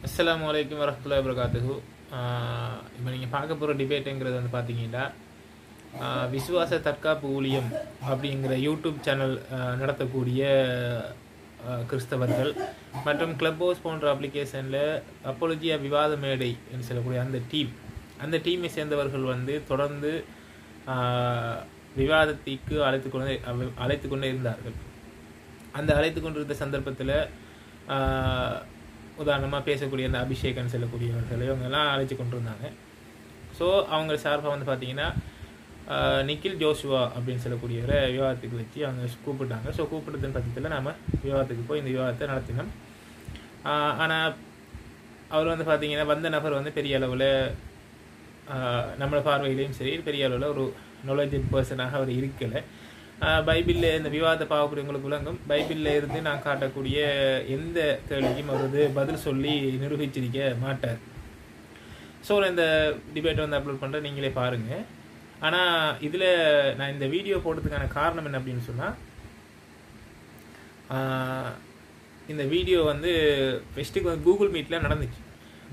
அஸ்ஸலாமு அலைக்கும் வரஹ்மத்துல்லாஹி வபரகாத்துஹு. இப்போ நீங்கள் பார்க்க போகிற டிபேட்டுங்கிறது வந்து பார்த்தீங்கன்னா, விசுவாச தற்காப்பு ஊழியம் அப்படிங்கிற யூடியூப் சேனல் நடத்தக்கூடிய கிறிஸ்தவர்கள் மற்றும் கிளப் ஹவுஸ் போன்ற அப்ளிகேஷனில் அப்பொலஜியா விவாத மேடை என்று சொல்லக்கூடிய அந்த டீமை சேர்ந்தவர்கள் வந்து தொடர்ந்து விவாதத்திற்கு அழைத்து கொண்டே இருந்தார்கள். அந்த அழைத்து கொண்டிருந்த சந்தர்ப்பத்தில் உதாரணமாக பேசக்கூடிய அந்த அபிஷேகன் செல்லக்கூடியவர்கள் இவங்கெல்லாம் அழைச்சி கொண்டு இருந்தாங்க. ஸோ அவங்க சார்பாக வந்து பார்த்திங்கன்னா நிக்கில் ஜோஷுவா அப்படின்னு சொல்லக்கூடியவரை விவாதத்துக்கு வச்சு அவங்க கூப்பிட்டாங்க. ஸோ கூப்பிட்டதன் பட்சத்தில் நாம் விவாதத்துக்கு போய் இந்த விவாதத்தை நடத்தினோம். ஆனால் அவர் வந்து பார்த்திங்கன்னா வந்த நபர் வந்து பெரிய அளவில் நம்மளோட பார்வையிலையும் சரி பெரிய அளவில் ஒரு நாலேஜபிள் பர்சனாக அவர் இருக்கலை. பைபிளில் இந்த விவாதத்தை பார்க்கக்கூடியவங்களுக்கு விளங்கும். பைபிளில் இருந்து நான் காட்டக்கூடிய எந்த கேள்விக்கும் அவர் வந்து பதில் சொல்லி நிரூபிச்சிருக்க மாட்டார். ஸோ இந்த டிபேட்டை வந்து அப்லோட் பண்ணுறேன், நீங்களே பாருங்கள். ஆனால் இதில் நான் இந்த வீடியோ போடுறதுக்கான காரணம் என்ன அப்படின்னு சொன்னால், இந்த வீடியோ வந்து ஃபஸ்ட்டுக்கு வந்து கூகுள் மீட்டில் நடந்துச்சு.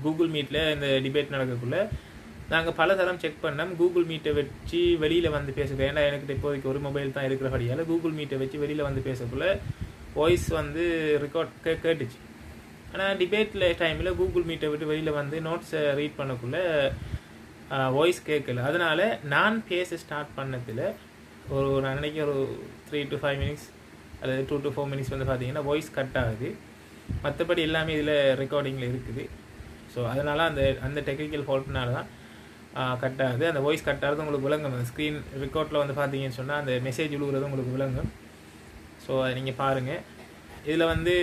கூகுள் மீட்டில் இந்த டிபேட் நடக்கக்குள்ளே நாங்கள் பல தரம் செக் பண்ணோம். கூகுள் மீட்டை வச்சு வெளியில் வந்து பேசுகிறேன். ஏன்னா எனக்கு இப்போதைக்கு ஒரு மொபைல் தான் இருக்கிறபடியால் கூகுள் மீட்டை வச்சு வெளியில் வந்து பேசக்குள்ள வாய்ஸ் வந்து ரெக்கார்ட் கேட்டுச்சு. ஆனால் டிபேட்டில் டைமில் கூகுள் மீட்டை விட்டு வெளியில் வந்து நோட்ஸை ரீட் பண்ணக்குள்ள வாய்ஸ் கேட்கல. அதனால் நான் பேச ஸ்டார்ட் பண்ணதில் நான் நினைக்க ஒரு 3 to 5 minutes அல்லது 2 to 4 minutes வந்து பார்த்திங்கன்னா வாய்ஸ் கட் ஆகுது. மற்றபடி எல்லாமே இதில் ரெக்கார்டிங்கில் இருக்குது. ஸோ அதனால் அந்த டெக்னிக்கல் ஃபால்ட்னால தான் கட் ஆகுது. அந்த வாய்ஸ் கட் ஆகுது உங்களுக்கு விளங்கும். அந்த ஸ்க்ரீன் ரெக்கார்டில் வந்து பார்த்தீங்கன்னு சொன்னால் அந்த மெசேஜ் விழுகிறது உங்களுக்கு விளங்கும். ஸோ அதை நீங்கள் பாருங்கள். இதில் வந்து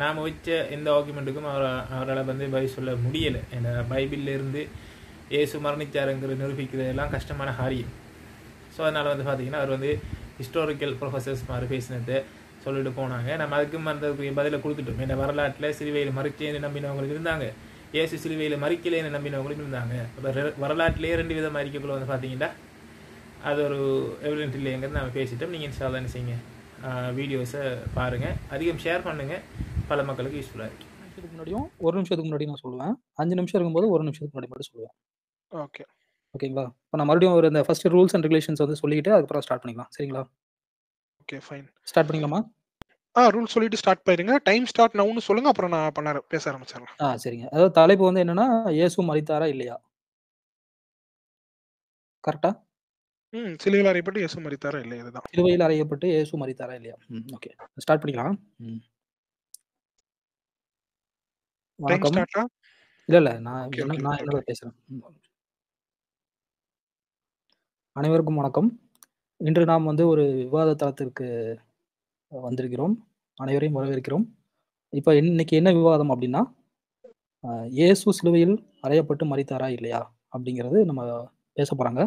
நாம் வச்ச எந்த ஆர்குமெண்ட்டுக்கும் அவரால் வந்து பதில் சொல்ல முடியலை. ஏன்னா பைபிளிலேருந்து இயேசு மரணிச்சாருங்கிற நிரூபிக்கிறதெல்லாம் கஷ்டமான காரியம். ஸோ அதனால் வந்து பார்த்திங்கன்னா அவர் வந்து ஹிஸ்டாரிக்கல் ப்ரொஃபஸர்ஸ் மாதிரி பேசினதை சொல்லிட்டு போனாங்க. நம்ம அதுக்கும் அந்த பதிலை கொடுத்துட்டோம். ஏன்னா வரலாற்றில் சிலுவையில் மறிச்சேன்னு நம்பினவங்களுக்கு இருந்தாங்க, இயேசு சிலுவையில் மறிக்கலைன்னு நம்பினவங்களும் இருந்தாங்க. அப்போ வரலாற்றிலேயே 2 விதம் மறிக்கக்குள்ள வந்து பார்த்தீங்கன்னா அது ஒரு எவிடென்ட் இல்லைங்கிறது நம்ம பேசிட்டோம். நீங்கள் இன்ஷால்லா என்ன செய்யுங்க, வீடியோஸை பாருங்கள், அதிகம் ஷேர் பண்ணுங்கள், பல மக்களுக்கு யூஸ்ஃபுல்லாக இருக்கும். நிமிஷத்துக்கு முன்னாடியும் 1 நிமிஷத்துக்கு முன்னாடி நான் சொல்லுவேன். 5 நிமிஷம் இருக்கும்போது 1 நிமிஷத்துக்கு முன்னாடி மட்டும் சொல்லுவேன். ஓகே ஓகேங்களா? இப்போ நான் மறுபடியும் ஒரு இந்த ஃபர்ஸ்ட் ரூல்ஸ் அண்ட் ரெகுலேஷன்ஸ் வந்து சொல்லிட்டு அதுக்கப்புறம் ஸ்டார்ட் பண்ணிக்கலாம். சரிங்களா? Okay fine. ஸ்டார்ட் பண்ணிக்கலாமா? ரூல் சொல்லிட்டு ஸ்டார்ட் பண்ணிடுங்க. டைம் ஸ்டார்ட் நவுன்னு சொல்லுங்க, அப்புறம் நான் பேச ஆரம்பிச்சிடலாம். சரிங்க. அதாவது தலைப்பு வந்து என்னன்னா, இயேசு மரித்தாரா இல்லையா? கரெக்ட்டா? சிலுவையில் அறையப்பட்டு இயேசு மரித்தாரா இல்லையா? இதுதான். சிலுவையில் அறையப்பட்டு இயேசு மரித்தாரா இல்லையா? ஓகே. ஸ்டார்ட் பண்ணிக்கலாம். டைம் வணக்கம். ஸ்டார்ட்டா? இல்ல நான் என்னோட பேசுறேன். அனைவருக்கும் வணக்கம். இன்று நாம் வந்து ஒரு விவாத தளத்திற்கு வந்திருக்கிறோம். அனைவரையும் வரவேற்கிறோம். இப்போ இன்னைக்கு என்ன விவாதம் அப்படின்னா, இயேசு சிலுவையில் அறையப்பட்டு மரித்தாரா இல்லையா அப்படிங்கிறது நம்ம பேச போறாங்க.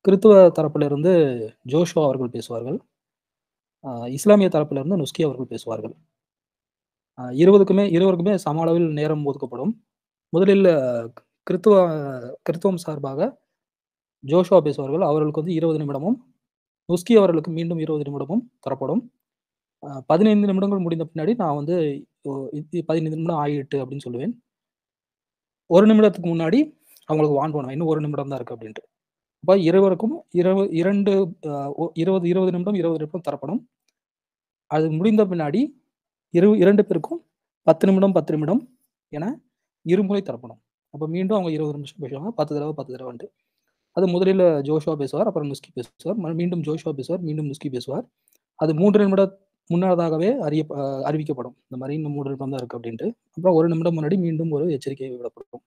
கிறித்துவ தரப்பிலிருந்து ஜோஷுவா அவர்கள் பேசுவார்கள். இஸ்லாமிய தரப்பிலிருந்து நுஸ்கி அவர்கள் பேசுவார்கள். இருவருக்குமே சம அளவில் நேரம் ஒதுக்கப்படும். முதலில் கிறித்துவம் சார்பாக ஜோஷுவா பேசுவார்கள். அவர்களுக்கு வந்து 20 நிமிடமும், நுஸ்கி அவர்களுக்கு மீண்டும் 20 நிமிடமும் தரப்படும். 15 நிமிடங்கள் முடிந்த பின்னாடி நான் வந்து 15 நிமிடம் ஆயிட்டு அப்படின்னு சொல்லுவேன். 1 நிமிடத்துக்கு முன்னாடி அவங்களுக்கு வார்ன் பண்ணுவேன், இன்னும் 1 நிமிடம் தான் இருக்கு அப்படின்ட்டு. அப்ப இருவருக்கும் 20 நிமிடம் 20 நிமிடம் தரப்படும். அது முடிந்த பின்னாடி 2 பேருக்கும் 10 நிமிடம் 10 நிமிடம் என இருமுறை தரப்படும். அப்ப மீண்டும் அவங்க 20 நிமிஷம் பேசுவாங்க. 10 தடவை. அது முதலில் ஜோஷுவா பேசுவார், அப்புறம் நுஸ்கி பேசுவார், மீண்டும் ஜோஷுவா பேசுவார், மீண்டும் நுஸ்கி பேசுவார். அது 3 நிமிடம் முன்னதாகவே அறிவிக்கப்படும். இந்த மாதிரி இன்னும் 3 நிமிடம் தான் இருக்கு அப்படின்ட்டு. அப்புறம் 1 நிமிடம் முன்னாடி மீண்டும் ஒரு எச்சரிக்கை விடப்படும்.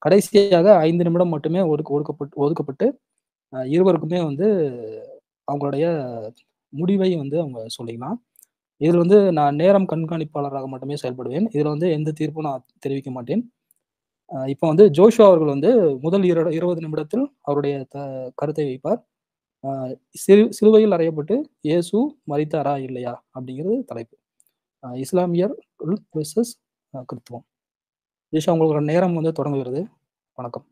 கடைசியாக 5 நிமிடம் மட்டுமே ஒதுக்கப்பட்டு இருவருக்குமே வந்து அவங்களுடைய முடிவை வந்து அவங்க சொல்லிக்கலாம். இதில் வந்து நான் நேரம் கண்காணிப்பாளராக மட்டுமே செயல்படுவேன். இதில் வந்து எந்த தீர்ப்பும் நான் தெரிவிக்க மாட்டேன். இப்போ வந்து ஜோஷுவா அவர்கள் வந்து முதல் 20 நிமிடத்தில் அவருடைய கருத்தை வைப்பார். சிலுவையில் அறையப்பட்டு இயேசு மரித்தாரா இல்லையா அப்படிங்கிறது தலைப்பு. இஸ்லாமியர் வெர்சஸ் கிறித்துவம். ஜோஷுவா உங்களோட நேரம் வந்து தொடங்குகிறது. வணக்கம்.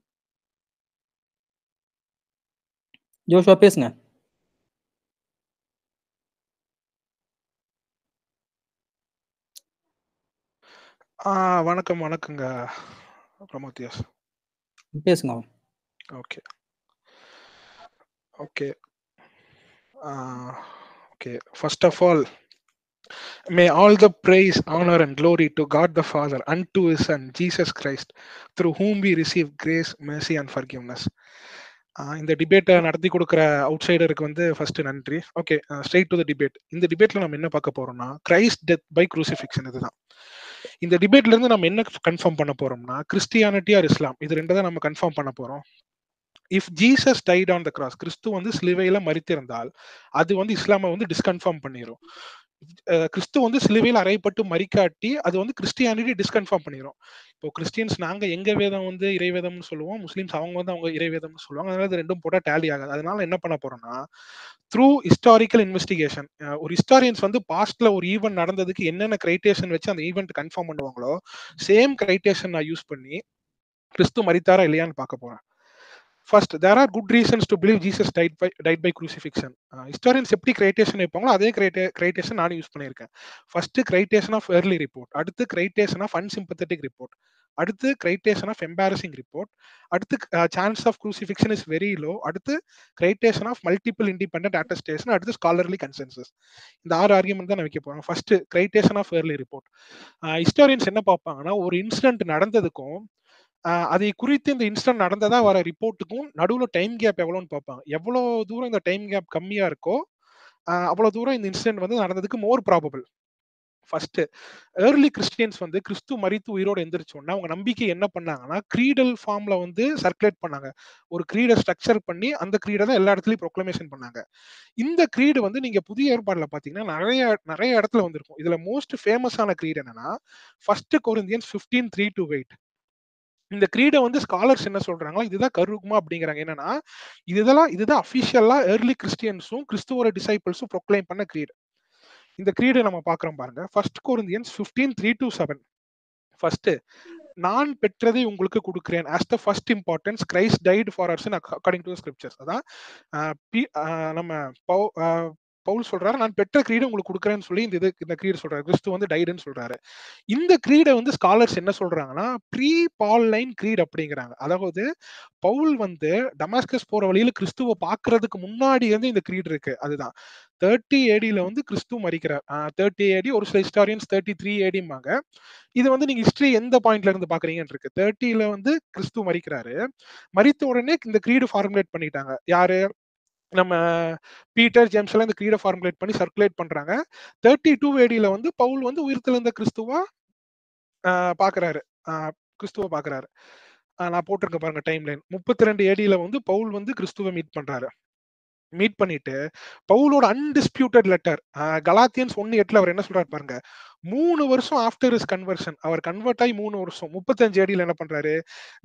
ஜோஷுவா பேசுங்க. வணக்கம் வணக்கங்க பிரமோத்தியாஸ். பேசுங்க. Okay okay okay. First of all, may all the praise, honor and glory to God the Father and to his Son Jesus Christ, through whom we receive grace, mercy and forgiveness. இந்த டிபேட்டை நடத்தி கொடுக்குற out சைடருக்கு வந்து first நன்றி. Okay, straight to the debate. இந்த டிபேட்ல நம்ம என்ன பார்க்க போறோம்னா, கிரைஸ்ட் டெத் பை க்ரூசிஃபிக்ஷன். இதுதான் இந்த டிபேட்ல இருந்து நம்ம என்ன கன்ஃபார்ம் பண்ண போறோம்னா, கிறிஸ்டியானிட்டி ஆர் இஸ்லாம், இது ரெண்டு தான் நம்ம கன்ஃபார்ம் பண்ண போறோம். If Jesus died on the cross, கிறிஸ்து வந்து சிலுவையில மரித்திருந்தால் அது வந்து இஸ்லாமை வந்து டிஸ்கன்ஃபார்ம் பண்ணிரும். கிறிஸ்து வந்து சிலுவையில் அறையப்பட்டு மறிக்காட்டி அது வந்து கிறிஸ்டியானிட்டி டிஸ்கன்ஃபார்ம் பண்ணிரும். இப்போ கிறிஸ்டியன்ஸ் நாங்க எங்க வேதம் வந்து இறைவேதம்னு சொல்லுவோம், முஸ்லீம்ஸ் அவங்க வந்து அவங்க இறைவேதம்னு சொல்லுவாங்க. அதனால இது ரெண்டும் போட்டா டேலி ஆகாது. அதனால என்ன பண்ண போறோம்னா, த்ரூ ஹிஸ்டாரிக்கல் இன்வெஸ்டிகேஷன், ஒரு ஹிஸ்டாரியன்ஸ் வந்து பாஸ்ட்ல ஒரு ஈவெண்ட் நடந்ததுக்கு என்னென்ன கிரைட்டேஷன் வச்சு அந்த ஈவெண்ட் கன்ஃபார்ம் பண்ணுவாங்களோ சேம் கிரைட்டேஷன் நான் யூஸ் பண்ணி கிறிஸ்து மரித்தாரா இல்லையான்னு பார்க்க போறேன். First, there are good reasons to believe Jesus died by crucifixion. Historians எப்படி கிரைட்டேஷன் வைப்பாங்களோ அதே கிரைட்டேஷன் நானும் யூஸ் பண்ணியிருக்கேன். First criterion of early report, அடுத்து கிரைட்டேஷன் ஆஃப் unsympathetic ரிப்போர்ட், அடுத்து கிரைட்டேஷன் ஆஃப் எம்பாரசிங் ரிப்போர்ட், அடுத்து chance of crucifixion is very low, அடுத்து criterion of multiple independent attestation, அடுத்து scholarly consensus. இந்த 6 ஆர்குமெண்ட் தான் நான் வைக்க போறேன். First criterion of early report. Historians என்ன பார்ப்பாங்கன்னா, ஒரு இன்சிடென்ட் நடந்ததுக்கும் அதை குறித்து இந்த இன்சிடென்ட் நடந்ததா வர ரிப்போர்ட்டுக்கும் நடுவில் டைம் கேப் எவ்வளோன்னு பார்ப்பாங்க. எவ்வளோ தூரம் இந்த டைம் கேப் கம்மியா இருக்கோ அவ்வளோ தூரம் இந்த இன்சிடென்ட் வந்து நடந்ததுக்கு மோர் ப்ராபபிள். ஃபர்ஸ்ட், ஏர்லி கிறிஸ்டியன்ஸ் வந்து கிறிஸ்து மரித்து உயிரோடு எந்திரிச்சோன்னா அவங்க நம்பிக்கை என்ன பண்ணாங்கன்னா, கிரீடல் ஃபார்ம்ல வந்து சர்க்குலேட் பண்ணாங்க. ஒரு கிரீடை ஸ்ட்ரக்சர் பண்ணி அந்த கிரீடை தான் எல்லா இடத்துலயும் ப்ரொக்ளமேஷன் பண்ணாங்க. இந்த கிரீடு வந்து நீங்க புதிய ஏற்பாடுல பாத்தீங்கன்னா நிறைய நிறைய இடத்துல வந்திருக்கும். இதுல மோஸ்ட் ஃபேமஸான கிரீடு என்னன்னா, ஃபர்ஸ்ட் கொரிந்தியன்ஸ் 15:3-8. இந்த கிரீடை வந்து ஸ்காலர்ஸ் என்ன சொல்றாங்களோ இதுதான் கருகுமா அப்படிங்கிறாங்க. என்னன்னா, இதுதான் அபிஷியலா ஏர்லி கிறிஸ்டியன்ஸும் கிறிஸ்துவோட டிசைபிள்ஸும் ப்ரொக்ளைம் பண்ண கிரீடு. இந்த கிரீடை நம்ம பாக்குறோம் பாருங்க. First Corinthians 15:3-7. ஃபர்ஸ்ட், நான் பெற்றதை உங்களுக்கு கொடுக்கிறேன். as the first importance Christ died for our sin according to the scriptures. அதான் நம்ம பவுல் சொல்றாரு, நான் பெற்ற கிரீடை உங்களுக்கு கொடுக்குறேன்னு சொல்லி இந்த கிரீடு சொல்றாரு. கிறிஸ்து வந்து டைடுன்னு சொல்றாரு. இந்த கிரீடை வந்து ஸ்காலர்ஸ் என்ன சொல்றாங்கன்னா, ப்ரீ பால் லைன் கிரீட் அப்படிங்கிறாங்க. அதாவது பவுல் வந்து டமாஸ்கஸ் போற வழியில கிறிஸ்துவ பாக்குறதுக்கு முன்னாடி வந்து இந்த கிரீட் இருக்கு. அதுதான் 30 AD வந்து கிறிஸ்து மரிக்கிறார். 30 AD, ஒரு சில ஹிஸ்டாரியன்ஸ் 33 ADம்பாங்க. இது வந்து நீங்க ஹிஸ்டரி எந்த பாயிண்ட்ல இருந்து பாக்குறீங்கன்னு இருக்கு. 30ல வந்து கிறிஸ்து மரிக்கிறாரு. மரித்த உடனே இந்த கிரீடு ஃபார்முலேட் பண்ணிட்டாங்க. யாரு? நம்ம பீட்டர், ஜேம்ஸ் எல்லாம் இந்த கிரீடை ஃபார்முலேட் பண்ணி சர்க்குலேட் பண்றாங்க. 32 ADல வந்து பவுல் வந்து உயிர்த்தெழுந்த கிறிஸ்துவா பாக்குறாரு. கிறிஸ்துவ பாக்குறாரு. நான் போட்டிருக்க பாருங்க டைம் லைன். 32 ADல வந்து பவுல் வந்து கிறிஸ்துவ மீட் பண்றாரு. மீட் பண்ணிட்டு பவுலோட அன்டிஸ்பியூட்டட் லெட்டர் கலாத்தியன்ஸ் 1:8 அவர் என்ன சொல்றாரு பாருங்க. 3 வருஷம் ஆஃப்டர் இஸ் கன்வர்ஷன், அவர் கன்வெர்ட் ஆகி 3 வருஷம் 35 ADல என்ன பண்றாரு,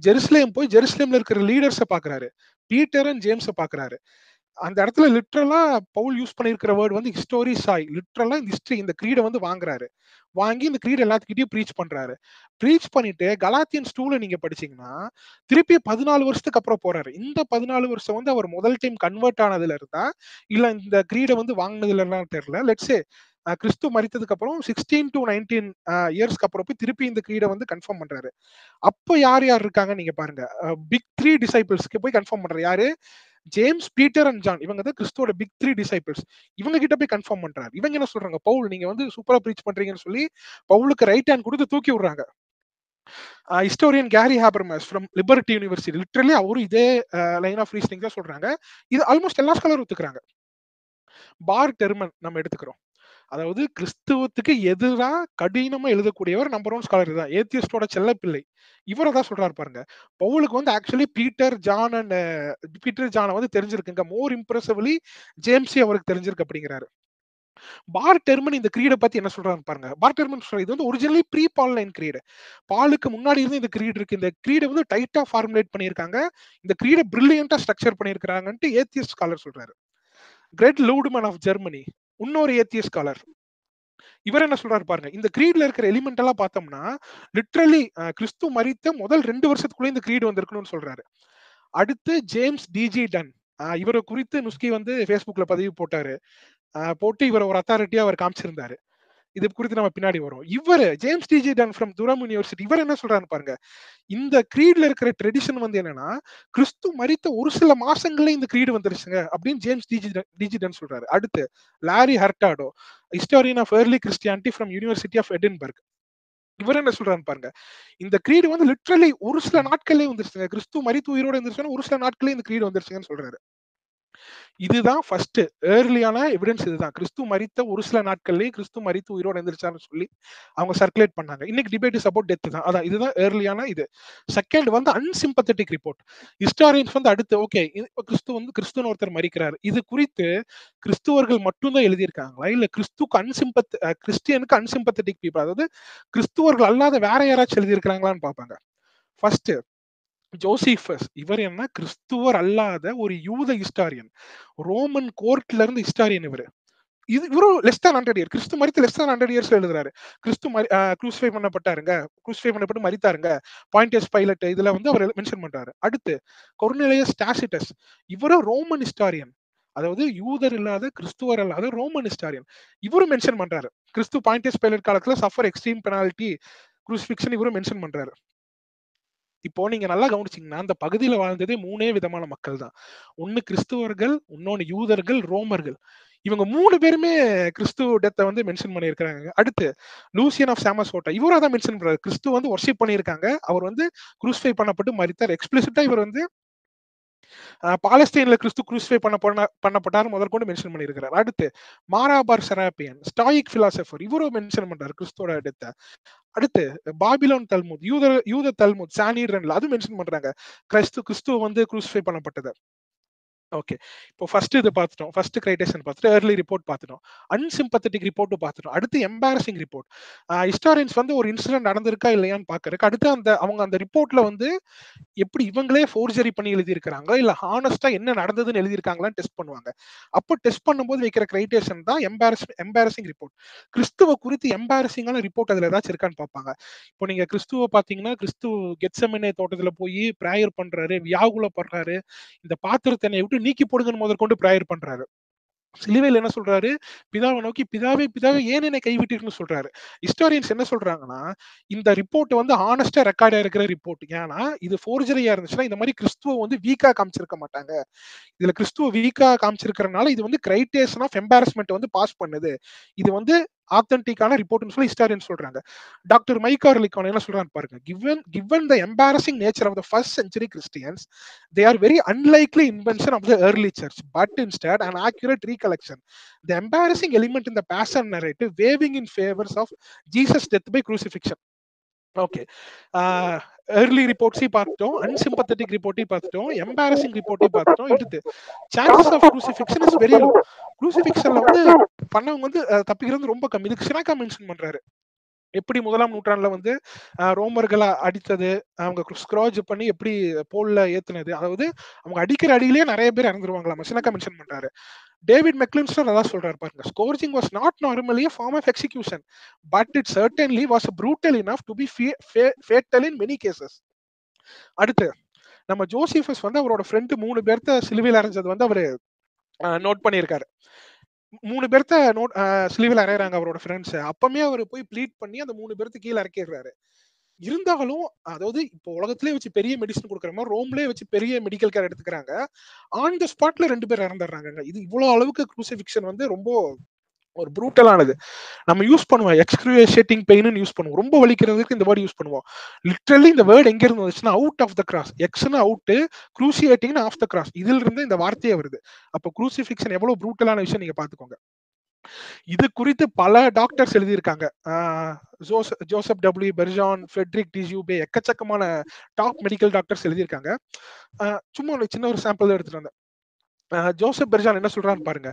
ஜெருசலேம் போய் ஜெருசலேம்ல இருக்கிற லீடர்ஸை பாக்குறாரு. பீட்டர் அண்ட் ஜேம்ஸை பாக்குறாரு. அந்த இடத்துல லிட்ரலா பவுல் யூஸ் பண்ணிருக்கிற வேர்டு வந்து ஹிஸ்டோரி சாய். லிட்ரலா இந்த ஹிஸ்டரி, இந்த கிரீடை வந்து வாங்குறாரு. வாங்கி இந்த கிரீட் எல்லாத்துக்கிட்டையும் ப்ரீச் பண்றாரு. ப்ரீச் பண்ணிட்டு கலாத்தியன்ஸ் 2ல நீங்க படிச்சீங்கன்னா திருப்பி 14 வருஷத்துக்கு அப்புறம் போறாரு. இந்த 14 வருஷம் வந்து அவர் முதல் டைம் கன்வெர்ட் ஆனதுல இருந்தா இல்ல இந்த கிரீடை வந்து வாங்கினதுல எல்லாம் தெரியல. லெட்ஸே கிறிஸ்து மரித்ததுக்கு அப்புறம் 16 to 19 இயர்ஸ்க்கு அப்புறம் போய் திருப்பி இந்த கிரீடை வந்து கன்ஃபார்ம் பண்றாரு. அப்ப யார் யார் இருக்காங்க நீங்க பாருங்க. பிக் 3 டிசைபிள்ஸ்க்கு போய் கன்ஃபார்ம் பண்றாரு. யாரு? James, Peter and John. இவங்க தான் கிறிஸ்துவோட பிக் 3 டிசைபிள்ஸ். இவங்க கிட்ட போய் கன்ஃபார்ம் பண்றாரு. இவங்க என்ன சொல்றாங்க, பவுல் நீங்க வந்து சூப்பரா ப்ரீச் பண்றீங்கன்னு சொல்லி பவுலுக்கு ரைட் ஹேண்ட் கொடுத்து தூக்கி விடுறாங்க. Historian Gary Habermas from Liberty University, literally அவரும் இதே லைன் ஆஃப் ரீசனிங் தான் சொல்றாங்க. இது ஆல்மோஸ்ட் எல்லா ஸ்காலரும் ஒத்துக்கிறாங்க. பார் டெர்மன் நம்ம எடுத்துக்கிறோம். அதாவது கிறிஸ்துவத்துக்கு எதிராக கடினமா எழுதக்கூடியவர் நம்பர் 1 ஸ்காலர் தான். ஏத்தியஸ்டோட செல்லப்பிள்ளை. இவரை தான் சொல்றாரு பாருங்க. பவுலுக்கு வந்து ஆக்சுவலி பீட்டர் ஜானை வந்து தெரிஞ்சிருக்குங்க. மோர் இம்ப்ரெசிவ்லி ஜேம்ஸி அவருக்கு தெரிஞ்சிருக்கு அப்படிங்கிறாரு. பார் டெர்மன் இந்த கிரீடை பத்தி என்ன சொல்றாரு பாருங்க. பார் டெர்மன் சொல்றாரு, இது வந்து ஒரிஜினலி ப்ரீ பால் லைன் கிரீடு. பாலுக்கு முன்னாடி இருந்து இந்த கிரீடு இருக்கு. இந்த கிரீடை வந்து டைட்டா ஃபார்முலேட் பண்ணியிருக்காங்க. இந்த கிரீடை பிரில்லியண்டா ஸ்ட்ரக்சர் பண்ணியிருக்காங்கன்ட்டு ஏத்தியஸ்ட் ஸ்காலர் சொல்றாரு. கிரெட் லூட்மன் ஆஃப் ஜெர்மனி, இன்னொரு ஏத்தியஸ்ட் ஸ்காலர், இவர் என்ன சொல்றாரு பாருங்க. இந்த கிரீட்ல இருக்கிற எலிமெண்ட் எல்லாம் பார்த்தோம்னா லிட்ரலி கிறிஸ்து மரித்த முதல் 2 வருஷத்துக்குள்ள இந்த கிரீடு வந்திருக்கணும்னு சொல்றாரு. அடுத்து ஜேம்ஸ் டிஜி டன், இவரை குறித்து நுஸ்கி வந்து Facebookல பதிவு போட்டாரு. போட்டு இவரை ஒரு அத்தாரிட்டியா அவர் காமிச்சிருந்தாரு. இது குறித்து நம்ம பின்னாடி வரும். இவர் James D G Dunn from Durham University, இவர் என்ன சொல்றாரு பாருங்க, இந்த கிரீட்ல இருக்கிற ட்ரெடிஷன் வந்து என்னன்னா, கிறிஸ்து மரித்த ஒரு சில மாசங்களே இந்த கிரீடு வந்துருச்சுங்க அப்படின்னு ஜேம்ஸ் டிஜி டன் சொல்றாரு. அடுத்து Larry Hurtado, historian of early Christianity from University of Edinburgh, இவர் என்ன சொல்றாரு பாருங்க, இந்த கிரீடு வந்து லிட்டரலி ஒரு சில நாட்களே வந்துருச்சுங்க, கிறிஸ்து மரித்து உயிரோட இருந்துச்சுன்னா ஒரு சில நாட்களே இந்த கிரீடு வந்துருச்சுங்கன்னு சொல்றாரு. இதுதான் ஃபர்ஸ்ட் ஏர்லியான எவிடன்ஸ். இதுதான் கிறிஸ்து மரித்த ஒரு சில நாட்கள்லயே கிறிஸ்து மரித்து உயிரோட எழுந்திருச்சான்னு சொல்லி அவங்க சர்க்குலேட் பண்ணாங்க. இன்னைக்கு டிபேட் இஸ் அபவுட் டெத் தான். அதான் இதுதான் ஏர்லியான இது. செகண்ட் வந்து அன்சிம்பத்தட்டிக் ரிப்போர்ட். ஹிஸ்டாரியன்ஸ் வந்து அடுத்து ஓகே கிறிஸ்துன்னு ஒருத்தர் மரிக்கிறார், இது குறித்து கிறிஸ்துவர்கள் மட்டும்தான் எழுதியிருக்காங்களா இல்ல கிறிஸ்டியனுக்கு அன்சிம்பத்தட்டிக் பீப்புள், அதாவது கிறிஸ்துவர்கள் அல்லாத வேற யாராச்சும் எழுதியிருக்கிறாங்களான்னு பார்ப்பாங்க. ஃபர்ஸ்ட் ஜோசிஃபஸ், இவர் என்ன கிறிஸ்துவர் அல்லாத ஒரு யூத ஹிஸ்டாரியன், ரோமன் கோர்ட்ல இருந்து ஹிஸ்டாரியன். இவரும் லெஸ் தான் 100 இயர், கிறிஸ்து மரித்து லெஸ் தான் 100 இயர்ஸ்ல எழுதுறாரு. கிறிஸ்து க்ரூசிஃபை பண்ணப்பட்டு மரித்தாருங்க, பாயிண்டியஸ் பைலட் இதுல வந்து அவர் மென்ஷன் பண்றாரு. அடுத்து கொர்னேலியஸ் டாசிட்டஸ், இவரும் ரோமன் ஹிஸ்டாரியன், அதாவது யூதர் இல்லாத கிறிஸ்துவர் அல்லாத ரோமன் ஹிஸ்டாரியன், இவரும் மென்ஷன் பண்றாரு. கிறிஸ்து பாயிண்டியஸ் பைலட் காலத்துல சஃபர் எக்ஸ்ட்ரீம் பெனால்டி க்ரூசிஃபிக்ஷன் இவரும் மென்ஷன் பண்றாரு. இப்போ நீங்க நல்லா கவனிச்சீங்கன்னா அந்த பகுதியில வாழ்ந்ததே 3 விதமான மக்கள் தான். ஒன்னு கிறிஸ்துவர்கள், இன்னொன்னு யூதர்கள், ரோமர்கள். இவங்க 3 பேருமே கிறிஸ்து டெத்தை வந்து மென்ஷன் பண்ணியிருக்காங்க. அடுத்து லூசியன் ஆஃப் சாமசோட்டா, இவரும் அதான் மென்ஷன் பண்றாரு, கிறிஸ்து வந்து வொர்ஷிப் பண்ணியிருக்காங்க, அவர் வந்து க்ரூசிஃபை பண்ணப்பட்டு மரித்தார். எக்ஸ்பிளிசிட்டா இவர் வந்து பாலஸ்தீன்ல கிறிஸ்து க்ரூசிஃபை பண்ணப்பட்டார் முதற்கொண்டு மென்ஷன் பண்ணியிருக்கிறார். அடுத்து மாராபார் செராப்பியன், ஸ்டாயிக் பிலாசபர், இவரும் மென்ஷன் பண்றாரு கிறிஸ்துவோட டெத்தை. அடுத்து பாபிலோன் தல்முத், யூத தல்முத் சானிட்ரன்ல அது மென்ஷன் பண்றாங்க கிறிஸ்து வந்து க்ரூசிஃபை பண்ணப்பட்டது. ஓகே, இப்போ ஃபர்ஸ்ட் இது பார்த்துட்டோம், ஃபர்ஸ்ட் கிரைட்டேஷன் பார்த்துட்டு ஏர்லி ரிப்போர்ட் பார்த்துட்டோம், அன்சிம்பத்தட்டிக் ரிப்போர்ட் பார்த்துட்டோம். அடுத்து எம்பாரசிங் ரிப்போர்ட். ஹிஸ்டாரியன்ஸ் வந்து ஒரு இன்சிடென்ட் நடந்திருக்கா இல்லையான்னு பாக்குறதுக்கு அடுத்து அவங்க அந்த ரிப்போர்ட்ல வந்து எப்படி இவங்களே ஃபோர்ஜரி பண்ணி எழுதியிருக்கிறாங்க இல்ல ஹானஸ்டா என்ன நடந்ததுன்னு எழுதியிருக்காங்களான்னு டெஸ்ட் பண்ணுவாங்க. அப்போ டெஸ்ட் பண்ணும்போது வைக்கிற கிரைட்டேஷன் தான் எம்பாரசிங் ரிப்போர்ட். கிறிஸ்துவ குறித்து எம்பாரசிங்கான ரிப்போர்ட் அதுல ஏதாச்சும் இருக்கான்னு பார்ப்பாங்க. இப்போ நீங்க கிறிஸ்துவ பாத்தீங்கன்னா கிறிஸ்து கெத்செமனே தோட்டத்துல போய் பிரேயர் பண்றாரு, வியாகுலப்படுறாரு, இந்த பாத்திரத்தை விட்டு நீக்கி போடுங்கன்னு முதற்கொண்டு பிரேயர் பண்றாரு. சிலுவையில் என்ன சொல்றாரு, பிதாவை நோக்கி பிதாவே பிதாவே ஏன் என்னை கைவிட்டீர்னு சொல்றாரு. ஹிஸ்டாரியன்ஸ் என்ன சொல்றாங்கன்னா இந்த ரிப்போர்ட் வந்து ஹானஸ்டா ரெக்கார்டா இருக்கிற ரிப்போர்ட். ஏன்னா இது ஃபோர்ஜரியா இருந்துச்சுன்னா இந்த மாதிரி கிறிஸ்துவ வந்து வீக்கா காமிச்சிருக்க மாட்டாங்க. இதுல கிறிஸ்துவ வீக்கா காமிச்சிருக்கிறதுனால இது வந்து கிரைட்டேஷன் ஆஃப் எம்பாரஸ்மெண்ட் வந்து பாஸ் பண்ணுது. இது வந்து ஆத்தென்டிக்கான ரிப்போர்ட்னு சொல்லி ஹிஸ்டாரியன் சொல்றாங்க. டாக்டர் மைக்கார்லிகான் என்ன சொல்றான்னு பாருங்க, given the embarrassing nature of the first century Christians, they are very unlikely invention of the early church, but instead an accurate recollection. The embarrassing element in the passion narrative waving in favors of Jesus' death by crucifixion. Okay, early ரிப்போர்ட்ஸையும் பார்த்துட்டோம், unsympathetic ரிப்போர்ட்டையும் பார்த்துட்டோம், embarrassing ரிப்போர்ட்டையும் பார்த்துட்டோம். எடுத்து chances of crucifixion is very low. க்ரூசிஃபிக்ஷன்ல வந்து பண்ணவங்க வந்து தப்பிக்கிறது ரொம்ப கம்மி. இதுக்கு சினாக்கா மென்ஷன் பண்றாரு, எப்படி 1ஆம் நூற்றாண்டுல வந்து ரோமர்களை அடித்தது, அவங்க ஸ்க்ராஜ் பண்ணி எப்படி போல்ல ஏத்துனது, அதாவது அவங்க அடிக்கிற அடியிலேயே நிறைய பேர் இறந்துருவாங்களா, சினாக்கா மென்ஷன் பண்றாரு. டேவிட் மெக்லின்ஸ்டர் அதான் சொல்றாரு பாருங்க, scourging was not normally a form of execution, but it certainly was brutal enough to be fatal in many cases. அடுத்து நம்ம ஜோசிஃபஸ் வந்து அவரோட ஃப்ரெண்ட் 3 பேர்த்த சிலுவையில் அறைஞ்சது வந்து அவரு நோட் பண்ணியிருக்காரு. 3 பேர்த்த சிலுவையில் அறையறாங்க அவரோட ஃப்ரெண்ட்ஸ். அப்பமே அவர் போய் ப்ளீட் பண்ணி அந்த 3 பேர்த்து கீழே இறக்கிடுறாரு. இருந்தாலும் அதாவது இப்போ உலகத்திலே வச்சு பெரிய மெடிசன் கொடுக்குற மாதிரி ரோம்லயே வச்சு பெரிய மெடிக்கல் கேர் எடுத்துக்கிறாங்க, ஆன் த ஸ்பாட்ல 2 பேர் இறந்துடுறாங்க. இது இவ்வளவு அளவுக்கு க்ரூசிஃபிக்ஷன் வந்து ரொம்ப ஒரு ப்ரூட்டலானது. நம்ம யூஸ் பண்ணுவோம் எக்ஸ்க்ரூஷியேட்டிங் பெயின் யூஸ் பண்ணுவோம், ரொம்ப வலிக்கிறதுக்கு இந்த வேர்ட் யூஸ் பண்ணுவோம். லிட்டரலி இந்த வேர்ட் எங்க இருந்து வந்துச்சுன்னா அவுட் ஆஃப் த கிராஸ், எக்ஸ்னா அவுட், க்ரூசியேட்டிங்னா ஆஃப் த கிராஸ், இதுல இருந்து இந்த வார்த்தையே வருது. அப்போ க்ரூசிஃபிக்ஷன் எவ்வளவு ப்ரூட்டலான விஷயம் நீங்க பாத்துக்கோங்க. இது குறித்து பல டாக்டர்ஸ் எழுதியிருக்காங்க, ஜோசப் டபிள்யூ பெர்ஜான், ஃபெட்ரிக் டிஜூபே, எக்கச்சக்கமான டாப் மெடிக்கல் டாக்டர்ஸ் எழுதியிருக்காங்க. சும்மா ஒரு சின்ன ஒரு சாம்பிள் எடுத்துட்டு வந்தேன். ஜோசப் பெர்ஜான் என்ன சொல்றான்னு பாருங்க,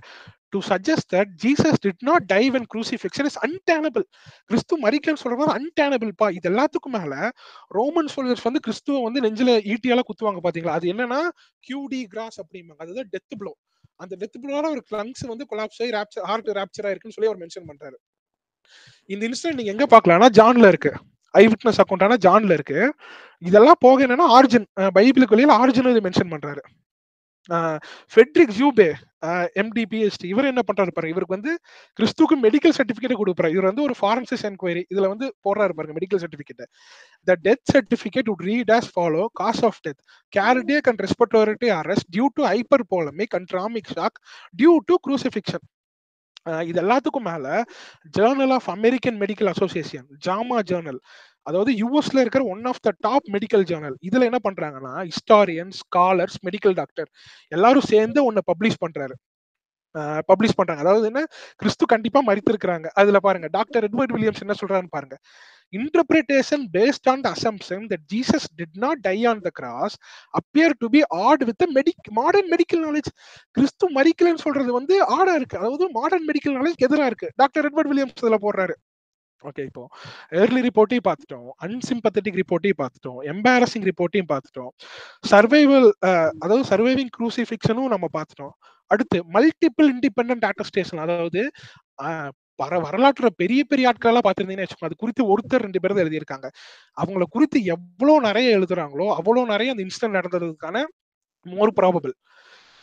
to suggest that Jesus did not die when crucifixion is untenable. கிறிஸ்து மரிக்கன்னு சொல்றது untenable பா. இது எல்லாத்துக்கும் மேல ரோமன் சோல்ஜர்ஸ் வந்து கிறிஸ்துவ வந்து நெஞ்சில ஈட்டியால குத்துவாங்க பாத்தீங்களா, அது என்னன்னா கியூடி கிராஸ் அப்படிம்பாங்க, அதுதான் டெத் ப்ளோ. அந்த டெத் ப்ளோல ஒரு லங்ஸ் வந்து கொலாப்ஸ் ஆகி ஹார்ட் ராப்சர் ஆயிருக்குன்னு சொல்லி அவர் மென்ஷன் பண்றாரு. இந்த இன்சிடென்ட் நீங்க எங்க பார்க்கலாம்னா ஜான்ல இருக்கு, ஐ விட்னஸ் அக்கௌண்டான ஜான்ல இருக்கு. இதெல்லாம் போக என்னன்னா ஆரிஜின், பைபிளுக்கு வெளியில ஆரிஜின் இது மென்ஷன் பண்றாரு. ஃபெட்ரிக் ஜூபே எம்டி பிஹெச்டி இவர் என்ன பண்றாரு பாருங்க, இவருக்கு வந்து கிறிஸ்துக்கு மெடிக்கல் சர்டிபிகேட் கொடுக்குறாரு. இவர் வந்து ஒரு ஃபாரன்சிஸ் என்கொயரி இதுல வந்து போடுறாரு பாருங்க medical certificate. The death certificate would read as follow: cause of death, cardiac and respiratory arrest due to hypervolemic and traumatic shock due to crucifixion. இது எல்லாத்துக்கும் மேல journal of American medical association, JAMA journal, அதாவது யூஎஸ்ல இருக்கிற one of the top medical journal, இதுல என்ன பண்றாங்கன்னா historians, scholars, medical doctor எல்லாரும் சேர்ந்து ஒன்னு பப்ளிஷ் பண்றாங்க. அதாவது என்ன, கிறிஸ்து கண்டிப்பா மரித்திருக்கிறாங்க. அதுல பாருங்க டாக்டர் எட்வர்ட் வில்லியம்ஸ் என்ன சொல்றாருன்னு பாருங்க. Interpretation based on the assumption that Jesus did not die on the cross appear to be odd with the modern medical knowledge. கிறிஸ்து மரிக்கலன்னு சொல்றது வந்து ஆடா இருக்கு, அதாவது மாடர்ன் மெடிக்கல் நாலேஜ் எதிராக இருக்கு. டாக்டர் எட்வர்ட் வில்லியம்ஸ் இதுல போடுறாரு. ஓகே, இப்போ ஏர்லி ரிப்போர்ட்டையும் பார்த்துட்டோம், அன்சிம்பத்தட்டிக் ரிப்போர்ட்டையும் பார்த்துட்டோம், எம்பாரசிங் ரிப்போர்ட்டையும் பார்த்துட்டோம், சர்வைவல் அதாவது சர்வைவிங் க்ரூசிஃபிக்ஷனும் நம்ம பார்த்துட்டோம். அடுத்து மல்டிபிள் இண்டிபெண்டன்ட் அட்டஸ்டேஷன், அதாவது வரலாற்றுல பெரிய பெரிய ஆட்கள் எல்லாம் பார்த்திருந்தீங்கன்னு வச்சுக்கோங்க, அது குறித்து ஒருத்தர் 2 பேர் தான் எழுதியிருக்காங்க. அவங்கள குறித்து எவ்வளவு நிறைய எழுதுறாங்களோ அவ்வளவு நிறைய அந்த இன்சிடென்ட் நடந்ததுக்கான மோர் ப்ராபபிள்.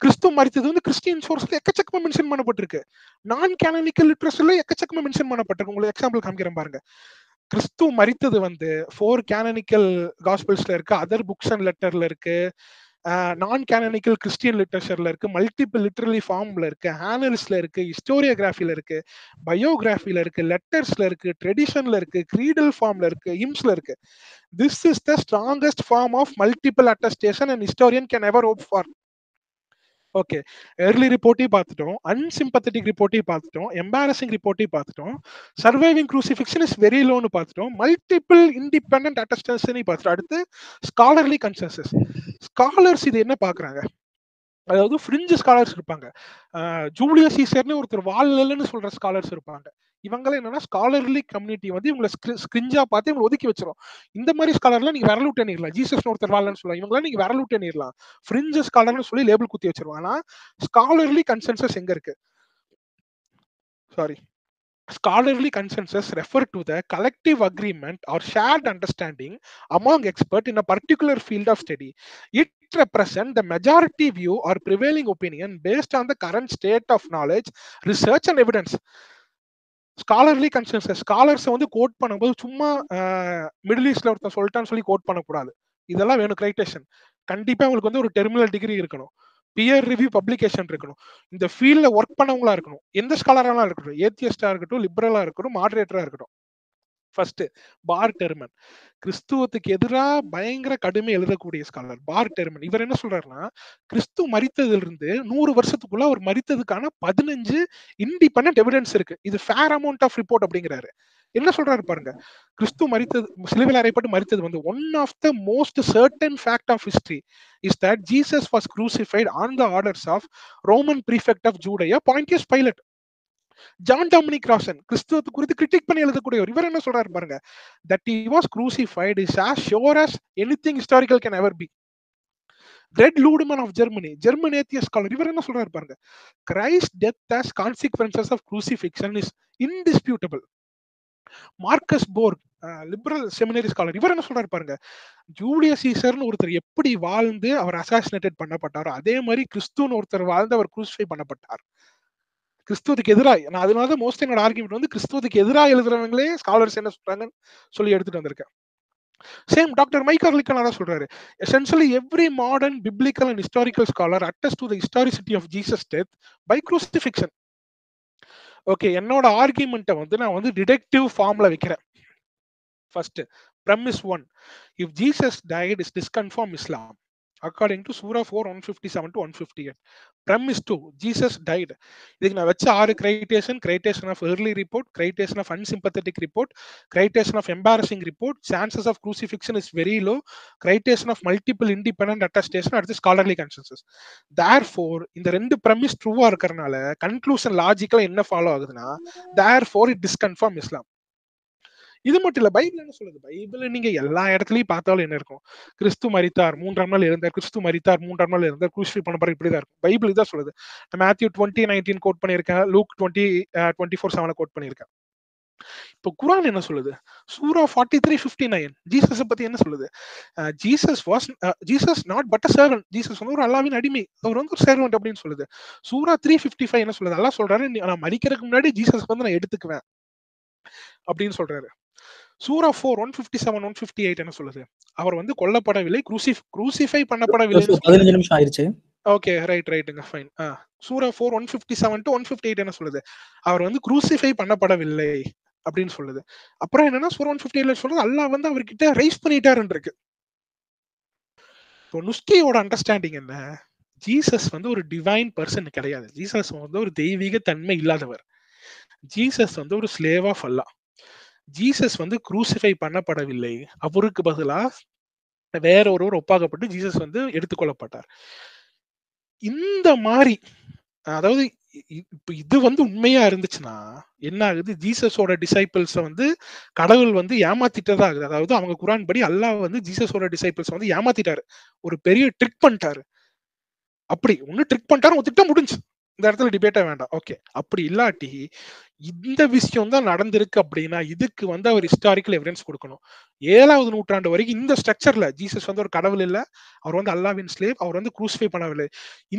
கிறிஸ்து மரித்தது வந்து கிறிஸ்டியன் சோர்ஸ்ல எக்கச்சக்கமா மென்ஷன் பண்ணப்பட்டிருக்கு, நான் கேனானிக்கல் லிட்ரேச்சர்ல எக்கச்சக்கமா மென்ஷன் பண்ணப்பட்டிருக்கு. உங்களுக்கு எக்ஸாம்பிள் காமிக்கிறேன் பாருங்க. கிறிஸ்து மரித்தது வந்து 4 கேனானிக்கல் காஸ்பல்ஸ்ல இருக்கு, அதர் புக்ஸ் அண்ட் லெட்டர்ல இருக்கு, நான் கேனானிக்கல் கிறிஸ்டியன் லிட்ரேச்சர்ல இருக்கு, மல்டிபிள் லிட்ரலி ஃபார்ம்ல இருக்கு, ஆனல்ஸ்ல இருக்கு, ஹிஸ்டோரியோகிராஃபில இருக்கு, பயோகிராஃபில இருக்கு, லெட்டர்ஸ்ல இருக்கு, ட்ரெடிஷன்ல இருக்கு, கிரீடல் ஃபார்ம்ல இருக்கு, ஹிம்ஸ்ல இருக்கு. This is the strongest form of multiple attestation an historian can ever hope for. Okay, early ரிப்போர்ட்டையும் பார்த்துட்டோம், அன்சிம்பத்தட்டிக் ரிப்போர்ட்டையும் பார்த்துட்டோம், எம்பாரசிங் ரிப்போர்ட்டையும் பார்த்துட்டோம், சர்வைவிங் க்ரூசிஃபிக்ஷன் இஸ் வெரி லோன்னு பார்த்துட்டோம், மல்டிபிள் இண்டிபெண்டன்ட் அட்டஸ்டேஷனையும் பார்த்துட்டோம். அடுத்து ஸ்காலர்லி கன்சென்சஸ். ஸ்காலர்ஸ் இது என்ன பார்க்குறாங்க, அதாவது ஃப்ரிஞ்சு ஸ்காலர்ஸ் இருப்பாங்க. ஜூலியஸ் சீசர்னு ஒருத்தர் வாழலன்னு சொல்ற ஸ்காலர்ஸ் இருப்பாங்க. இவங்களே என்னன்னா ஸ்காலர்லி கம்யூனிட்டி வந்து இவங்களை ஸ்கிரிஞ்சா பார்த்து இவங்களை ஒதுக்கி வச்சிரும். இந்த மாதிரி ஸ்காலர்லாம் நீங்க விரல் விட்டு எண்ணிடலாம். ஜீசஸ் ஒருத்தர் வாழலன்னு சொல்லலாம், இவங்களாம் நீங்க விரல் விட்டு எண்ணிடலாம். ஃப்ரிஞ்சு ஸ்காலர்னு சொல்லி லேபிள் குத்தி வச்சிருவாங்க. ஆனா ஸ்காலர்லி கன்சென்சஸ் எங்க இருக்கு? Sorry, scholarly consensus refer to the collective agreement or shared understanding among experts in a particular field of study. It represents the majority view or prevailing opinion based on the current state of knowledge, research and evidence. Scholarly consensus, scholars வந்து code பண்ணும்போது சும்மா middle ஈஸ்ட்ல ஒருத்தர் சொல்லிட்டான்னு சொல்லி code பண்ணக்கூடாது. இதெல்லாம் வேணும் கிரைட்டேஷன். கண்டிப்பா உங்களுக்கு வந்து ஒரு டெர்மினல் டிகிரி இருக்கணும், பியர் ரிவ்யூ பப்ளிகேஷன் இருக்கணும், இந்த ஃபீல்ட்ல ஒர்க் பண்ணவங்களா இருக்கணும், எந்த ஸ்காலராலாம் இருக்கட்டும், ஏத்தியஸ்டா இருக்கட்டும், லிபரலா இருக்கட்டும், மாடரேட்டரா இருக்கட்டும். ஃபர்ஸ்ட் பார் டெர்மன், கிறிஸ்துவத்துக்கு எதிராக பயங்கர கடுமை எழுதக்கூடிய ஸ்காலர் பார் டெர்மன். இவர் என்ன சொல்றாருன்னா, கிறிஸ்து மரித்ததிலிருந்து 100 வருஷத்துக்குள்ள அவர் மரித்ததுக்கான 15 இண்டிபெண்டன்ட் எவிடன்ஸ் இருக்கு, இது ஃபேர் அமௌண்ட் ஆஃப் ரிப்போர்ட் அப்படிங்கிறாரு. என்ன சொல்றாரு பாருங்க, கிறிஸ்து மரித்தது, சிலுவையில் அறையப்பட்டு மரித்தது வந்து one of the most certain fact of history is that Jesus was crucified on the orders of Roman prefect of Judea Pontius Pilate. John Dominic Crossan கிறிஸ்துவத்தை குறித்து கிரிட்டிக் பண்ணி எழுதக்கூடியவர். இவர் என்ன சொல்றாரு பாருங்க, that he was crucified is as sure as anything historical can ever be. Red Ludeman of Germany, German atheist scholar, இவர் என்ன சொல்றாரு பாருங்க, Christ's death as consequences of crucifixion is indisputable. Marcus Borg, liberal seminary scholar, இவர் என்ன சொல்றாரு பாருங்க, Julius சீசர்னு ஒருத்தர் எப்படி வாழ்ந்து அவர் அசாசினேட்டட் பண்ணப்பட்டாரோ அதே மாதிரி கிறிஸ்துன்னு ஒருத்தர் வாழ்ந்து அவர் குரூசிஃபை பண்ணப்பட்டார். கிறிஸ்துவத்துக்கு எதிராக, நான் அதனால மோஸ்ட் என்னோட ஆர்குமெண்ட் வந்து கிறிஸ்துவத்துக்கு எதிராக எழுதுறவங்களே ஸ்காலர்ஸ் என்ன சொல்றாங்கன்னு சொல்லி எடுத்துட்டு வந்திருக்கேன். சேம் டாக்டர் மைக் ஹார்லிக்கன் அதான் சொல்றாரு, essentially every modern biblical and historical scholar attests to the historicity of Jesus' death by crucifixion. Okay, என்னோட ஆர்குமெண்ட்டை வந்து நான் வந்து டிடெக்டிவ் ஃபார்ம்ல வைக்கிறேன். First premise 1, if Jesus died is disconfirm Islam according to Surah 4 157 to 158. Premise 2, Jesus died. இதுக்கு நான் வச்ச 6 criterion of early report, criterion of unsympathetic report, criterion of embarrassing report, chances of crucifixion is very low, criterion of multiple independent attestation, அடுத்து scholarly consensus. Therefore இந்த ரெண்டு premise ட்ரூவா இருக்கறனால conclusion லாஜிக்கலா என்ன follow ஆகுதுன்னா, therefore it disconfirm Islam. இது மட்டும் இல்ல, Bible என்ன சொல்லுது, பைபிள் நீங்க எல்லா இடத்துலயும் பார்த்தாலும் என்ன இருக்கும், கிறிஸ்து மரித்தார் 3ஆம் நாள் எழுந்தார், கிறிஸ்து மரித்தார் 3ஆம் நாள் எழுந்தார், குரூசிஃபை பண்ண இப்படிதான் இருக்கும். பைபிள் இதான் சொல்லுது. நான் மேத்யூ 20:19 கோட் பண்ணியிருக்கேன், லூக் 20:24 கோட் பண்ணியிருக்கேன். இப்போ குரான் என்ன சொல்லுது? சூரா 43:59 ஜீசஸ பத்தி என்ன சொல்லுது? Jesus not but a servant. Jesus வந்து ஒரு அல்லாஹ்வின் அடிமை. அவர் வந்து ஒரு சர்வன்ட் அப்படின்னு சொல்லுது. சூரா 355 என்ன சொல்லுது? அல்லாஹ் சொல்றாரு, நான் மரிக்கிறதுக்கு முன்னாடி ஜீசஸ் வந்து நான் எடுத்துக்குவேன் அப்படின்னு சொல்றாரு. சூரா 4 157 158 என்ன சொல்லுது? அவர் வந்து கொல்லப்படவில்லை, குரூசிஃபை பண்ணப்படவில்லைன்னு 15 நிமிஷம் ஆயிருச்சு. ஓகே, ரைட்டுங்க, ஃபைன். சூரா 4 157 to 158 என்ன சொல்லுது? அவர் வந்து குரூசிஃபை பண்ணப்படவில்லை அப்படின்னு சொல்லுது. அப்புறம் என்னன்னா சூரா 158 சொல்றது அல்லாஹ் வந்து அவர்கிட்ட ரைஸ் பண்ணிட்டாருன்னு இருக்கு. இப்போ நுஸ்கியோட அண்டர்ஸ்டாண்டிங் என்ன? ஜீசஸ் வந்து ஒரு டிவைன் பர்சன் கிடையாது. ஜீசஸ் வந்து ஒரு தெய்வீக தன்மை இல்லாதவர். ஜீசஸ் வந்து ஒரு ஸ்லேவ் ஆஃப் அல்லாஹ். ஜீசஸ் வந்து குரூசிஃபை பண்ணப்படவில்லை. அவருக்கு பதிலா வேற ஒருவர் ஒப்பாகப்பட்டு ஜீசஸ் வந்து எடுத்துக்கொள்ளப்பட்டார். இந்த மாதிரி அதாவது இப்ப இது வந்து உண்மையா இருந்துச்சுன்னா என்ன ஆகுது? ஜீசஸோட டிசைபிள்ஸ வந்து கடவுள் வந்து ஏமாத்திட்டதா ஆகுது. அதாவது அவங்க குரான் படி அல்லாஹ் வந்து ஜீசஸோட டிசைபிள்ஸ் வந்து ஏமாத்திட்டாரு. ஒரு பெரிய ட்ரிக் பண்ணிட்டாரு. அப்படி ஒண்ணு ட்ரிக் பண்ணிட்டாரு, ஒத்துக்கிட்டா முடிஞ்சு. இந்த இடத்துல டிபேட்டே வேண்டாம். ஓகே. அப்படி இல்லாட்டி இந்த விஷயம் தான் நடந்திருக்கு அப்படின்னா இதுக்கு வந்து அவர் ஹிஸ்டாரிக்கல் எவிடன்ஸ் கொடுக்கணும். 7வது நூற்றாண்டு வரைக்கும் இந்த ஸ்ட்ரக்சர்ல ஜீசஸ் வந்து ஒரு கடவுள் இல்ல, அவர் வந்து அல்லாஹ்வின் ஸ்லேவ், அவர் வந்து குரூசிஃபை பண்ணவில்லை.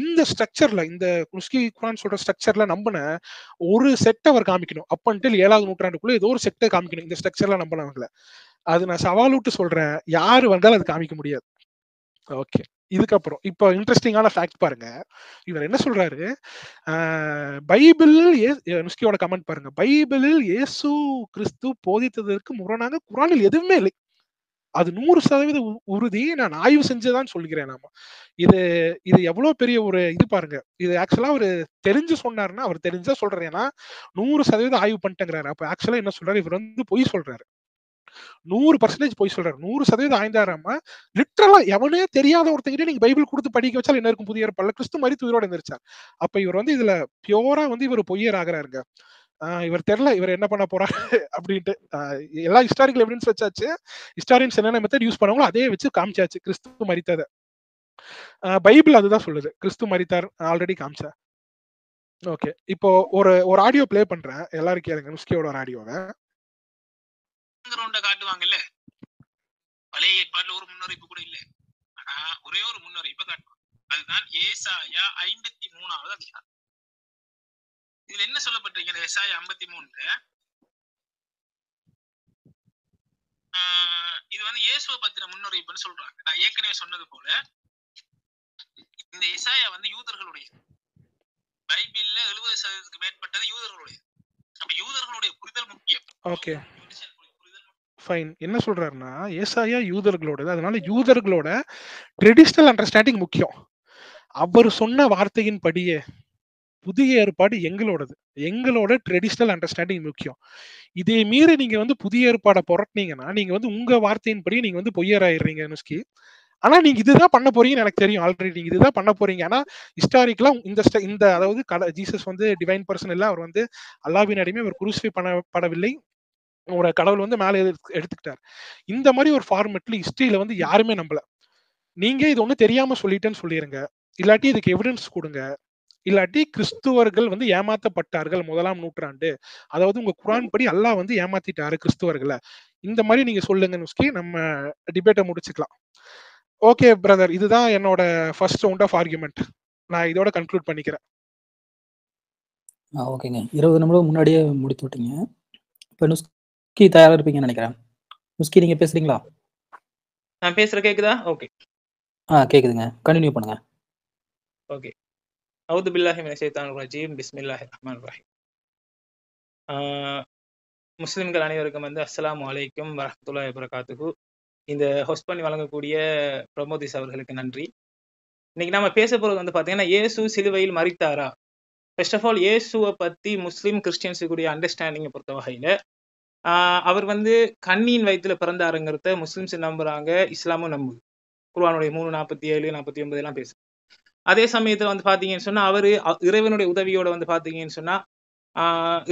இந்த ஸ்ட்ரக்சர்ல இந்த குரான் சொல்ற ஸ்ட்ரக்சர்ல நம்பின ஒரு செட் அவர் காமிக்கணும். அப் அன்டில் 7வது நூற்றாண்டுக்குள்ள ஏதோ ஒரு செட்டை காமிக்கணும் இந்த ஸ்ட்ரக்சர்ல நம்பினவங்களை. அது நான் சவால் விட்டு சொல்றேன், யாரு வந்தாலும் அது காமிக்க முடியாது. ஓகே. இதுக்கப்புறம் இப்போ இன்ட்ரெஸ்டிங்கான ஃபேக்ட் பாருங்க. இவர் என்ன சொல்றாரு? பைபிளில் நுஸ்கியோட கமெண்ட் பாருங்க. பைபிளில் இயேசு கிறிஸ்து போதித்ததற்கு முரணாக குரானில் எதுவுமே இல்லை. அது 100% உறுதி. நான் ஆய்வு செஞ்சுதான் சொல்கிறேன். நாம இது இது எவ்வளவு பெரிய ஒரு இது பாருங்க. இது ஆக்சுவலா அவரு தெரிஞ்சு சொன்னாருன்னா அவர் தெரிஞ்சா சொல்றாரு. ஏன்னா 100% ஆய்வு பண்ணிட்டேங்கிறாரு. அப்ப ஆக்சுவலா என்ன சொல்றாரு? இவர் வந்து பொய் சொல்றாரு. 100% பொய் சொல்றாரு. 100% ஆய்ந்தாராம லிட்டரலா எவனே தெரியாத ஒருத்தங்கிட்ட நீங்க பைபிள் கொடுத்து படிக்க வச்சால் என்ன இருக்கும்? புதிய ஏற்பாடுல கிறிஸ்து மரித்து உயிரோட எந்திரிச்சார். அப்ப இவர் வந்து இதுல பியூரா வந்து இவர் பொய்யர் ஆகிறாருங்க. இவர் தெரியல இவர் என்ன பண்ண போறாரு அப்படின்ட்டு. எல்லா ஹிஸ்டாரிக்கல் எவிடன்ஸ் வச்சாச்சு. ஹிஸ்டாரியன்ஸ் என்னென்ன மெத்தட் யூஸ் பண்ணாங்களோ அதே வச்சு காமிச்சாச்சு கிறிஸ்து மரித்தத. பைபிள் அதுதான் சொல்லுது. கிறிஸ்து மரித்தார் ஆல்ரெடி காமிச்சா. ஓகே. இப்போ ஒரு ஆடியோ ப்ளே பண்றேன். எல்லாரும் கேளுங்க. நுஸ்கியோட ஒரு ஆடியோவை. காட்டுவாங்கல்ல, பழைய ஏற்பாடுல ஒரு முன்னறிப்பு கூட இல்ல. ஆனா ஒரே ஒரு முன்னறிப்பு காட்டுவாங்க. அதுதான் ஏசாயா 53வது அதிகாரம். இதுல என்ன சொல்லப்பட்டிருக்கிற ஏசாயா 53ல இது வந்து இயேசுவை பத்தின முன்னறிப்புன்னு சொல்றாங்க. நான் ஏற்கனவே சொன்னது போல இந்த ஏசாயா வந்து யூதர்களுடைய பைபிள்ல 70% மேற்பட்டது யூதர்களுடைய. அப்ப யூதர்களுடைய புரிதல் முக்கியம். Okay, fine. என்ன சொல்றாருன்னா ஏசாயா யூதர்களோடது. அதனால யூதர்களோட ட்ரெடிஷனல் அண்டர்ஸ்டாண்டிங் முக்கியம். அவர் சொன்ன வார்த்தையின் படியே புதிய ஏற்பாடு எங்களோடது. எங்களோட ட்ரெடிஷனல் அண்டர்ஸ்டாண்டிங் முக்கியம். இதே மீறி நீங்க வந்து புதிய ஏற்பாடை புரட்டினீங்கன்னா நீங்க வந்து உங்க வார்த்தையின் படி நீங்க வந்து பொய்யராயிடுறீங்க நுஸ்கி. ஆனா நீங்க இதுதான் பண்ண போறீங்கன்னு எனக்கு தெரியும். ஆல்ரெடி நீங்க இதுதான் பண்ண போறீங்க. ஆனா ஹிஸ்டாரிக்கலா இந்த அதாவது ஜீசஸ் வந்து டிவைன் பர்சன் இல்ல, அவர் வந்து அல்லாஹ்வின் அடிமை, அவர் குரூசிஃபை பண்ணப்படவில்லை, ஒரு கடவுள் வந்து மேலே எடுத்துக்கிட்டார். இந்த மாதிரி ஒரு ஃபார்மெட்ல ஹிஸ்டரியில வந்து யாருமே நம்பல. நீங்க இது ஒண்ணு தெரியாம சொல்லிட்டேன்னு சொல்லிருங்க. இல்லாட்டி இதுக்கு எவிடன்ஸ் கொடுங்க. இல்லாட்டி கிறிஸ்துவர்கள் வந்து ஏமாத்தப்பட்டார்கள் 1ஆம் நூற்றாண்டு, அதாவது உங்க குரான் படி அல்லாஹ் வந்து ஏமாத்திட்டாரு கிறிஸ்துவர்களை. இந்த மாதிரி நீங்க சொல்லுங்க நுஸ்கி, நம்ம டிபேட்டை முடிச்சுக்கலாம். ஓகே பிரதர், இதுதான் என்னோட ஃபர்ஸ்ட் ரவுண்ட் ஆஃப் ஆர்குமெண்ட். நான் இதோட கன்க்ளூட் பண்ணிக்கிறேன். ஓகேங்க. 20 நிமிடம் முன்னாடியே முடித்து விட்டீங்க. இப்போ நுஸ்கி தயாரா இருப்பீங்கன்னு நினைக்கிறேன். நுஸ்கி நீங்க பேசுறீங்களா? நான் பேசுற கேக்குதா? ஓகே. கேக்குதுங்க. கண்டினியூ பண்ணுங்க. ஓகே. அவுது பில்லாஹி மினஷ் ஷைத்தானிர் ரஜீம். பிஸ்மில்லாஹிர் ரஹ்மானிர் ரஹீம். முஸ்லிம்கள் அனைவருக்கும் வந்து அஸ்ஸலாமு அலைக்கும் வரஹ்மத்துல்லாஹி வபரகாத்துஹு. இந்த ஹோஸ்ட் பண்ணி வழங்கக்கூடிய பிரமோதிஸ் அவர்களுக்கு நன்றி. இன்னைக்கு நம்ம பேச போறது வந்து பாத்தீங்கன்னா இயேசு சிலுவையில் மரித்தாரா. ஃபர்ஸ்ட் ஆஃப் ஆல் இயேசுவை பத்தி முஸ்லீம் கிறிஸ்டியன்ஸுக்குரிய அண்டர்ஸ்டாண்டிங்கை பொறுத்த வகையில அவர் வந்து கண்ணியின் வயிற்றுல பிறந்தாருங்கிறத முஸ்லிம்ஸ் நம்புறாங்க, இஸ்லாமும் நம்புது. குர்ஆனுடைய 3:47 49 எல்லாம் பேசு. அதே சமயத்துல வந்து பாத்தீங்கன்னு சொன்னா அவரு இறைவனுடைய உதவியோட வந்து பாத்தீங்கன்னு சொன்னா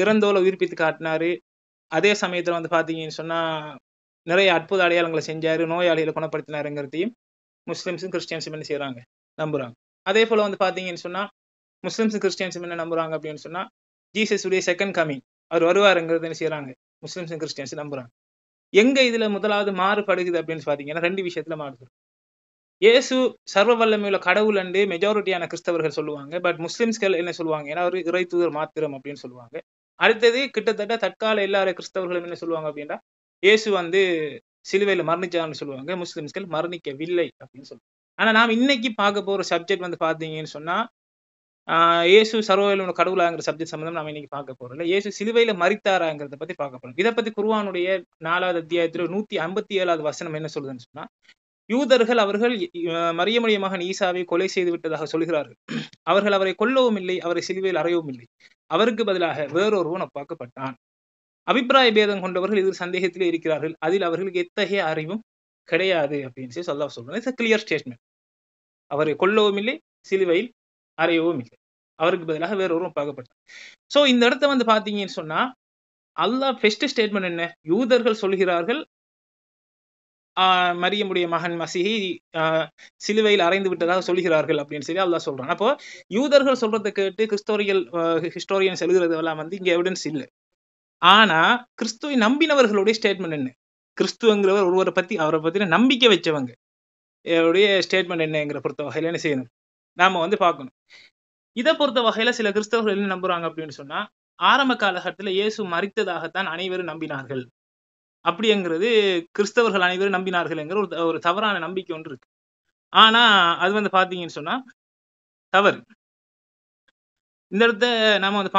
இறந்தோலை உயிர்ப்பித்து காட்டினாரு. அதே சமயத்துல வந்து பாத்தீங்கன்னு சொன்னா நிறைய அற்புத அடையாளங்களை செஞ்சாரு, நோயாளிகளை குணப்படுத்தினாருங்கிறதையும் முஸ்லிம்ஸும் கிறிஸ்டியன்ஸும் என்ன செய்யறாங்க, நம்புறாங்க. அதே போல வந்து பாத்தீங்கன்னு சொன்னா முஸ்லிம்ஸும் கிறிஸ்டியன்ஸும் என்ன நம்புறாங்க அப்படின்னு சொன்னா ஜீசஸ் உடைய செகண்ட் கமிங், அவர் வருவாருங்கிறது என்ன செய்யறாங்க, முஸ்லிம்ஸ் கிறிஸ்டியன்ஸ் நம்புறாங்க. எங்க இதுல முதலாவது மாறுபடுகிறது அப்படின்னு பாத்தீங்கன்னா 2 விஷயத்துல மாறுது. இயேசு சர்வ வல்லமையுள்ள கடவுள் என்று மெஜாரிட்டியான கிறிஸ்தவர்கள் சொல்லுவாங்க. பட் முஸ்லிம்ஸ்கள் என்ன சொல்லுவாங்க, ஏன்னா ஒரு இறை தூதர் மாத்திரம் அப்படின்னு சொல்லுவாங்க. அடுத்தது கிட்டத்தட்ட தற்கால எல்லா கிறிஸ்தவர்களும் என்ன சொல்லுவாங்க அப்படின்னா, இயேசு வந்து சிலுவையில மரணிச்சான்னு சொல்லுவாங்க. முஸ்லிம்ஸ்கள் மரணிக்கவில்லை அப்படின்னு சொல்லுவாங்க. ஆனா நாம் இன்னைக்கு பார்க்க போற சப்ஜெக்ட் வந்து பாத்தீங்கன்னு சொன்னா, இயேசு சர்வ வல்லமையுள்ள கடவுளாங்கிற சப்ஜெக்ட் சம்பந்தம் நாம இன்னைக்கு பார்க்க போறோம். இயேசு சிலுவையில மரித்தாராங்கிறத பத்தி பார்க்க போறோம். இதை பத்தி குர்ஆனுடைய 4வது அத்தியாயத்துல 157வது வசனம் என்ன சொல்லுதுன்னு சொன்னா, யூதர்கள் அவர்கள் மரியமுடைய மகன் ஈசாவை கொலை செய்து விட்டதாக சொல்கிறார்கள். அவர்கள் அவரை கொல்லவும் இல்லை, அவரை சிலுவையில் அறையவும் இல்லை. அவருக்கு பதிலாக வேறொருவன் ஒப்பாக்கப்பட்டான். அபிப்பிராய பேதம் கொண்டவர்கள் இது சந்தேகத்திலே இருக்கிறார்கள். அதில் அவர்களுக்கு எத்தகைய அறிவும் கிடையாது அப்படின்னு சொல்லி அல்லாஹ் சொல்றாங்க. It's a clear statement. அவரை கொல்லவும் இல்லை, சிலுவையில் அறையவும் இல்லை. அவருக்கு பதிலாக வேறொருவன் ஒப்பாக்கப்பட்டான். சோ இந்த இடத்த வந்து பாத்தீங்கன்னு சொன்னா, அல்லாஹ் ஃபர்ஸ்ட் ஸ்டேட்மெண்ட் என்ன, யூதர்கள் சொல்கிறார்கள் மரியமுடைய மகன் மசீஹி சிலுவையில் அறைந்து விட்டதாக சொல்கிறார்கள் அப்படின்னு சொல்லி அல்லாஹ் சொல்றான். அப்போ யூதர்கள் சொல்றதை கேட்டு ஹிஸ்டோரியன்ஸ் எழுதுறதெல்லாம் வந்து இங்க எவிடன்ஸ் இல்லை. ஆனா கிறிஸ்துவை நம்பினவர்களுடைய ஸ்டேட்மெண்ட் என்ன, கிறிஸ்துவங்கிறவர் ஒருவரை பத்தி அவரை பத்தின நம்பிக்கை வச்சவங்க ஸ்டேட்மெண்ட் என்னங்கிற பொறுத்த வகையில என்ன செய்யணும், நாம வந்து பார்க்கணும். இதை பொறுத்த வகையில சில கிறிஸ்தவர்கள் என்ன நம்புறாங்க அப்படின்னு சொன்னா, ஆரம்ப காலகட்டத்துல இயேசு மரித்ததாகத்தான் அனைவரும் நம்பினார்கள் அப்படிங்கிறது கிறிஸ்தவர்கள் அனைவரும் நம்பினார்கள் என்கிற ஒரு தவறான நம்பிக்கை ஒன்று இருக்கு. ஆனா அது வந்து பாத்தீங்கன்னு சொன்னா தவறு. இந்த இடத்த நாம வந்து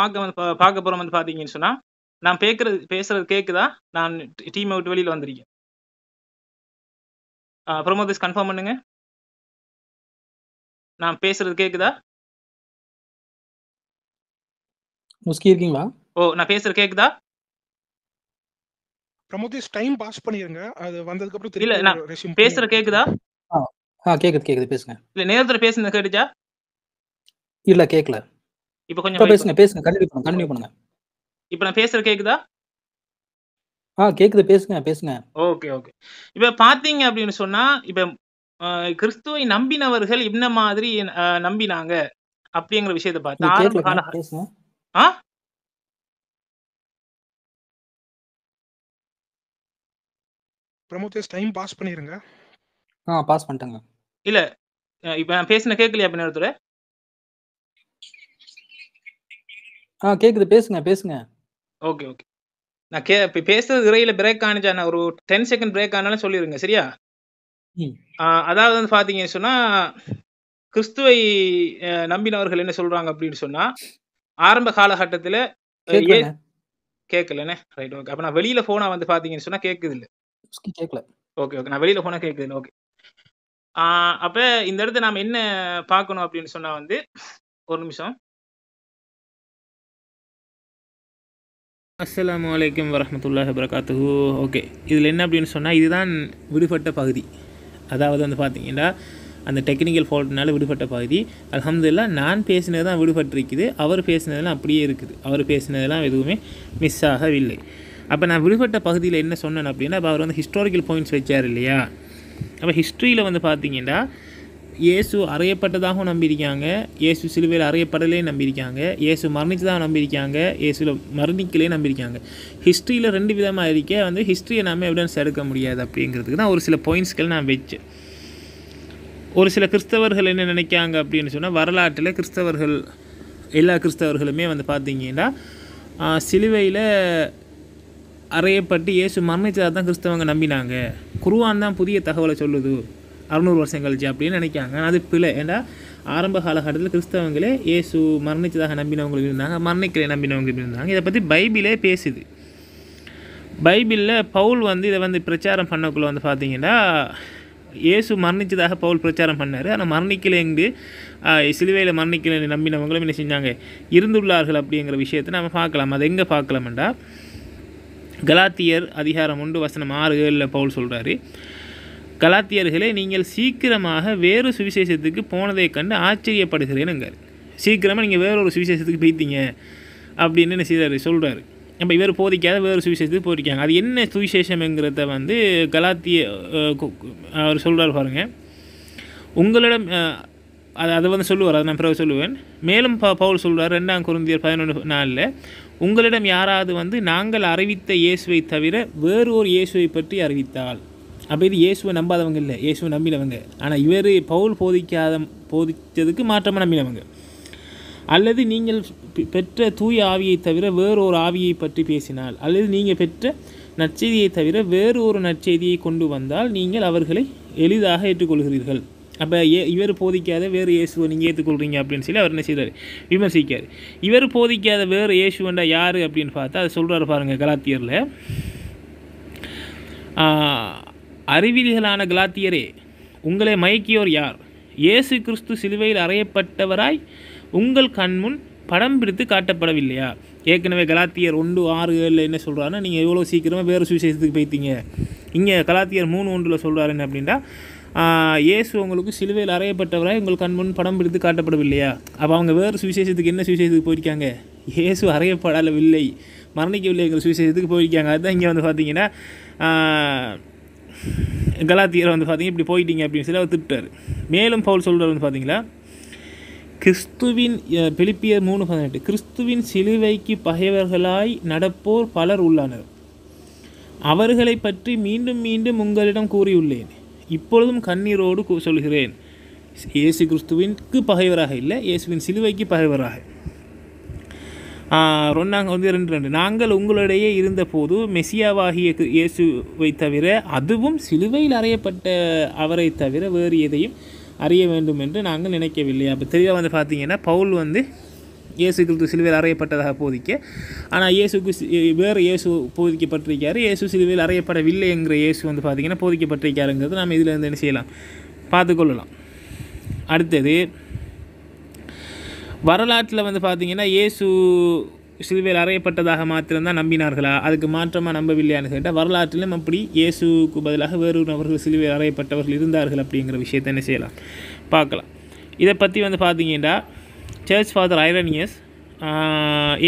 பார்க்க போறோம் வந்து பாத்தீங்கன்னு சொன்னா, நான் பேசுறது கேக்குதா? நான் டீமை விட்டு வெளியில வந்திருக்கேன். ப்ரோமோதிஸ் கன்ஃபார்ம் பண்ணுங்க. நான் பேசுறது கேக்குதா? முஸ்கி இருக்கீங்களா? நான் பேசுறது கேக்குதா? ப்ரோமோதிஸ் டைம் பாஸ் பண்ணிருங்க. அது வந்ததுக்கு அப்புறம் இல்ல நான் பேசுறது கேக்குதா? கேக்குது பேசுங்க. இல்ல நேரத்துல பேசுனது கேட்டுச்சா? இல்ல கேக்கல. இப்போ கொஞ்சம் பேசுங்க கண்டினியூ பண்ணுங்க. இப்போ நான் பேசுறது கேக்குதா? கேக்குது பேசுங்க. ஓகே. இப்ப பாத்தீங்க அப்படின்னு சொன்னா, இப்ப கிறிஸ்துவை நம்பினவர்கள் என்ன மாதிரி நம்பினாங்க அப்படிங்கிற விஷயத்தை பார்த்து ஆரம்ப கால ப்ரோமோதிஸ் டைம் பாஸ் பண்ணிருங்க. பாஸ் பண்ணிட்டேங்க. இல்ல இப்ப நான் பேசின கேட்கலையா அப்ப நேரத்துல? கேக்குது பேசுங்க. ஓகே. நான் இப்ப பேசுறது இடையில பிரேக் ஆனிச்சா, நான் ஒரு 10 செகண்ட் பிரேக் ஆனாலும் சொல்லிருங்க, சரியா? அதாவது வந்து பாத்தீங்கன்னு சொன்னா, கிறிஸ்துவை நம்பினவர்கள் என்ன சொல்றாங்க அப்படின்னு சொன்னா, ஆரம்ப காலகட்டத்துல கேட்கலண்ணே. Right, okay. அப்ப நான் வெளியில போனா வந்து பாத்தீங்கன்னு சொன்னா கேக்குது இல்ல. கேட்கல. ஓகே. நான் வெளியில போனா கேக்குது இல்ல. ஓகே. அப்ப இந்த இடத்த நாம என்ன பார்க்கணும் அப்படின்னு சொன்னா வந்து, ஒரு நிமிஷம். அஸ்ஸலாமு அலைக்கும் வரஹ்மத்துல்லாஹி வபரகாத்துஹு. ஓகே, இதில் என்ன அப்படின்னு சொன்னால், இதுதான் விடுபட்ட பகுதி. அதாவது வந்து பார்த்தீங்கன்னா, அந்த டெக்னிக்கல் ஃபால்ட்னால விடுபட்ட பகுதி. அல்ஹம்துலில்லாஹ் நான் பேசினது தான் விடுபட்டிருக்குது, அவர் பேசினதெல்லாம் அப்படியே இருக்குது. அவர் பேசினதெல்லாம் எதுவுமே மிஸ் ஆகவில்லை. அப்போ நான் விடுபட்ட பகுதியில் என்ன சொன்னேன் அப்படின்னா, அவர் வந்து ஹிஸ்டாரிக்கல் பாயிண்ட்ஸ் வச்சார் இல்லையா? அப்போ ஹிஸ்ட்ரியில் வந்து பார்த்தீங்கன்னா, இயேசு அறையப்பட்டதாகவும் நம்பியிருக்காங்க, இயேசு சிலுவையில் அறையப்படலே நம்பியிருக்காங்க, இயேசு மரணிச்சதாக நம்பியிருக்காங்க, இயேசுல மரணிக்கலே நம்பியிருக்காங்க. ஹிஸ்ட்ரியில் 2 விதமாக இருக்க வந்து ஹிஸ்ட்ரியை நாம் எவிடன்ஸ் எடுக்க முடியாது அப்படிங்கிறதுக்கு தான் ஒரு சில பாயிண்ட்ஸ்கள் நான் வச்சேன். ஒரு சில கிறிஸ்தவர்கள் என்ன நினைக்காங்க அப்படின்னு சொன்னால், வரலாற்றில் எல்லா கிறிஸ்தவர்களுமே வந்து பார்த்தீங்கன்னா சிலுவையில் அறையப்பட்டு இயேசு மரணிச்சதாக தான் கிறிஸ்தவங்க நம்பினாங்க, குர்ஆன் தான் புதிய தகவலை சொல்லுது 600 வருஷம் கழிச்சு அப்படின்னு நினைக்காங்க. அது பிழை. ஏன்னா ஆரம்ப காலகட்டத்தில் கிறிஸ்தவங்களே இயேசு மரணிச்சதாக நம்பினவங்களும் இருந்தாங்க, மரணிக்கலை நம்பினவங்களும் இருந்தாங்க. இதை பற்றி பைபிளே பேசுது. பைபிளில் பவுல் வந்து இதை வந்து பிரச்சாரம் பண்ணக்குள்ள வந்து பார்த்தீங்கன்னா, இயேசு மரணிச்சதாக பவுல் பிரச்சாரம் பண்ணார். ஆனால் மரணிக்கலைங்கு சிலுவையில் மரணிக்கலை நம்பினவங்களும் என்ன செஞ்சாங்க, இருந்துள்ளார்கள் அப்படிங்கிற விஷயத்தை நம்ம பார்க்கலாம். அது எங்கே பார்க்கலாம்டா, கலாத்தியர் அதிகாரம் 1 வசனம் 6-7 பவுல் சொல்கிறாரு, கலாத்தியர்களே, நீங்கள் சீக்கிரமாக வேறு சுவிசேஷத்துக்கு போனதை கண்டு ஆச்சரியப்படுகிறேனுங்க. சீக்கிரமாக நீங்கள் வேறொரு சுவிசேஷத்துக்கு போய்த்தீங்க அப்படின்னு என்ன செய்கிறாரு சொல்கிறாரு. நம்ம இவர் போதிக்காத வேறு சுவிசேஷத்துக்கு போயிருக்காங்க. அது என்ன சுவிசேஷம்ங்கிறத வந்து அவர் சொல்கிறார் பாருங்கள். உங்களிடம் அதை வந்து சொல்லுவார், அதை நான் பிறகு சொல்லுவேன். மேலும் பவுல் சொல்கிறார் 2 கொரிந்தியர் 11:4, உங்களிடம் யாராவது வந்து நாங்கள் அறிவித்த இயேசுவை தவிர வேறொரு இயேசுவை பற்றி அறிவித்தால், அப்போ இது இயேசுவை நம்பாதவங்க இல்லை, இயேசுவை நம்பினவங்க. ஆனால் இவர் பவுல் போதித்ததுக்கு மாற்றமாக நம்பினவங்க. அல்லது நீங்கள் பெற்ற தூய ஆவியை தவிர வேறொரு ஆவியை பற்றி பேசினால், அல்லது நீங்கள் பெற்ற நற்செய்தியை தவிர வேறொரு நற்செய்தியை கொண்டு வந்தால் நீங்கள் அவர்களை எளிதாக ஏற்றுக்கொள்கிறீர்கள். அப்போ இவர் போதிக்காத வேறு இயேசுவை நீங்கள் ஏற்றுக்கொள்கிறீங்க அப்படின்னு சொல்லி அவர் என்ன செய்கிறார், விமர்சிக்கார். இவர் போதிக்காத வேறு இயேசுவண்டா யார் அப்படின்னு பார்த்தா அதை சொல்கிறாரு பாருங்கள் கலாத்தியரில். அறிவிலிகளான கலாத்தியரே, உங்களை மயக்கியோர் யார்? இயேசு கிறிஸ்து சிலுவையில் அறையப்பட்டவராய் உங்கள் கண்முன் படம் பிடித்து காட்டப்படவில்லையா? ஏற்கனவே கலாத்தியர் 1:6-7 என்ன சொல்கிறாருன்னா, நீங்கள் எவ்வளோ சீக்கிரமாக வேறு சுவிசேஷத்துக்கு போய்த்தீங்க. இங்கே கலாத்தியர் 3:1 சொல்கிறாரு என்ன அப்படின்னா, இயேசு உங்களுக்கு சிலுவையில் அறையப்பட்டவராய் உங்கள் கண்முன் படம் பிடித்து காட்டப்படவில்லையா? அப்போ அவங்க வேறு சுவிசேஷத்துக்கு என்ன சுவிசேஷத்துக்கு போயிருக்காங்க? இயேசு அறையப்படவில்லை, மரணிக்கவில்லைங்கிற சுவிசேஷத்துக்கு போயிருக்காங்க. அதுதான் இங்கே வந்து பார்த்தீங்கன்னா கலாத்தியரை வந்து பார்த்தீங்க இப்படி போயிட்டீங்க அப்படின்னு சொல்லி அவர் திட்டார். மேலும் பவுல் சொல்கிறார் வந்து பார்த்தீங்களா, கிறிஸ்துவின் பிலிப்பியர் 3:18 கிறிஸ்துவின் சிலுவைக்கு பகைவர்களாய் நடப்போர் பலர் உள்ளனர். அவர்களை பற்றி மீண்டும் மீண்டும் உங்களிடம் கூறியுள்ளேன். இப்பொழுதும் கண்ணீரோடு சொல்கிறேன், இயேசு கிறிஸ்துவிற்கு பகைவராக இல்லை, இயேசுவின் சிலுவைக்கு பகைவராக. 2 நாங்கள் உங்களிடையே இருந்தபோது மெசியாவாகிய இயேசுவை தவிர, அதுவும் சிலுவையில் அறையப்பட்ட அவரை தவிர வேறு எதையும் அறிய வேண்டும் என்று நாங்கள் நினைக்கவில்லை. அப்போ தெளிவாக வந்து பார்த்தீங்கன்னா பவுல் வந்து இயேசு கிறிஸ்து சிலுவையில் அறையப்பட்டதாக போதிக்க, ஆனால் இயேசுக்கு வேறு இயேசு போதிக்கப்பட்டிருக்காரு, இயேசு சிலுவையில் அறையப்படவில்லை என்கிற இயேசு வந்து பார்த்திங்கன்னா போதிக்கப்பட்டிருக்காருங்கிறது நாம் இதில் இருந்து என்ன செய்யலாம், பார்த்துக்கொள்ளலாம். அடுத்தது வரலாற்றில் வந்து பார்த்திங்கன்னா இயேசு சிலுவையில் அறையப்பட்டதாக மாத்திரம்தான் நம்பினார்களா, அதுக்கு மாற்றமாக நம்பவில்லையான்னு கேட்டால் வரலாற்றிலும் அப்படி இயேசுக்கு பதிலாக வேறு நபர்கள் சிலுவையில் அறையப்பட்டவர்கள் இருந்தார்கள் அப்படிங்கிற விஷயத்தை என்ன செய்யலாம், பார்க்கலாம். இதை பற்றி வந்து பார்த்திங்கன்னா சர்ச் ஃபாதர் ஐரனியஸ்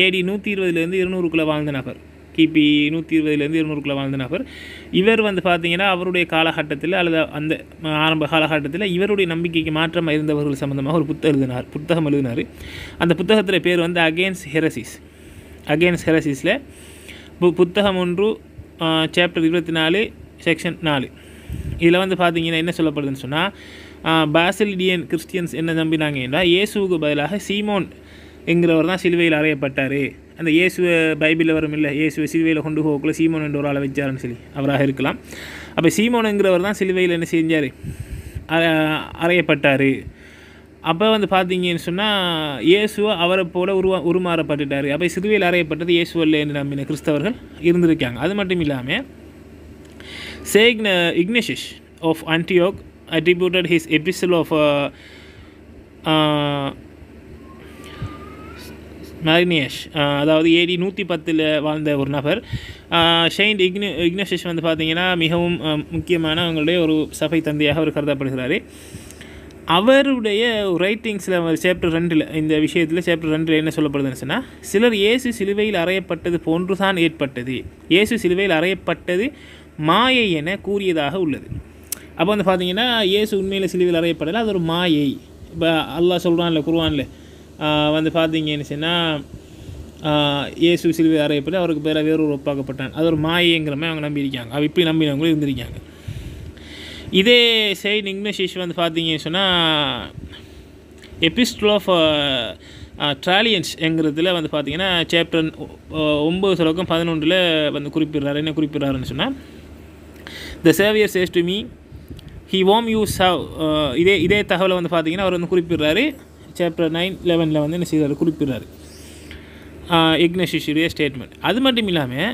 AD 120 200 வாழ்ந்த நபர், கிபி 120 200 வாழ்ந்த நபர். இவர் வந்து பார்த்திங்கன்னா அவருடைய காலகட்டத்தில் அல்லது அந்த ஆரம்ப காலகட்டத்தில் இவருடைய நம்பிக்கைக்கு மாற்றமாக இருந்தவர்கள் சம்மந்தமாக ஒரு புத்தகம் எழுதினார். அந்த புத்தகத்தில் பேர் வந்து அகெயின்ஸ்ட் ஹெரசிஸில் புத்தகம் 1 சாப்டர் 24 செக்ஷன் 4. இதில் வந்து பார்த்திங்கன்னா என்ன சொல்லப்படுதுன்னு சொன்னால், பாசிலிடியன் கிறிஸ்டியன்ஸ் என்ன நம்பினாங்கன்னா இயேசுவுக்கு பதிலாக சீமோன் என்கிறவர் தான் சிலுவையில் அறையப்பட்டார். அந்த இயேசுவை பைபிளில் வரும் இல்லை, இயேசுவை சிலுவையில் கொண்டு போகக்குள்ள சீமோன் என்ற ஒரு ஆளை வச்சாருன்னு சொல்லி அவராக இருக்கலாம். அப்போ சீமோன் என்கிறவர் தான் சிலுவையில் என்ன செஞ்சார், அறையப்பட்டார். அப்போ வந்து பார்த்தீங்கன்னு சொன்னால் இயேசுவை அவரை போல உருமாறப்பட்டுட்டார். அப்போ சிலுவையில் அறையப்பட்டது இயேசுவல்ல என்று நம்பின கிறிஸ்தவர்கள் இருந்திருக்காங்க. அது மட்டும் இல்லாமல் Saint Ignatius of Antioch attributed his epistle of Marinius, அதாவது AD 110 வாழ்ந்த ஒரு நபர். செயின்ட் இக்னேஷியஸ் வந்து பார்த்திங்கன்னா மிகவும் முக்கியமான அவங்களுடைய ஒரு சபை தந்தையாக அவர் கருதப்படுகிறார். அவருடைய ரைட்டிங்ஸில் சாப்டர் 2 இந்த விஷயத்தில் சாப்டர் 2 என்ன சொல்லப்படுதுன்னு சொன்னால், சிலர் இயேசு சிலுவையில் அறையப்பட்டது போன்று தான் ஏற்பட்டது, இயேசு சிலுவையில் அறையப்பட்டது மாயை என கூறியதாக உள்ளது. அப்போ வந்து பார்த்தீங்கன்னா இயேசு உண்மையில் சிலுவையில் அறையப்படலை, அது ஒரு மாயை. இப்போ அல்லாஹ் சொல்கிறான்ல குர்ஆனில் வந்து பார்த்தீங்கன்னு சொன்னால் இயேசு சிலுவையில் அறையப்பட்டு அவருக்கு பேர வேறொரு ஒப்பாக்கப்பட்டான், அது ஒரு மாயைங்கிற மாதிரி அவங்க நம்பியிருக்காங்க. அவ இப்படி நம்பினவங்களும் இருந்திருக்காங்க. இதே செயின்ட் இக்னேஷியஸ் வந்து பார்த்தீங்கன்னு சொன்னால் எபிஸ்டல் ஆஃப் ட்ராலியன்ஸ் என்கிறதுல வந்து பார்த்தீங்கன்னா சாப்டர் 9-11 வந்து குறிப்பிடுறாரு. என்ன குறிப்பிட்றாருன்னு சொன்னால், the Saviour says to me he whom you saw. இதே தகவலை வந்து பார்த்தீங்கன்னா அவர் வந்து குறிப்பிடுறாரு. சாப்டர் 9-11 வந்து என்ன செய்கிறாரு, குறிப்பிடுறாரு இக்னேஷியஸுடைய ஸ்டேட்மெண்ட். அது மட்டும் இல்லாமல்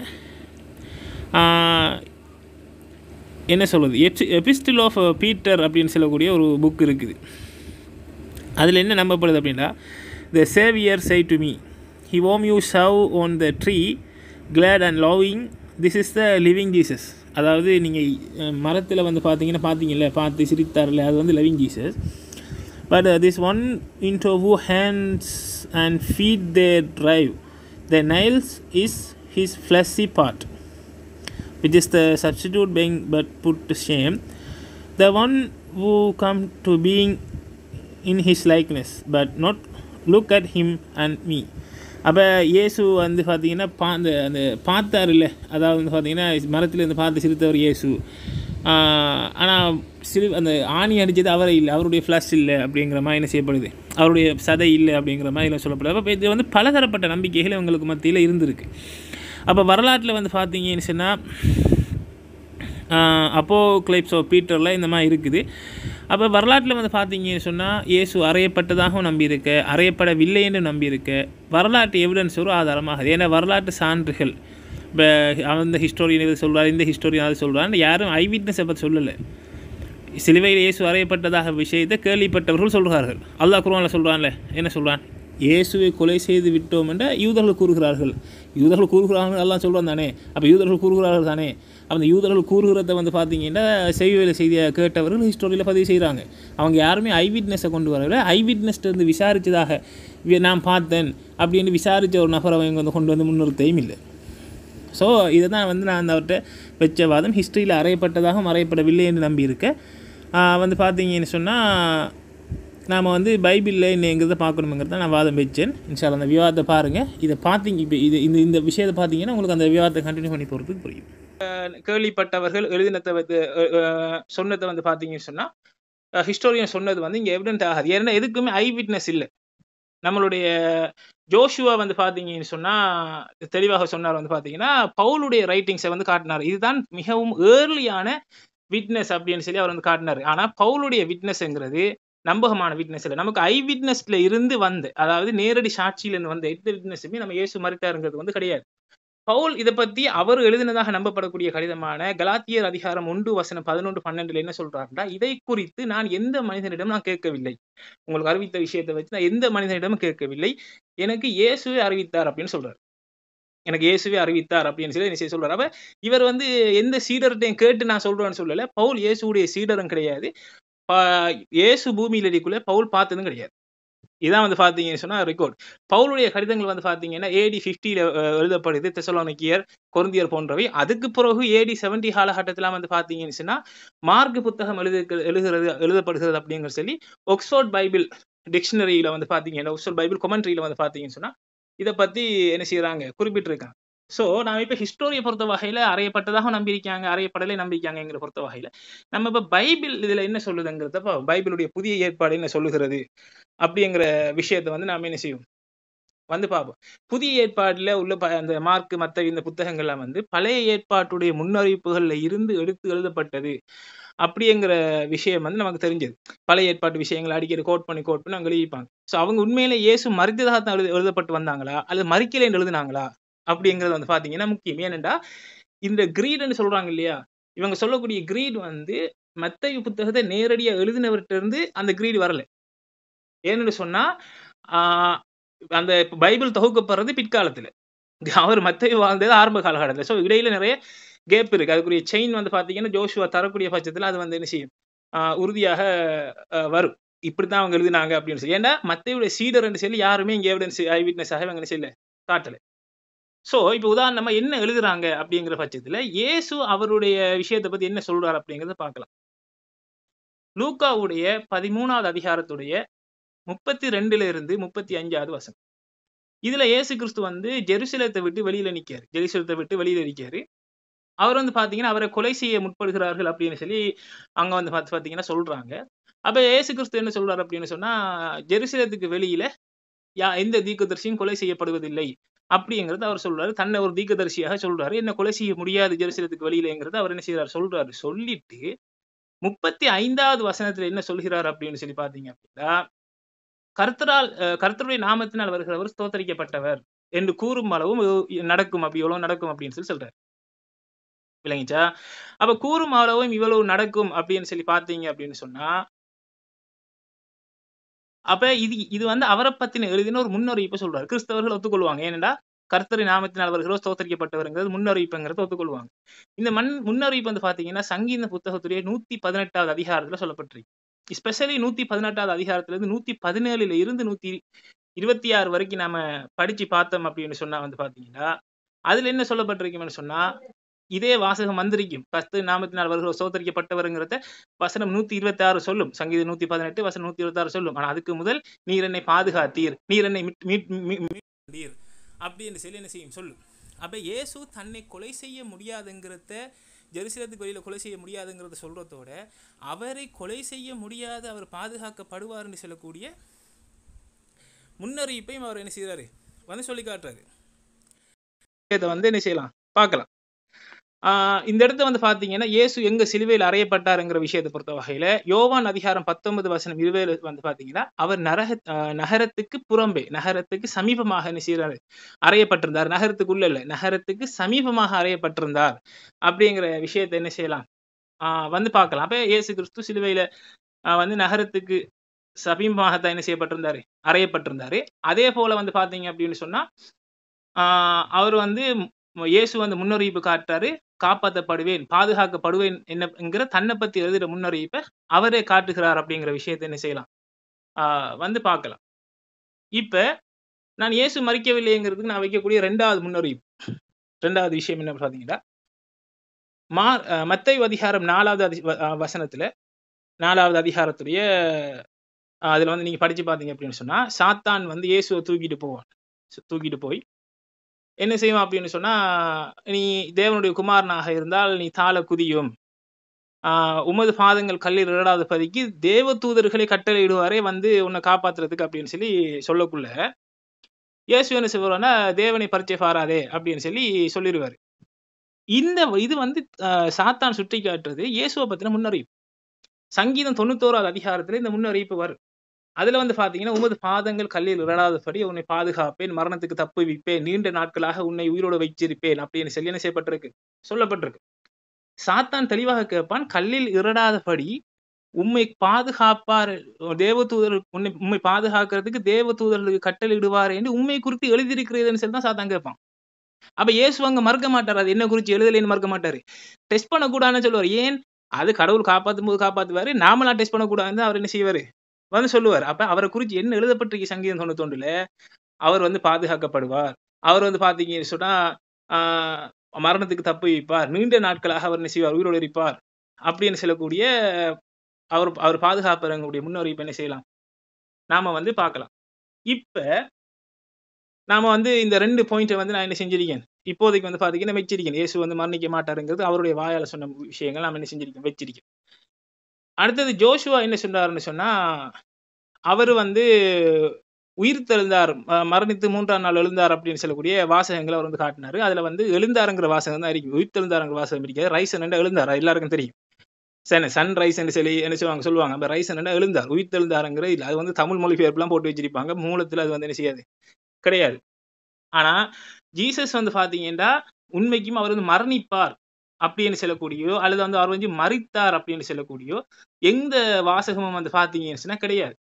என்ன சொல்வது, எபிஸ்டில் ஆஃப் பீட்டர் அப்படின்னு சொல்லக்கூடிய ஒரு புக் இருக்குது. அதில் என்ன நம்பப்படுது அப்படின்னா, the saviour said to me he whom you saw on the tree glad and loving this is the living Jesus. அதாவது நீங்கள் மரத்தில் வந்து பார்த்தீங்கல்ல பார்த்து சிரித்தார்ல, அது வந்து living Jesus. But this one into who hands and feet they drive the nails is his fleshy part which is the substitute being but put to shame, the one who come to being in his likeness but not look at him and me. அப்போ இயேசு வந்து பார்த்தீங்கன்னா அந்த பார்த்தார் இல்லை, அதாவது வந்து பார்த்தீங்கன்னா மரத்துலேருந்து பார்த்து சிரித்தவர் இயேசு. ஆனால் அந்த ஆணி அடித்தது அவரை இல்லை, அவருடைய ஃப்ளஷ் இல்லை அப்படிங்கிற மாதிரி என்ன செய்யப்படுது, அவருடைய சதை இல்லை அப்படிங்கிற மாதிரி சொல்லப்படுது. அப்போ இது வந்து பலதரப்பட்ட நம்பிக்கைகள் இவங்களுக்கு மத்தியில் இருந்திருக்கு. அப்போ வரலாற்றில் வந்து பார்த்தீங்கன்னு சொன்னால் அப்போக்லிப்ஸ் ஆஃப் பீட்டரில் இந்த மாதிரி இருக்குது. அப்போ வரலாற்றில் வந்து பார்த்தீங்கன்னு சொன்னால் இயேசு அறையப்பட்டதாகவும் நம்பியிருக்க, அறையப்படவில்லை என்று நம்பியிருக்க வரலாற்று எவிடன்ஸ் ஒரு ஆதாரமாகுது. ஏன்னா வரலாற்று சான்றுகள், இப்போ அந்த ஹிஸ்டோரியன் இது சொல்கிறார், இந்த ஹிஸ்டோரியன் அது சொல்கிறான்னு யாரும் ஐவிட்னஸை பற்றி சொல்லலை. சிலுவையில் இயேசு அறையப்பட்டதாக விஷயத்தை கேள்விப்பட்டவர்கள் சொல்கிறார்கள். அல்லாஹ் குர்ஆனில் சொல்கிறான்ல, என்ன சொல்கிறான், இயேசுவை கொலை செய்து விட்டோம் என்ற யூதர்கள் கூறுகிறார்கள். யூதர்கள் கூறுகிறார்கள் எல்லாம் சொல்கிறான் தானே. அப்போ யூதர்கள் கூறுகிறார்கள் தானே. அந்த யூதர்கள் கூறுகிறத வந்து பார்த்தீங்கன்னா செய்தியில் செய்தியை கேட்டவர்கள் ஹிஸ்டோரியில் பதிவு செய்கிறாங்க. அவங்க யாருமே ஐவிட்னஸை கொண்டு வரவில்லை. ஐவிட்னஸ்லேருந்து விசாரித்ததாக நான் பார்த்தேன் அப்படின்னு விசாரித்த ஒரு நபரை அவங்க வந்து கொண்டு வந்து முன்னிறுத்தையும் இல்லை. ஸோ இதை தான் வந்து நான் அந்த அவர்கிட்ட வச்ச வாதம். ஹிஸ்ட்ரியில் அறையப்பட்டதாகவும் அறையப்படவில்லை என்று நம்பியிருக்கேன். வந்து பார்த்தீங்கன்னு சொன்னால் நாம் வந்து பைபிளில் என்னங்கிறத பார்க்கணுங்கிறத நான் வாதம் வச்சேன். இன்ஷால்லா அந்த விவாதத்தை பாருங்கள். இதை பார்த்தீங்க, இப்போ இந்த விஷயத்தை பார்த்தீங்கன்னா உங்களுக்கு அந்த விவாதத்தை கண்டினியூ பண்ணி போகிறதுக்கு புரியும். கேள்விப்பட்டவர்கள் எழுதினத்தை வந்து சொன்னதை வந்து பார்த்தீங்கன்னு சொன்னால் ஹிஸ்டோரியன் சொன்னது வந்து இங்கே எவிடென்ட் ஆகாது. ஏன்னா எதுக்குமே ஐ விட்னஸ் இல்லை. நம்மளுடைய ஜோஷுவா வந்து பார்த்தீங்கன்னு சொன்னால் தெளிவாக சொன்னார். வந்து பார்த்தீங்கன்னா பவுலுடைய ரைட்டிங்ஸை வந்து காட்டினார். இதுதான் மிகவும் ஏர்லியான விட்னஸ் அப்படின்னு சொல்லி அவர் வந்து காட்டினார். ஆனால் பவுலுடைய விட்னஸ்ங்கிறது நம்பகமான விட்னஸ் இல்லை. நமக்கு ஐ விட்னஸ்ல இருந்து வந்து, அதாவது நேரடி சாட்சியிலிருந்து வந்த எந்த விட்னஸுமே நம்ம இயேசு மரித்தாருங்கிறது வந்து கிடையாது. பவுல் இதை பற்றி அவர் எழுதினதாக நம்பப்படக்கூடிய கடிதமான கலாத்தியர் அதிகாரம் 1:11-12 என்ன சொல்றாருன்னா, இதை குறித்து நான் எந்த மனிதனிடம் நான் கேட்கவில்லை. உங்களுக்கு அறிவித்த விஷயத்தை வச்சு நான் எந்த மனிதனிடமும் கேட்கவில்லை, எனக்கு இயேசுவே அறிவித்தார் அப்படின்னு சொல்றாரு. எனக்கு இயேசுவே அறிவித்தார் அப்படின்னு சொல்லி என்ன சொல்றாரு. அப்ப இவர் வந்து எந்த சீடர்கிட்டையும் கேட்டு நான் சொல்றேன்னு சொல்லல. பவுல் இயேசுடைய சீடரும் கிடையாது. இயேசு பூமியில் அடிக்குள்ள பவுல் பார்த்ததும் கிடையாது. இதான் வந்து பார்த்தீங்கன்னு சொன்னா ரெக்கார்ட். பவுலுடைய கடிதங்கள் வந்து பார்த்தீங்கன்னா AD 50 எழுதப்படுது. தெசலோனிக்கேயர், கொரிந்தியர் போன்றவை. அதுக்கு பிறகு AD 70 காலகட்டத்தில் வந்து பார்த்தீங்கன்னு சொன்னா மார்க் புத்தகம் எழுதப்படுகிறது அப்படிங்கிற சொல்லி ஆக்ஸ்போர்ட் பைபிள் டிக்ஷனரியில வந்து பார்த்தீங்கன்னா, ஆக்ஸ்போர்ட் பைபிள் கொமெண்ட்ரியில வந்து பார்த்தீங்கன்னு சொன்னா இதை பத்தி என்ன செய்யறாங்க, குறிப்பிட்டிருக்காங்க. ஸோ நான் இப்போ ஹிஸ்டோரியை பொறுத்த வகையில் அறையப்பட்டதாக நம்பியிருக்காங்க, அறையப்படலை நம்பியிருக்காங்கிற பொறுத்த வகையில் நம்ம இப்போ பைபிள் இதில் என்ன சொல்லுதுங்கிறத, பைபிளுடைய புதிய ஏற்பாடு என்ன சொல்லுகிறது அப்படிங்கிற விஷயத்தை வந்து நாம் என்ன செய்வோம் வந்து பார்ப்போம். புதிய ஏற்பாட்டில் உள்ள அந்த மார்க் மத்த இந்த புத்தகங்கள்லாம் வந்து பழைய ஏற்பாட்டுடைய முன்னறிவிப்புகளில் இருந்து எடுத்து எழுதப்பட்டது அப்படிங்கிற விஷயம் வந்து நமக்கு தெரிஞ்சது. பழைய ஏற்பாட்டு விஷயங்களை அடிக்கடி கோட் பண்ணி அங்கே எழுதிப்பாங்க. ஸோ அவங்க உண்மையில இயேசு மரித்ததாக தான் எழுதப்பட்டு வந்தாங்களா அல்லது மரிக்கலைன்னு எழுதினாங்களா அப்படிங்கிறது வந்து பார்த்தீங்கன்னா முக்கியம். ஏனென்றா இந்த கிரீடுன்னு சொல்றாங்க இல்லையா, இவங்க சொல்லக்கூடிய கிரீட் வந்து மத்தேயு புத்தகத்தை நேரடியாக எழுதினவர்கிட்ட இருந்து அந்த கிரீடு வரல. ஏன்னு சொன்னா அந்த பைபிள் தொகுக்கப்படுறது பிற்காலத்துல, அவர் மத்தேயு வாழ்ந்தது ஆரம்ப காலகட்டத்தில். ஸோ இடையில நிறைய கேப் இருக்கு. அதுக்குரிய செயின் வந்து பார்த்தீங்கன்னா ஜோஷுவா தரக்கூடிய பட்சத்தில் அது வந்து என்ன செய்யும், உறுதியாக வரும். இப்படித்தான் அவங்க எழுதினாங்க அப்படின்னு சொல்லி. ஏன்னா மத்தேயுடைய சீடர் என்று சொல்லி யாருமே இங்கே எவிடன்ஸ் ஐ விட்னஸாக இவங்க செய்யல, காட்டல. ஸோ இப்போ உதாரணமா என்ன எழுதுறாங்க அப்படிங்கிற பட்சத்தில் இயேசு அவருடைய விஷயத்தை பத்தி என்ன சொல்றாரு அப்படிங்கிறத பார்க்கலாம். லூக்காவுடைய 13வது அதிகாரத்துடைய 32-35 வசனம். இதுல இயேசு கிறிஸ்து வந்து ஜெருசலேத்தை விட்டு வெளியில நிக்காரு. ஜெருசலேத்தை விட்டு வெளியில நிக்காரு. அவர் வந்து பாத்தீங்கன்னா அவரை கொலை செய்ய முற்படுகிறார்கள் அப்படின்னு சொல்லி அங்க வந்து பாத்தீங்கன்னா சொல்றாங்க. அப்ப இயேசு கிறிஸ்து என்ன சொல்றாரு அப்படின்னு சொன்னா, ஜெருசலேத்துக்கு வெளியில எந்த தீர்க்கதரிசியும் கொலை செய்யப்படுவதில்லை அப்படிங்கறத அவர் சொல்றாரு. தன்னை ஒரு தீர்க்கதரிசியாக சொல்றாரு. என்ன கொலை செய்ய முடியாது ஜெருசலேத்துக்கு வெளியிலங்கிறத அவர் என்ன செய்யறாரு சொல்றாரு. சொல்லிட்டு 35வது வசனத்துல என்ன சொல்கிறார் அப்படின்னு சொல்லி பாத்தீங்க அப்படின்னா, கர்த்தருடைய நாமத்தினால் வருகிறவர் ஸ்தோத்தரிக்கப்பட்டவர் என்று கூறும் அளவும் நடக்கும், அப்படி எவ்வளவு நடக்கும் அப்படின்னு சொல்லி சொல்றாரு. விளங்கிச்சா? அப்ப கூறும் அளவும் இவ்வளவு நடக்கும் அப்படின்னு சொல்லி பாத்தீங்க அப்படின்னு சொன்னா, அப்ப இது வந்து அவரை பத்தின எழுதின ஒரு முன்னறிவிப்பு சொல்றாரு. கிறிஸ்தவர்கள் ஒத்துக்கொள்வாங்க. ஏனென்றா கர்த்தரின் நாமத்தினால் வருகிறவர் ஸ்தோத்தரிக்கப்பட்டவர்ங்கிறது முன்னறிவிப்புங்கிறத ஒத்துக்கொள்வாங்க. இந்த முன்னறிவிப்பு வந்து பாத்தீங்கன்னா சங்கீத புத்தகத்துடைய 118வது அதிகாரத்துல சொல்லப்பட்டிருக்கு. ஸ்பெஷலி 118வது அதிகாரத்திலிருந்து 117 இருந்து 126 வரைக்கும் நாம படிச்சு பார்த்தோம் அப்படின்னு சொன்னா வந்து பாத்தீங்கன்னா அதுல என்ன சொல்லப்பட்டிருக்குன்னு சொன்னா, இதே வாசகம் வந்திருக்கும். கர்த்தரின் நாமத்தினால் வருகிறவர் ஸ்தோத்தரிக்கப்பட்டவர்ங்கிறத வசனம் 126 சொல்லும். சங்கீதம் 118 வசனம் 126 சொல்லும். ஆனா அதுக்கு முதல் நீர் என்னை பாதுகாத்தீர், நீர் என்னை மீட்டீர் அப்படின்னு சொல்லி என்ன செய்யும் சொல்லு. அப்போ இயேசு தன்னை கொலை செய்ய முடியாதுங்கிறத, ஜெருசலேத்துக்கு வெளியில் கொலை செய்ய முடியாதுங்கிறத சொல்கிறதோட அவரை கொலை செய்ய முடியாது, அவர் பாதுகாக்கப்படுவார்னு சொல்லக்கூடிய முன்னறிவிப்பையும் அவர் என்ன செய்கிறாரு வந்து சொல்லி காட்டுறாரு. இதை வந்து என்ன செய்யலாம் பார்க்கலாம். இந்த இடத்த வந்து பார்த்தீங்கன்னா இயேசு எங்க சிலுவையில் அறையப்பட்டாருங்கிற விஷயத்தை பொறுத்த வகையில யோவான் அதிகாரம் 19:20 வந்து பார்த்தீங்கன்னா அவர் நகரத்துக்கு புறம்பே, நகரத்துக்கு சமீபமாக என்ன செய்யறாரு அறையப்பட்டிருந்தார். நகரத்துக்குள்ள இல்லை, நகரத்துக்கு சமீபமாக அறையப்பட்டிருந்தார் அப்படிங்கிற விஷயத்தை என்ன செய்யலாம் வந்து பார்க்கலாம். அப்ப இயேசு கிறிஸ்து சிலுவையில வந்து நகரத்துக்கு சமீபமாகத்தான் என்ன செய்யப்பட்டிருந்தாரு, அறையப்பட்டிருந்தாரு. அதே போல வந்து பார்த்தீங்க அப்படின்னு சொன்னா அவர் வந்து இயேசு வந்து முன்னறிவிப்பு காட்டுறாரு, காப்பாற்றப்படுவேன், பாதுகாக்கப்படுவேன் என்னங்கிற தன்னை பத்தி எழுதுகிற முன்னறிவிப்பை அவரே காட்டுகிறார் அப்படிங்கிற விஷயத்தை என்ன செய்யலாம் வந்து பார்க்கலாம். இப்ப நான் இயேசு மரிக்கவில்லைங்கிறதுக்கு நான் வைக்கக்கூடிய ரெண்டாவது முன்னறிவிப்பு, ரெண்டாவது விஷயம் என்ன பார்த்தீங்கன்னா மத்தேயு அதிகாரம் 4வது வசனத்துல, 4வது அதிகாரத்துடைய அதுல வந்து நீங்க படிச்சு பார்த்தீங்க அப்படின்னு சொன்னா சாத்தான் வந்து இயேசுவை தூக்கிட்டு போய் என்ன செய்வோம் அப்படின்னு சொன்னா, நீ தேவனுடைய குமாரனாக இருந்தால் நீ தாழ குதியும், உமது பாதங்கள் கல்லில் இடாத பதிக்கு தேவ தூதர்களை கட்டளையிடுவாரே வந்து உன்னை காப்பாத்துறதுக்கு அப்படின்னு சொல்லி சொல்லக்குள்ள இயேசு என்ன செய்வாருன்னா தேவனை பரிச்சை பாராதே அப்படின்னு சொல்லி சொல்லிடுவாரு. இது வந்து சாத்தான் சுட்டி காட்டுறது இயேசுவை பத்தின முன்னறிவிப்பு. சங்கீதம் 91வது அதிகாரத்துல இந்த முன்னறிவிப்பு வரும். அதுல வந்து பாத்தீங்கன்னா உமது பாதங்கள் கல்லில் இடாதபடி உன்னை பாதுகாப்பேன், மரணத்துக்கு தப்புவிப்பேன், நீண்ட நாட்களாக உன்னை உயிரோட வைச்சிருப்பேன் அப்படின்னு சொல்லி என்ன செய்யப்பட்டிருக்கு, சொல்லப்பட்டிருக்கு. சாத்தான் தெளிவாக கேட்பான், கல்லில் இடாதபடி உம்மை பாதுகாப்பார் தேவதூதர், உம்மை பாதுகாக்கிறதுக்கு தேவதூதர்களுக்கு கட்டளையிடுவார் என்று உண்மை குறித்து எழுதியிருக்கிறதுன்னு சொல்லி தான் சாத்தான் கேட்பான். அப்ப இயேசு அங்க மறுக்க மாட்டார், அது என்ன குறித்து எழுதலைன்னு மறுக்க மாட்டாரு, டெஸ்ட் பண்ணக்கூடாதுன்னு சொல்லுவார். ஏன், அது கடவுள் காப்பாற்றும் போது காப்பாத்துவாரு, நாமலாம் டெஸ்ட் பண்ணக்கூடாதுன்னு அவர் என்ன செய்வாரு வந்து சொல்லுவார். அப்ப அவரை குறித்து என்ன எழுதப்பட்டிருக்கு சங்கீதம் 91ல, அவர் வந்து பாதுகாக்கப்படுவார், அவர் வந்து பாத்தீங்கன்னு சொன்னா மரணத்துக்கு தப்பு வைப்பார், நீண்ட நாட்களாக அவர் என்ன செய்வார், உயிரோடு இருப்பார் அப்படின்னு சொல்லக்கூடிய அவர் பாதுகாப்புடைய முன்னறிவிப்பு என்ன செய்யலாம் நாம வந்து பார்க்கலாம். இப்ப நாம வந்து இந்த 2 பாயிண்ட்டை வந்து நான் என்ன செஞ்சிருக்கேன், இப்போதைக்கு வந்து பாத்தீங்கன்னா வச்சிருக்கேன். இயேசு வந்து மரணிக்க மாட்டாருங்கிறது அவருடைய வாயால சொன்ன விஷயங்கள் நாம என்ன செஞ்சிருக்கேன், வச்சிருக்கேன். அடுத்தது ஜோஷுவா என்ன சொன்னாருன்னு சொன்னா, அவர் வந்து உயிர் தெழுந்தார், மரணித்து 3ஆம் நாள் எழுந்தார் அப்படின்னு சொல்லக்கூடிய வாசகங்களை அவர் வந்து காட்டினாரு. அதுல வந்து எழுந்தாருங்கிற வாசகம் தான் இருக்கு, உயிர் தெழுந்தாருங்கிற வாசகம் இருக்காது. ரைசன் என்ன எழுந்தார் எல்லாருக்கும் தெரியும், சன் ரைஸ் என்று சொல்லி என்ன சொல்லுவாங்க, அப்ப ரைசன் என்ன எழுந்தார், உயிர் தெழுந்தாருங்கிற இல்லை. அது வந்து தமிழ் மொழிபெயர்ப்புலாம் போட்டு வச்சிருப்பாங்க, மூலத்துல அது வந்து என்ன செய்யாது, கிடையாது. ஆனா ஜீசஸ் வந்து பாத்தீங்கன்னா உண்மைக்கும் அவர் வந்து மரணிப்பார் அப்படின்னு சொல்லக்கூடியோ அல்லது வந்து அவர் வந்து மரித்தார் அப்படின்னு சொல்லக்கூடியோ எந்த வாசகமும் வந்து பாத்தீங்கன்னா கிடையாது.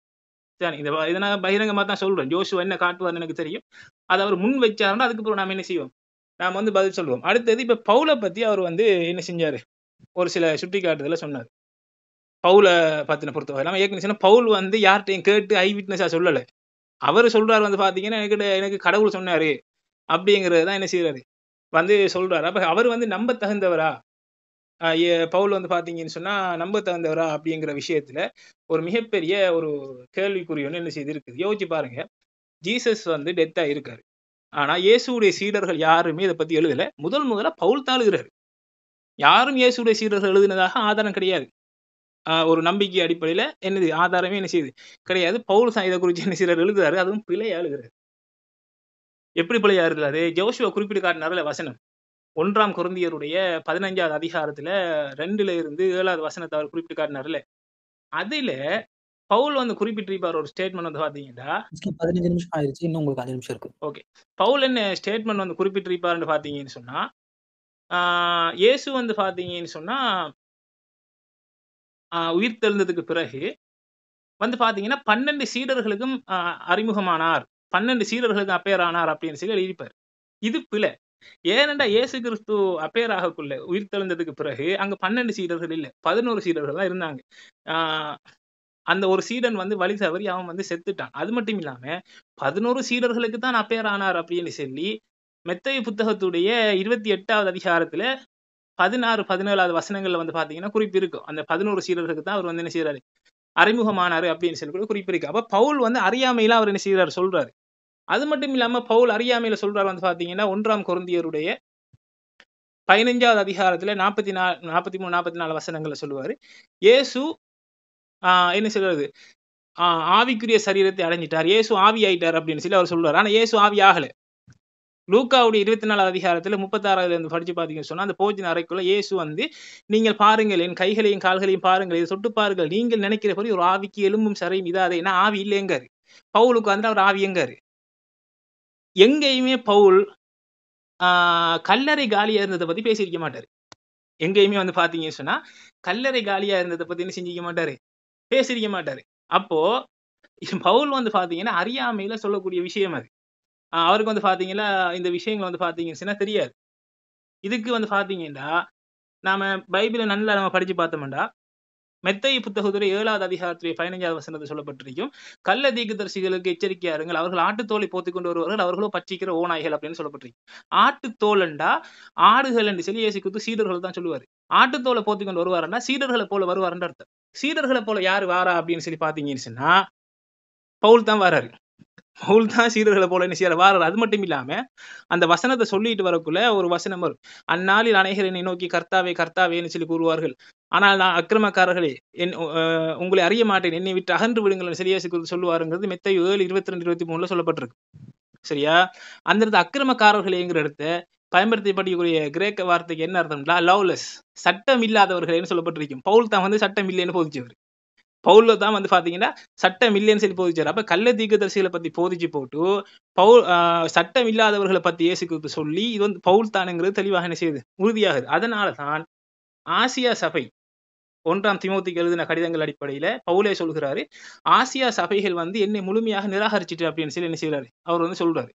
சரி, இதை நான் பகிரங்கமா தான் சொல்றேன். ஜோஷுவா என்ன காட்டுவார்னு எனக்கு தெரியும், அதை அவர் முன் வச்சாருன்னா அதுக்கப்புறம் நாம என்ன செய்வோம், நாம வந்து பதில் சொல்லுவோம். அடுத்தது இப்ப பவுலை பத்தி அவர் வந்து என்ன செஞ்சாரு, ஒரு சில சுட்டி காட்டுதல சொன்னார். பவுலை பத்தின பொறுத்தவரை நம்ம ஏற்கனவே பவுல் வந்து யார்கிட்டையும் கேட்டு ஐ விட்னஸா சொல்லலை. அவர் சொல்றாரு வந்து பாத்தீங்கன்னா எனக்கு கடவுள் சொன்னாரு அப்படிங்கிறது தான் என்ன செய்யறாரு வந்து சொல்றாரு. அப்ப அவர் வந்து நம்ப தகுந்தவரா, பவுல் வந்து பாத்தீங்கன்னு சொன்னா நம்ப தகுந்தவரா அப்படிங்கிற விஷயத்துல ஒரு மிகப்பெரிய ஒரு கேள்விக்குறி ஒன்று என்ன செய்து இருக்குது. யோசிச்சு பாருங்க, ஜீசஸ் வந்து டெத்தா இருக்காரு, ஆனா இயேசுடைய சீடர்கள் யாருமே இதை பத்தி எழுதல. முதல்ல பவுல் தான் எழுதுறாரு. யாரும் இயேசுடைய சீடர்கள் எழுதினதாக ஆதாரம் கிடையாது. ஒரு நம்பிக்கை அடிப்படையில என்னது ஆதாரமே என்ன செய்யுது கிடையாது. பவுல் தான் இதை குறித்து என்ன செய்யறாரு, எழுதுறாரு, அதுவும் பிழையா எழுதுறாரு. எப்படி பிழையா எழுதுறாரு, ஜோஷுவா குறிப்பிட்டு காட்டினார்ல வசனம், 1 கொரிந்தியருடைய 15வது அதிகாரத்துல 2ல இருந்து 7வது வசனத்தை அவர் குறிப்பிட்டு காட்டினார்ல, அதுல பவுல் வந்து குறிப்பிட்டிருப்பார் ஒரு ஸ்டேட்மெண்ட் வந்து பாத்தீங்கன்னா 15 நிமிஷம் ஆயிருச்சு, இன்னும் உங்களுக்கு 5 நிமிஷம் இருக்கு. ஓகே, பவுல் என்ன ஸ்டேட்மெண்ட் வந்து குறிப்பிட்டிருப்பாருன்னு பாத்தீங்கன்னு சொன்னா, இயேசு வந்து பாத்தீங்கன்னு சொன்னா உயிர் தெழுந்ததுக்கு பிறகு வந்து பாத்தீங்கன்னா 12 சீடர்களுக்கும் அறிமுகமானார், 12 சீடர்களுக்கு அப்பேர் ஆனார் அப்படின்னு சொல்லி எழுதிப்பார். இது பிழை. ஏனென்றா இயேசு கிறிஸ்து அப்பேர் ஆகக்குள்ள உயிர் தெழுந்ததுக்கு பிறகு அங்க 12 சீடர்கள் இல்ல, 11 சீடர்கள் தான் இருந்தாங்க. அந்த ஒரு சீடன் வந்து வழி தவறி அவன் வந்து செத்துட்டான். அது மட்டும் இல்லாம 11 சீடர்களுக்கு தான் அப்பேர் ஆனார் அப்படின்னு சொல்லி மத்தேயு புத்தகத்துடைய 28வது அதிகாரத்துல 16, 17வது வசனங்கள்ல வந்து பாத்தீங்கன்னா குறிப்பு இருக்கும். அந்த 11 சீடர்களுக்கு தான் அவர் வந்து என்ன செய்யறாரு, அறிமுகமானாரு அப்படின்னு சொல்லி கூட குறிப்பு இருக்கு. அப்ப பவுல் வந்து அறியாமையில அவர் என்ன செய்யறாரு சொல்றாரு. அது மட்டும் இல்லாம பவுல் அறியாமையில சொல்றாரு வந்து பாத்தீங்கன்னா 1 கொரிந்தியருடைய 15வது அதிகாரத்துல 43, 44 வசனங்களை சொல்லுவாரு. இயேசு என்ன சொல்றது, ஆவிக்குரிய சரீரத்தை அடைஞ்சிட்டார், இயேசு ஆவி ஆயிட்டார் அப்படின்னு சொல்லி அவர் சொல்றாரு. ஆனா இயேசு ஆவி ஆகல. லூக்காவுடைய 24 அதிகாரத்துல 36 இருந்து படிச்சு பாத்தீங்கன்னு சொன்னா, அந்த போஜன அறைக்குள்ள இயேசு வந்து, நீங்கள் பாருங்கள், என் கைகளையும் கால்களையும் பாருங்கள், இதை தொட்டு பாருங்கள், நீங்கள் நினைக்கிறபடி ஒரு ஆவிக்கு எலும்பும் சரையும் இதாதே. ஏன்னா ஆவி இல்லைங்காரு. பவுலுக்கு வந்து அவர் ஆவியங்காரு. எங்கேயுமே பவுல் கல்லறை காலியா இருந்ததை பத்தி பேசியிருக்க மாட்டாரு. எங்கேயுமே வந்து பாத்தீங்கன்னு சொன்னா கல்லறை காலியா இருந்ததை பத்தி என்ன செஞ்சிக்க மாட்டாரு, பேசியிருக்க மாட்டாரு. அப்போ பவுல் வந்து பாத்தீங்கன்னா அறியாமையில சொல்லக்கூடிய விஷயம் அது. அவருக்கு வந்து பாத்தீங்கன்னா இந்த விஷயங்கள் வந்து பாத்தீங்கன்னா தெரியாது. இதுக்கு வந்து பாத்தீங்கன்னா நாம பைபிளை நல்லா நம்ம படிச்சு பார்த்தோம்டா, மெத்தேயு புத்தகத்துடைய 7வது அதிகாரத்துடைய 15வது வசனத்தை சொல்லப்பட்டிருக்கும், கள்ள தீர்க்கதரிசிகளுக்கு எச்சரிக்கையா இருங்கள், அவர்கள் ஆட்டுத்தோலை போத்திக் கொண்டு வருவார்கள், அவர்களோ பட்சிக்கிற ஓநாய்கள் அப்படின்னு சொல்லப்பட்டிருக்கு. ஆட்டுத்தோலண்டா ஆடுகள் என்று சொல்லி இயேசு கிறிஸ்து சீடர்கள் தான் சொல்லுவாரு. ஆட்டுத்தோலை போத்திக் கொண்டு வருவாருன்னா சீடர்களை போல வருவாருன்ற அர்த்தம். சீடர்களை போல யாரு வாரா அப்படின்னு சொல்லி பாத்தீங்கன்னு சொன்னா பவுல் தான் வராரு. பவுல் தான் சீடர்களை போல என்ன செய்யற வாராரு. அது மட்டும் இல்லாம அந்த வசனத்தை சொல்லிட்டு வரக்குள்ள ஒரு வசனம் வரும், அந்நாளில் அநேகர் என்னை நோக்கி கர்த்தாவே கர்த்தாவேன்னு சொல்லி கூறுவார்கள், ஆனால் நான் அக்கிரமக்காரர்களே உங்களை அறிய மாட்டேன், என்னை விட்டு அகன்று விடுங்கள் சொல்லி இயேசு கிறிஸ்து சொல்லுவாருங்கிறது மெத்தேயு 7:22, 23 சொல்லப்பட்டிருக்கு. சரியா? அந்த இடத்துல அக்கிரமக்காரர்களேங்கிற இடத்த பயன்படுத்தப்படக்கூடிய கிரேக்க வார்த்தைக்கு என்ன அர்த்தம்னா லவ்லெஸ், சட்டம் இல்லாதவர்களேன்னு சொல்லப்பட்டிருக்கும். பவுல் தான் வந்து சட்டம் இல்லைன்னு போதிச்சவர். பவுல்ல தான் வந்து பாத்தீங்கன்னா சட்டம் இல்லைன்னு சொல்லி போதிச்சாரு. அப்ப கள்ள தீர்க்கதரிசிகளை பத்தி போதிச்சு போட்டு பவுல் சட்டம் இல்லாதவர்களை பத்தி இயேசு கிறிஸ்து சொல்லி இது வந்து பவுல் தானுங்கிறது தெளிவாக என்ன செய்யுது, உறுதியாகுது. அதனாலதான் ஆசியா சபை 1 தீமோத்தேயுக்கு எழுதின கடிதங்கள் அடிப்படையில பவுலே சொல்கிறாரு, ஆசியா சபைகள் வந்து என்னை முழுமையாக நிராகரிச்சிட்டு அப்படின்னு சொல்லி என்ன செய்யறாரு, அவர் வந்து சொல்றாரு.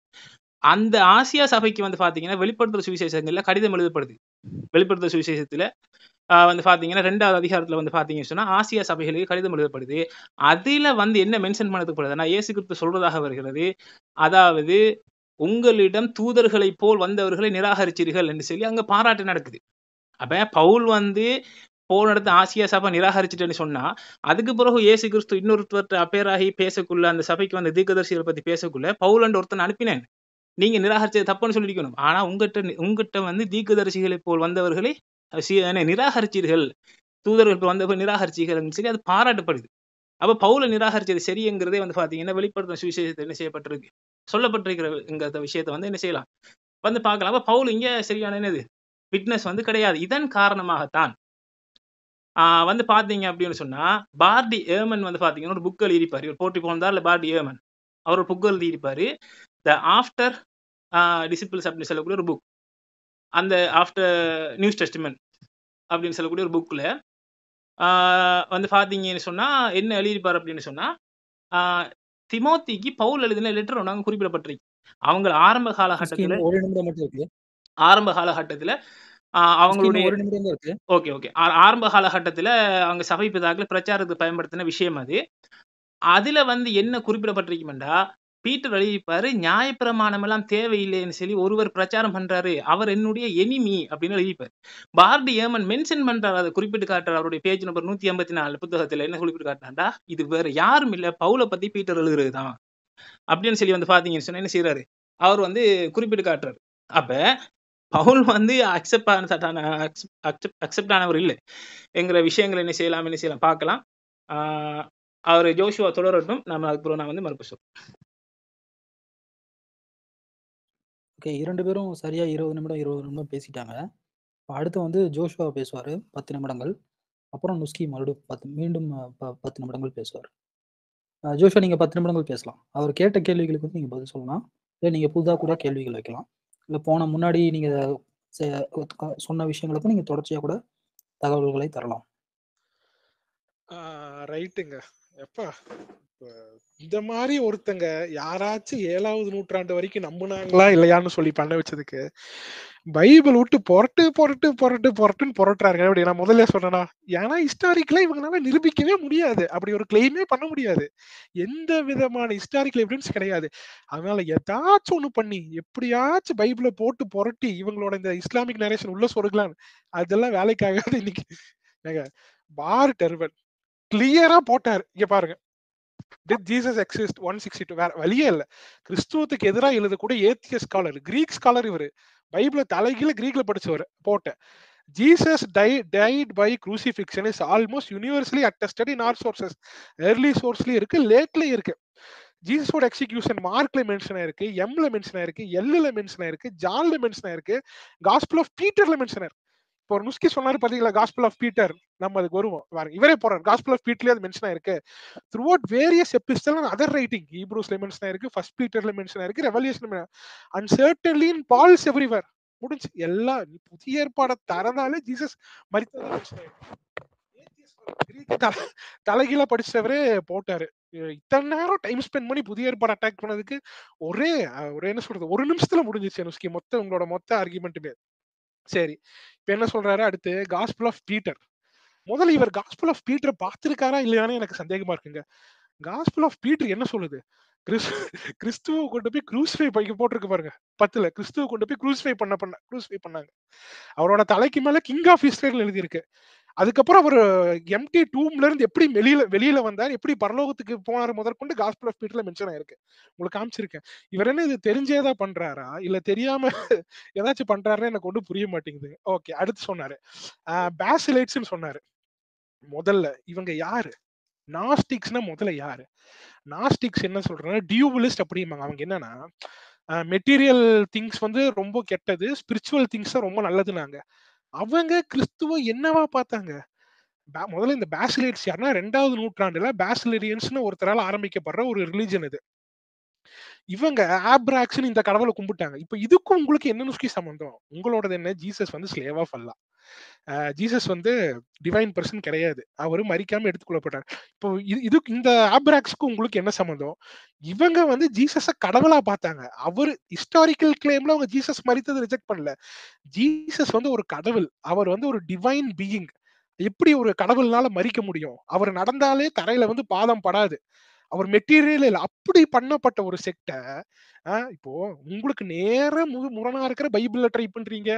அந்த ஆசியா சபைக்கு வந்து பாத்தீங்கன்னா வெளிப்படுத்துற சுவிசேஷங்கள்ல கடிதம் எழுதப்படுது. வெளிப்படுத்துற சுவிசேஷத்துல வந்து பாத்தீங்கன்னா 2வது அதிகாரத்துல வந்து பாத்தீங்கன்னு சொன்னா ஆசியா சபைகளுக்கு கடிதம் எழுதப்படுது. அதுல வந்து என்ன மென்ஷன் பண்ணப்படுதுன்னா இயேசு கிறிஸ்து சொல்றதாக வருகிறது, அதாவது உங்களிடம் தூதர்களை போல் வந்தவர்களை நிராகரிச்சீர்கள் என்று சொல்லி அங்க பாராட்டு நடக்குது. அப்ப பவுல் வந்து போன இடத்து ஆசியா சபை நிராகரிச்சுட்டேன்னு சொன்னா அதுக்கு பிறகு இயேசு கிறிஸ்து இன்னொருத்தர் அப்பேராகி பேசக்குள்ள அந்த சபைக்கு வந்து தீர்க்கதரிசிகளை பத்தி பேசக்குள்ள பவுல் ஒருத்தன் அனுப்பினேன், நீங்க நிராகரிச்சது தப்புன்னு சொல்லிருக்கணும். ஆனா உங்ககிட்ட வந்து தீர்க்கதரிசிகளை போல் வந்தவர்களை நிராகரிச்சீர்கள், தூதர்களுக்கு வந்தவர்கள் நிராகரிச்சீர்கள் சரி, அது பாராட்டப்படுது. அப்ப பவுல நிராகரிச்சது சரிங்கிறதே வந்து பாத்தீங்கன்னா வெளிப்படுத்தும் சுவிசேஷத்தை என்ன செய்யப்பட்டிருக்கு, சொல்லப்பட்டிருக்கிற விஷயத்தை வந்து என்ன செய்யலாம் வந்து பார்க்கலாம். அப்ப பவுல் இங்க சரியான என்னது விட்னஸ் வந்து கிடையாது. இதன் காரணமாகத்தான் வந்து பாத்தீங்க அப்படின்னு சொன்னா பார்டி ஏமன் வந்து பாத்தீங்கன்னா ஒரு புக் எழுதியிருப்பாரு. இவர் போட்டி போனதா இல்ல பார்டி ஏமன் அவர் ஒரு புக் எழுதியிருப்பாரு, த ஆஃப்டர் டிசிபிள்ஸ் அப்படின்னு சொல்லக்கூடிய ஒரு புக். அந்த ஆஃப்டர் நியூ டெஸ்டமென்ட் அப்படின்னு சொல்லக்கூடிய ஒரு புக்ல வந்து பாத்தீங்கன்னு சொன்னா என்ன எழுதியிருப்பாரு அப்படின்னு சொன்னா திமோத்திக்கு பவுல் எழுதின லெட்டர் ஒன்று குறிப்பிடப்பட்டிருக்கு. அவங்க ஆரம்ப காலகட்டத்துல அவங்களுடைய ஓகே ஆரம்ப காலகட்டத்துல அவங்க சபை பிதாக்கள் பிரச்சாரத்துக்கு பயன்படுத்தின விஷயம் அது. அதுல வந்து என்ன குறிப்பிடப்பட்டிருக்குமெண்டா பீட்டர் எழுதிப்பாரு, நியாயப்பிரமாணம் எல்லாம் தேவையில்லைன்னு சொல்லி ஒருவர் பிரச்சாரம் பண்றாரு, அவர் என்னுடைய எனிமி அப்படின்னு எழுதிப்பாரு. பார்டி ஏமன் மென்ஷன் பண்றாரு, அதை குறிப்பிட்டு காட்டுறாரு. அவருடைய பேஜ் நம்பர் 154 புத்தகத்துல என்ன குறிப்பிட்டு காட்டுறாண்டா, இது வேற யாரும் இல்ல பவுலை பத்தி பீட்டர் எழுதுறதுதான் அப்படின்னு சொல்லி வந்து பாத்தீங்கன்னு சொன்னா என்ன செய்யறாரு, அவர் வந்து குறிப்பிட்டு காட்டுறாரு. அப்ப பவுல் வந்து அக்செப்ட் ஆனவர் இல்லை என்கிற விஷயங்கள் என்ன செய்யலாம் பார்க்கலாம். அவர் ஜோஷுவா தொடரட்டும், நம்ம அதுக்கப்புறம் நான் வந்து மறுப்பு சொல்றேன். ஓகே, 2 பேரும் சரியா 20 நிமிடம் பேசிட்டாங்க. அடுத்து வந்து ஜோஷுவா பேசுவாரு 10 நிமிடங்கள். அப்புறம் நுஸ்கி மறுபடியும் மீண்டும் 10 நிமிடங்கள் பேசுவார். ஜோஷுவா நீங்க 10 நிமிடங்கள் பேசலாம். அவர் கேட்ட கேள்விகளுக்கு வந்து நீங்க பதில் சொல்லலாம், இல்லை நீங்க புதுதா கூட கேள்விகள் வைக்கலாம், இல்லை போன முன்னாடி நீங்க சொன்ன விஷயங்களுக்கும் நீங்க தொடர்ச்சியா கூட தகவல்களை தரலாம். ரைட்டுங்க. எப்பா இந்த மாதிரி ஒருத்தங்க யாராச்சும் 7வது நூற்றாண்டு வரைக்கும் நம்புனாங்களா இல்லையான்னு சொல்லி பண்ண வச்சதுக்கு பைபிள் விட்டு புரட்டுன்னு புரட்டுறாங்க. அப்படி நான் முதல்ல சொன்னேன்னா, ஏன்னா ஹிஸ்டாரிக்கலா இவங்களால நிரூபிக்கவே முடியாது, அப்படி ஒரு கிளைமே பண்ண முடியாது, எந்த விதமான ஹிஸ்டாரிக்கல் எவிடன்ஸ் கிடையாது. அதனால ஏதாச்சும் ஒண்ணு பண்ணி எப்படியாச்சும் பைபிளை போட்டு புரட்டி இவங்களோட இந்த இஸ்லாமிக் நரேஷன் உள்ள சொருகலாம், அதெல்லாம் வேலைக்காகாது. இன்னைக்கு பார் டெர்வன் கிளியரா போட்டாரு, இங்க பாருங்க, Did Jesus exist 162? வேற வழியே இல்ல. கிறிஸ்துவத்துக்கு எதிரா எழுதக்கூடிய ஏத்தியஸ் ஸ்காலர், கிரீக் ஸ்காலர் இவரு. பைபிள தலைகீழ கிரீக்ல படிச்சவரு போட்ட. Jesus died by crucifixion is almost universally attested in our sources. Early sourceலயும் இருக்கு, லேட்லயும் இருக்கு. ஜீசஸோட எக்ஸிகியூஷன் மார்க்ல மென்ஷன் ஆயிருக்கு, எம்ல மென்ஷன் ஆயிருக்கு, எல்லுல மென்ஷன் ஆயிருக்கு, ஜான்ல மென்ஷன் ஆயிருக்கு, காஸ்பல் ஆஃப் பீட்டர்ல மென்ஷன் ஆயிருக்கு. இப்போ ஒரு நுஸ்கி சொன்னாரு பாத்தீங்களா, காஸ்பல் ஆஃப் பீட்டர், நம்ம அதுக்கு வருவோம் பாருங்க. இவரே போறாரு, காஸ்பல் ஆஃப் பீட்டர்லயே அது மென்ஷன் ஆயிருக்கு. Throughout various epistle and other writing, ஹீப்ரூஸ்ல மென்ஷன் ஆயிருக்கு, ஃபர்ஸ்ட் பீட்டர்ல மென்ஷன் ஆயிருக்கு, Revelation and certainly in Paul's everywhere. முடிஞ்சு எல்லா புதிய ஏற்பாடை தரதாலே ஜீசஸ் மரித்ததா மென்ஷன் ஆயிருக்கு. தலைகீழ படிச்சவரே போட்டாரு. இத்தனை நேரம் டைம் ஸ்பெண்ட் பண்ணி புதிய ஏற்பாடு அட்டாக் பண்ணதுக்கு ஒரே என்ன சொல்றது, ஒரு நிமிஷத்துல முடிஞ்சிச்சு நுஸ்கி உங்களோட மொத்த ஆர்குமெண்ட்டுமே. சரி, இப்ப என்ன சொல்றாரு அடுத்து, காஸ்பல் ஆஃப் பீட்டர். முதல்ல இவர் காஸ்பல் ஆஃப் பீட்டர் பார்த்திருக்காரா இல்லையானு எனக்கு சந்தேகமா இருக்குங்க. காஸ்பல் ஆஃப் பீட்டர் என்ன சொல்லுது, கிறிஸ்துவ கொண்டு போய் க்ரூசிஃபை போட்டிருக்கு பாருங்க 10ல, கிறிஸ்துவ கொண்டு போய் க்ரூசிஃபை பண்ணாங்க. அவரோட தலைக்கு மேல கிங் ஆஃப் இஸ்ரேல் எழுதி இருக்கு. அதுக்கப்புறம் அவர் எம்டி டூம்ல இருந்து எப்படி வெளியில வந்தார், எப்படி பரலோகத்துக்கு போனார் முதற்கொண்டு காஸ்பல் ஆஃப் பீட்டர்ல மென்ஷன் ஆயிருக்கு. உங்களுக்கு காமிச்சிருக்கேன். இவர் என்ன இது தெரிஞ்சேதான் பண்றாரா இல்ல தெரியாம ஏதாச்சும் பண்றாருன்னு எனக்கு ஒன்றும் புரிய மாட்டேங்குது. ஓகே, அடுத்து சொன்னாரு பேசிலைட்ஸ் சொன்னாரு. முதல்ல இவங்க யாரு, நாஸ்டிக்ஸ்னா முதல்ல யாரு? நாஸ்டிக்ஸ் என்ன சொல்றாங்க, டியூவலிஸ்ட் அப்படிம்பாங்க. அவங்க என்னன்னா மெட்டீரியல் திங்ஸ் வந்து ரொம்ப கெட்டது, ஸ்பிரிச்சுவல் திங்ஸ் ரொம்ப நல்லதுனாங்க. அவங்க கிறிஸ்துவ என்னவா பார்த்தாங்க? முதல்ல இந்த பேசிலேட்ஸ் யாருன்னா 2வது நூற்றாண்டுல பேசிலேரியன்ஸ்னு ஒருத்தரால ஆரம்பிக்கப்படுற ஒரு ரிலிஜன் இது. இவங்க ஆப்ராக்ஸ்னு இந்த கடவுளை கும்பிட்டாங்க. இப்ப இதுக்கும் உங்களுக்கு என்ன நுஸ்கி சம்பந்தம்? உங்களோடது என்ன, ஜீசஸ் வந்து ஸ்லேவ் ஆஃப் அல்லா, ஜீசஸ் வந்து டிவைன் பர்சன் கிடையாது, அவரு மரிக்காம எடுத்துக்கொள்ளப்பட்டார். இப்போ இதுக்கு இந்த ஆப்ராக்ஸ்க்கு உங்களுக்கு என்ன சம்பந்தம்? இவங்க வந்து ஜீசஸ கடவுளா பார்த்தாங்க. அவர் ஹிஸ்டாரிக்கல் கிளைம்ல அவங்க ஜீசஸ் மரித்ததை ரிஜெக்ட் பண்ணல. ஜீசஸ் வந்து ஒரு கடவுள், அவர் வந்து ஒரு டிவைன் பீயிங். எப்படி ஒரு கடவுள்னால மரிக்க முடியும்? அவர் நடந்தாலே தரையில வந்து பாதம் படாது, அவர் மெட்டீரியல் இல்ல. அப்படி பண்ணப்பட்ட ஒரு செக்ட இப்போ உங்களுக்கு நேர முரணா இருக்கிற பைபிள்ல ட்ரை பண்றீங்க,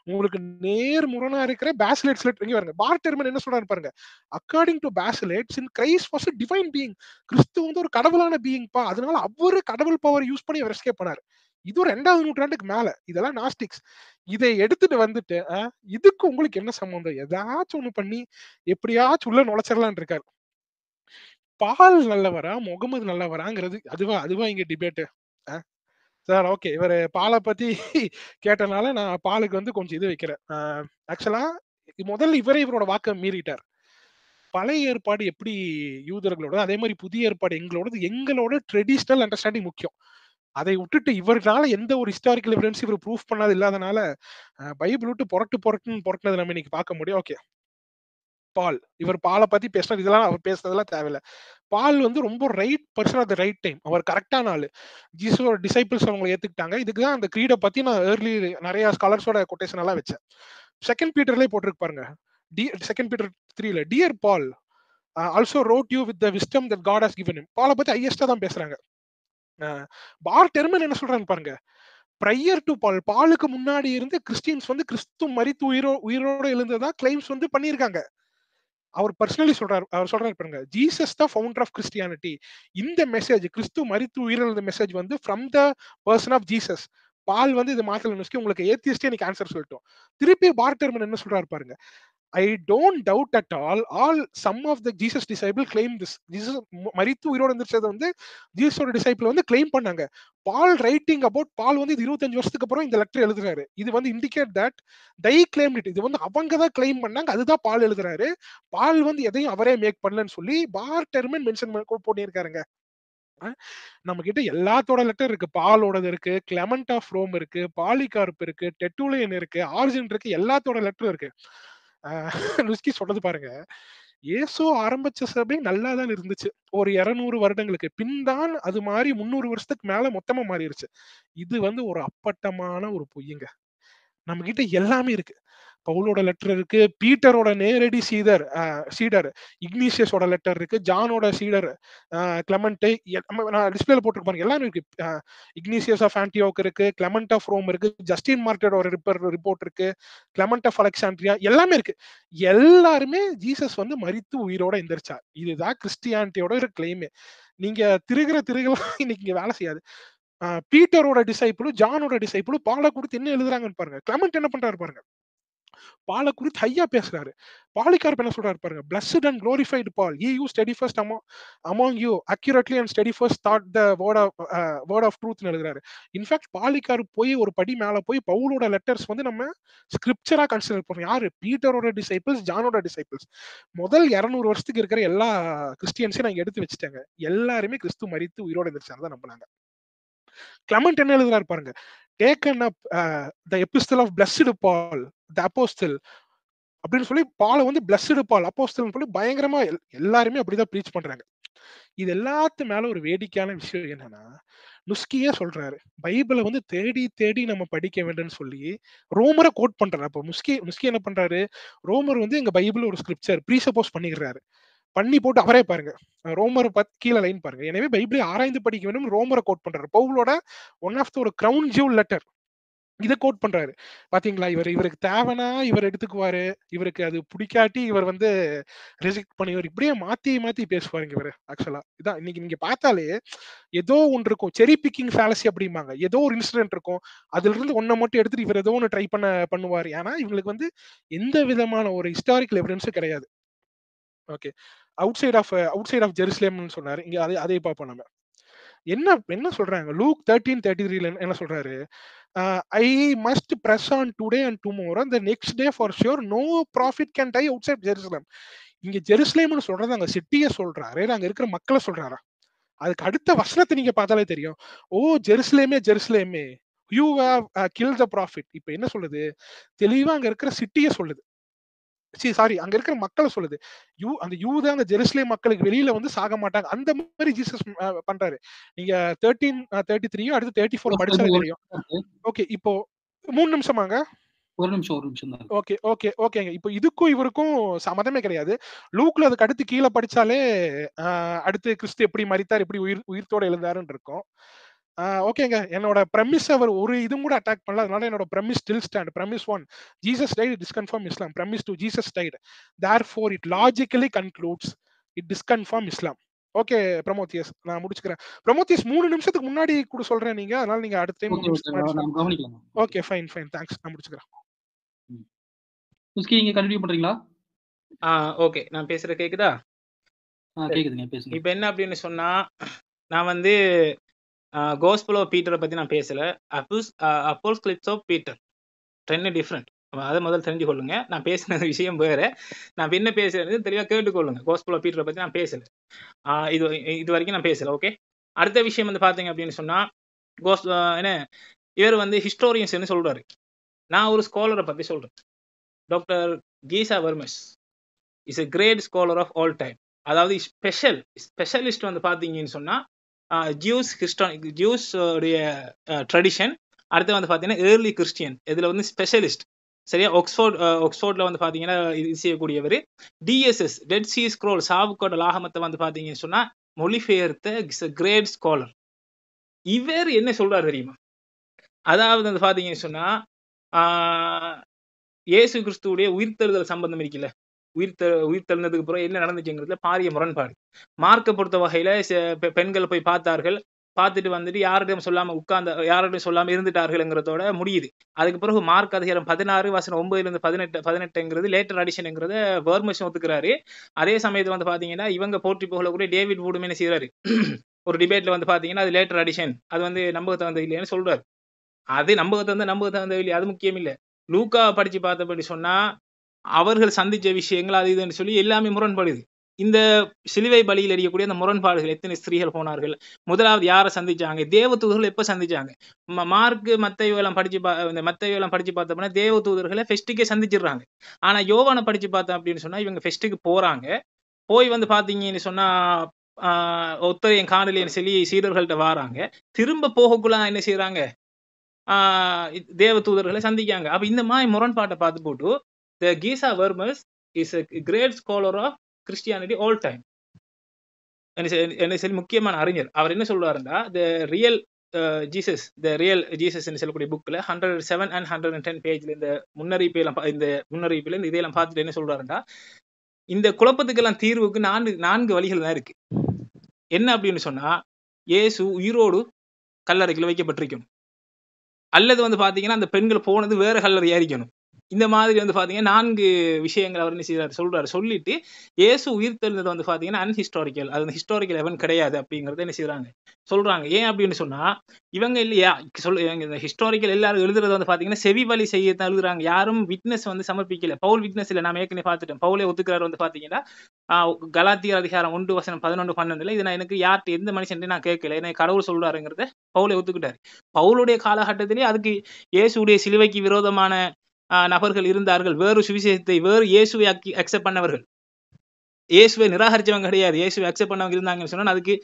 உங்களுக்கு நேர் முரணா இருக்கிற பேசிலேட்ஸ்ல ட்ரை பாருங்க. பார்டெர்மன் என்ன சொல்றாரு பாருங்க, according to Basilides in Christ was a divine being. கிறிஸ்து வந்து ஒரு கடவுளான பீயிங் பா, அதனால அவரு கடவுள் பவர் யூஸ் பண்ணி அவர் எஸ்கேப் பண்ணாரு. இது ஒரு 2வது நூற்றாண்டுக்கு மேல. இதெல்லாம் நாஸ்டிக்ஸ். இதை எடுத்துட்டு வந்துட்டு இதுக்கு உங்களுக்கு என்ன சம்பந்தம்? ஏதாச்சும் ஒண்ணு பண்ணி எப்படியாச்சும் உள்ள நுழைச்சிடலான் இருக்காரு. பால் நல்லவரா முகமது நல்லவராங்கிறது அதுவா இங்க டிபேட் சார்? ஓகே, இவர் பாலை பத்தி கேட்டனால நான் பாலுக்கு வந்து கொஞ்சம் இது வைக்கிறேன். ஆக்சுவலா முதல்ல இவரோட வாக்க மீறிட்டார். பழைய ஏற்பாடு எப்படி யூதர்களோட, அதே மாதிரி புதிய ஏற்பாடு எங்களோட ட்ரெடிஷனல் அண்டர்ஸ்டாண்டிங் முக்கியம். அதை விட்டுட்டு இவரால எந்த ஒரு ஹிஸ்டாரிக்கல் எவிடன்ஸ் இவர் ப்ரூஃப் பண்ணாது இல்லாதனால பைபிள் விட்டு புரட்டுனது நம்ம இன்னைக்கு பார்க்க முடியும். ஓகே, இவர் பாலை பத்தி பேசினார், இதெல்லாம் அவர் பேசுறதெல்லாம் தேவையில்லை. பால் வந்து ரொம்ப right person at the right time, அவர் கரெக்டான ஆளு. ஜீசஸோட டிசைபிள்ஸ் அவங்களை ஏத்துக்கிட்டாங்க. இதுக்குதான் அந்த கிரீடை பத்தி நான் ஏர்லி நிறைய ஸ்காலர்ஸோட கொட்டேஷன் எல்லாம் வச்சேன். 2 பீட்டர்லயே போட்டிருக்கு பாருங்க, 2 பீட்டர் 3ல, dear Paul also wrote you with the wisdom that God has given him. பாலை பத்தி ஹையஸ்டா தான் பேசுறாங்க. பார்டெர்மன் என்ன சொல்றாங்க பாருங்க, பிரையர் டு பாலுக்கு முன்னாடி இருந்து கிறிஸ்டியன்ஸ் வந்து கிறிஸ்து மரித்து உயிரோட எழுந்ததா கிளைம்ஸ் வந்து பண்ணியிருக்காங்க. அவர் பர்சனலி சொல்றாரு, அவர் சொல்றாரு பாருங்க, Jesus the founder of Christianity. இந்த மெசேஜ், கிறிஸ்து மரித்து உயிரிழந்த மெசேஜ் வந்து from the person of Jesus. Paul வந்து இது மாத்தல நுஸ்கி, உங்களுக்கு ஏத்தியஸ்டே எனக்கு ஆன்சர் சொல்லிட்டோம். திருப்பி பார்டெர்மன் என்ன சொல்றாரு பாருங்க, I don't doubt at all some of the Jesus disciple claim this. Jesus மரித்து உயிரோட இருந்துச்சது வந்து ஜீசஸோட டிசைபிள் வந்து கிளைம் பண்ணாங்க. பால் ரைட்டிங் அபவுட் பால் வந்து 25 வருஷத்துக்கு அப்புறம் இந்த லெட்டர் எழுதுறாரு. இது வந்து indicate that they claimed it. இது வந்து அவங்க தான் கிளைம் பண்ணாங்க, அதுதான் பால் எழுதுறாரு. பால் வந்து எதையும் அவரே மேக் பண்ணலன்னு சொல்லி பார்டெர்மன் மென்ஷன் பண்ணியிருக்காருங்க. நம்ம கிட்ட எல்லாத்தோட லெட்டர் இருக்கு. பாலோடது இருக்கு, கிளெமெண்ட் ஆஃப் ரோம் இருக்கு, பாலிகார்ப் இருக்கு, டெர்ட்டுலியன் இருக்கு, ஆரிஜின் இருக்கு, எல்லாத்தோட லெட்டர் இருக்கு. நுஸ்கி சொன்னது பாருங்க, இயேசு ஆரம்பிச்ச சபை நல்லா தான் இருந்துச்சு ஒரு 200 வருடங்களுக்கு பின் தான் அது மாதிரி 300 வருஷத்துக்கு மேல மொத்தமா மாறிடுச்சு. இது வந்து ஒரு அப்பட்டமான ஒரு பொய்யுங்க. நம்ம கிட்ட எல்லாமே இருக்கு. பவுலோட லெட்டர் இருக்கு, பீட்டரோட நேரடி சீடர் இக்னீசியஸோட லெட்டர் இருக்கு, ஜானோட சீடர் கிளமெண்ட், நான் டிஸ்பிளேல போட்டுருப்பாங்க, எல்லாமே இருக்கு. இக்னீசியஸ் ஆஃப் ஆன்டியோக் இருக்கு, கிளமெண்ட் ஆஃப் ரோம் இருக்கு, ஜஸ்டின் மார்ட்டரோட ரிப்போர்ட் இருக்கு, கிளமெண்ட் ஆஃப் அலெக்சாண்ட்ரியா, எல்லாமே இருக்கு. எல்லாருமே ஜீசஸ் வந்து மரித்து உயிரோட எந்திரிச்சார். இதுதான் கிறிஸ்டியானிட்டியோட ஒரு கிளைம். நீங்க திருகலாம் இன்னைக்கு இங்க வேலை செய்யாது. பீட்டரோட டிசைபிளும் ஜானோட டிசைபிளும் பாலை குறித்து என்ன எழுதுறாங்கன்னு பாருங்க. கிளமெண்ட் என்ன பண்றாரு பாருங்க. பாலை குறித்து ஹையா பேசுறாரு. பாலிகார்ப் என்ன சொல்றாரு பாருங்க. Blessed and glorified Paul, ye who study first among you accurately and study first thought the word of truth ன்னு எழுதுறாரு. இன்ஃபேக்ட் பாலிகார்ப் போய் ஒரு படி மேல போய் பவுலோட லெட்டர்ஸ் வந்து நம்ம ஸ்கிரிப்சரா கன்சிடர் பண்றோம். யாரு? பீட்டரோட டிசைபிள்ஸ், ஜானோட டிசைபிள்ஸ். முதல் 200 வருஷத்துக்கு இருக்கிற எல்லா கிறிஸ்டியன்ஸையும் நான் எடுத்து வச்சுட்டேங்க. எல்லாருமே கிறிஸ்து மரித்து உயிரோட எந்திரிச்சாரு தான் நம்பினாங்க. கிளமெண்ட் என்ன எழுதுறாரு பாருங்க. Taken up the epistle of blessed Paul the apostle அப்படின்னு சொல்லி பாலை வந்து பிளஸ்டு பால் அப்போஸ்டல் சொல்லி பயங்கரமா எல்லாருமே அப்படிதான் ப்ரீச் பண்றாங்க. இது எல்லாத்து மேல ஒரு வேடிக்கையான விஷயம் என்னன்னா, நுஸ்கியே சொல்றாரு பைபிளை வந்து தேடி தேடி நம்ம படிக்க வேண்டும்னு சொல்லி ரோமரை கோட் பண்றாரு. அப்போ நுஸ்கி என்ன பண்றாரு, ரோமர் வந்து எங்க பைபிள் ஒரு ஸ்கிரிப்சர் ப்ரீசப்போஸ் பண்ணிக்கிறாரு. பண்ணி போட்டு அவரே பாருங்க ரோமர் கீழே லைன் பாருங்க. எனவே பைபிளை ஆராய்ந்து படிக்க வேண்டும் ரோமரை கோட் பண்றாரு. பவுலோட ஒன் ஆஃப் த ஒரு கிரவுன் ஜியூல் லெட்டர் இதை கோட் பண்றாரு. பாத்தீங்களா, இவருக்கு தேவைனா இவர் எடுத்துக்குவாரு, இவருக்கு அது பிடிக்காட்டி இவர் வந்து ரிஜெக்ட் பண்ணிவார். இப்படியே மாத்தி மாத்தி பேசுவாருங்க இவர். ஆக்சுவலா இதான் இன்னைக்கு நீங்க பார்த்தாலே ஏதோ ஒன்று இருக்கும். செரி பிக்கிங் ஃபேலசி அப்படிம்பாங்க. ஏதோ ஒரு இன்சிடென்ட் இருக்கும், அதுல இருந்து ஒன்றை மட்டும் எடுத்துட்டு இவர் ஏதோ ஒன்று ட்ரை பண்ணுவார். ஏன்னா இவங்களுக்கு வந்து எந்த விதமான ஒரு ஹிஸ்டாரிக்கல் எவிடன்ஸும் கிடையாது. ஓகே, அவுட் சைட் ஆஃப் ஜெருசலேம்னு சொன்னாரு. இங்க அதை பார்ப்போம் நம்ம. என்ன சொல்றாங்க லூக் 13:33 என்ன சொல்றாரு, I must press on today and tomorrow the next day for sure no prophet can die outside Jerusalem. இங்க ஜெருசலேம்னு சொல்றது அங்க சிட்டியை சொல்றாரு, அங்க இருக்கிற மக்களை சொல்றாரா? அதுக்கு அடுத்த வசனத்தை நீங்க பார்த்தாலே தெரியும். ஓ ஜெருசலேமே you have killed the prophet. இப்ப என்ன சொல்லுது, தெளிவா அங்க இருக்கிற சிட்டியை சொல்லுது. சாரி, அங்க இருக்கிற மக்களை சொல்லுது. அந்த யூதா அந்த ஜெருசலேம் மக்களுக்கு வெளியில வந்து சாக மாட்டாங்க. அந்த மாதிரி ஜீசஸ் பண்றாரு. நீங்க 13:33 அடுத்து 34 படிச்சாலே தெரியும். ஓகே, இப்போ 3 நிமிஷமாங்க. ஒரு நிமிஷம் தான். ஓகேங்க. இப்போ இதுக்கும் இவருக்கும் சம்மதமே கிடையாது. லூக்ல அதுக்கு அடுத்து கீழே படிச்சாலே அடுத்து கிறிஸ்து எப்படி மரித்தார், எப்படி உயிர்த்தோட எழுந்தாருன்னு இருக்கும். ஓகேங்க, என்னோட பிரமிஸ் அவர் ஒரு இது கூட அட்டாக் பண்ணல. அதனால என்னோட premise still stand. Premise 1, Jesus died, it disconfirm Islam. Premise 2, Jesus died, therefore it logically concludes it disconfirm Islam. Okay Prometheus, நான் முடிச்சுக்கிறேன். ப்ரமோத்தியஸ் 3 நிமிஷத்துக்கு முன்னாடி கூட சொல்றேன் நீங்க, அதனால நீங்க அடுத்த டைம் ஓகே ஃபைன் தேங்க்ஸ், நான் முடிச்சுக்கிறேன். நீங்க கண்டினியூ பண்றீங்களா? ஓகே, நான் பேசுறது கேக்குதா? கேக்குதுங்க, பேசுங்க. இப்போ என்ன அப்படின்னு சொன்னா, நான் வந்து கோஸ்பல் ஆஃப் பீட்டரை பத்தி நான் பேசல, அப்போஸ்லிப்ஸ் ஆஃப் பீட்டர், 2 டிஃப்ரெண்ட். அதை முதல்ல தெரிஞ்சு கொள்ளுங்க. நான் பேசின விஷயம் வேற, நான் என்ன பேசுறது தெளிவா கேட்டுக்கொள்ளுங்க. கோஸ்பல் ஆஃப் பீட்டரை பத்தி நான் பேசல, இது வரைக்கும் நான் பேசல. ஓகே, அடுத்த விஷயம் வந்து பாத்தீங்க அப்படின்னு சொன்னா, என்ன இவர் வந்து ஹிஸ்டோரியன்ஸ் சொல்றாரு. நான் ஒரு ஸ்காலரை பத்தி சொல்றேன். Doctor Geza Vermes is a great scholar of all time. அதாவது ஸ்பெஷலிஸ்ட் வந்து பாத்தீங்கன்னு சொன்னா ஜூஸ் உடைய ட்ரெடிஷன், அடுத்து வந்து பாத்தீங்கன்னா ஏர்லி கிறிஸ்டியன், இதுல வந்து ஸ்பெஷலிஸ்ட். சரியா, ஆக்ஸ்போர்ட்ல வந்து பாத்தீங்கன்னா இது செய்யக்கூடியவர். டிஎஸ்எஸ், டெட் சி ஸ்க்ரோல், சாவுக்கோட லாகமத்தை வந்து பாத்தீங்கன்னு சொன்னா மொழிபெயர்த்த கிரேட் ஸ்காலர். இவர் என்ன சொல்றாரு தெரியுமா? அதாவது வந்து பாத்தீங்கன்னு சொன்னா இயேசு கிறிஸ்துவுடைய உயிர்த்தெழுதல் சம்பந்தம் இருக்குல்ல, உயிர்த்தெழுந்ததுக்கு பிறகு என்ன நடந்துச்சுங்கிறதுல பாரிய முரண்பாடு. மார்க்க பொறுத்த வகையில பெண்கள் போய் பார்த்தார்கள், பார்த்துட்டு வந்துட்டு யாரிடம் சொல்லாம இருந்துட்டார்கள்ங்கிறதோட முடியுது. அதுக்கு பிறகு மார்க் அதிகாரம் 16 வசனம் 9 18 லேட்டர் அடிஷன்ங்கிறத வர்மஸ் ஒத்துக்கிறாரு. அதே சமயத்துல வந்து பாத்தீங்கன்னா இவங்க போற்றி புகழ கூட டேவிட் வூடும் என்ன செய்யறாரு, ஒரு டிபேட்ல வந்து பாத்தீங்கன்னா அது லேட்டர் அடிஷன், அது வந்து நம்பகத்தகுந்த இல்லைன்னு சொல்றாரு. அது நம்பகத்தகுந்த இல்லை, அது முக்கியம் இல்லை. லூக்கா படிச்சு பார்த்தபடி சொன்னா அவர்கள் சந்திச்ச விஷயங்கள் அது இதுன்னு சொல்லி எல்லாமே முரண்படுது. இந்த சிலுவை பலியில் எறியக்கூடிய அந்த முரண்பாடுகள், எத்தனை ஸ்திரீகள் போனார்கள், முதலாவது யாரை சந்திச்சாங்க, தேவதூதர்கள் எப்ப சந்திச்சாங்க? மார்க் மத்தேயுவெல்லாம் படிச்சு பார்த்தோம்னா தேவதூதர்களை ஃபெஸ்ட்டுக்கே சந்திச்சிடுறாங்க. ஆனா யோவானை படிச்சு பார்த்தோம் அப்படின்னு சொன்னா இவங்க ஃபெஸ்ட்டுக்கு போறாங்க, போய் வந்து பாத்தீங்கன்னு சொன்னா ஒத்தரையும் காணலைன்னு சொல்லி சீடர்கள்ட்ட வாராங்க, திரும்ப போகக்குள்ள என்ன செய்யறாங்க, தேவ தூதர்களை சந்திக்காங்க. அப்ப இந்த மாதிரி முரண்பாட்டை பார்த்து போட்டு the Gesa Vermes is a great scholar of Christianity all time. என்ன சொல்லி முக்கியமான அறிஞர். அவர் என்ன சொல்றாருன்னா the real Jesus சொல்லக்கூடிய புக்ல 107 and 110 பேஜ்ல இந்த முன்னறிவிப்புல இந்த இதெல்லாம் பார்த்துட்டு என்ன சொல்றாருன்னா, இந்த குழப்பத்துக்கெல்லாம் தீர்வுக்கு 4 வழிகள் தான் இருக்கு. என்ன அப்படின்னு சொன்னா, இயேசு உயிரோடு கல்லறைக்குள்ள வைக்கப்பட்டிருக்கணும். அல்லது வந்து பாத்தீங்கன்னா அந்த பெண்கள் போனது வேற கல்லறையா இருக்கணும். இந்த மாதிரி வந்து பாத்தீங்கன்னா 4 விஷயங்கள் அவர் என்ன செய்றாரு சொல்றாரு. சொல்லிட்டு இயேசு உயிர்த்தெழுந்தது வந்து பாத்தீங்கன்னா அன்ஹிஸ்டாரிக்கல். அது ஹிஸ்டாரிக்கல் எவன் கிடையாது அப்படிங்கறத என்ன செய்றாங்க சொல்றாங்க. ஏன் அப்படின்னு சொன்னா, இவங்க இல்லையா இந்த ஹிஸ்டாரிக்கல் எல்லாரும் எழுதுறது வந்து பாத்தீங்கன்னா செவி வழி செய்யத்தான் எழுதுறாங்க. யாரும் விட்னஸ் வந்து சமர்ப்பிக்கல. பவுல் விட்னஸ் இல்ல. நான் ஏற்கனவே பார்த்துட்டேன். பவுலே ஒத்துக்கிறாரு வந்து பாத்தீங்கன்னா, கலாத்தியர் அதிகாரம் 1 வசனம் 11 12 இது நான் எனக்கு யார்கிட்ட எந்த மனுஷன்ட்டு நான் கேட்கல. எனக்கு கடவுள் சொல்றாருங்கிறத பவுலே ஒத்துக்கிட்டாரு. பவுலுடைய காலகட்டத்திலே அதுக்கு இயேசுடைய சிலுவைக்கு விரோதமான நபர்கள் இருந்தார்கள். வேறு சுவிசேஷத்தை வேறு இயேசுவை அக்செப்ட் பண்ணவர்கள். இயேசுவை நிராகரிச்சவங்க கிடையாது. இயேசுவை அக்செப்ட் பண்ணவங்க இருந்தாங்கன்னு சொன்னா அதுக்கு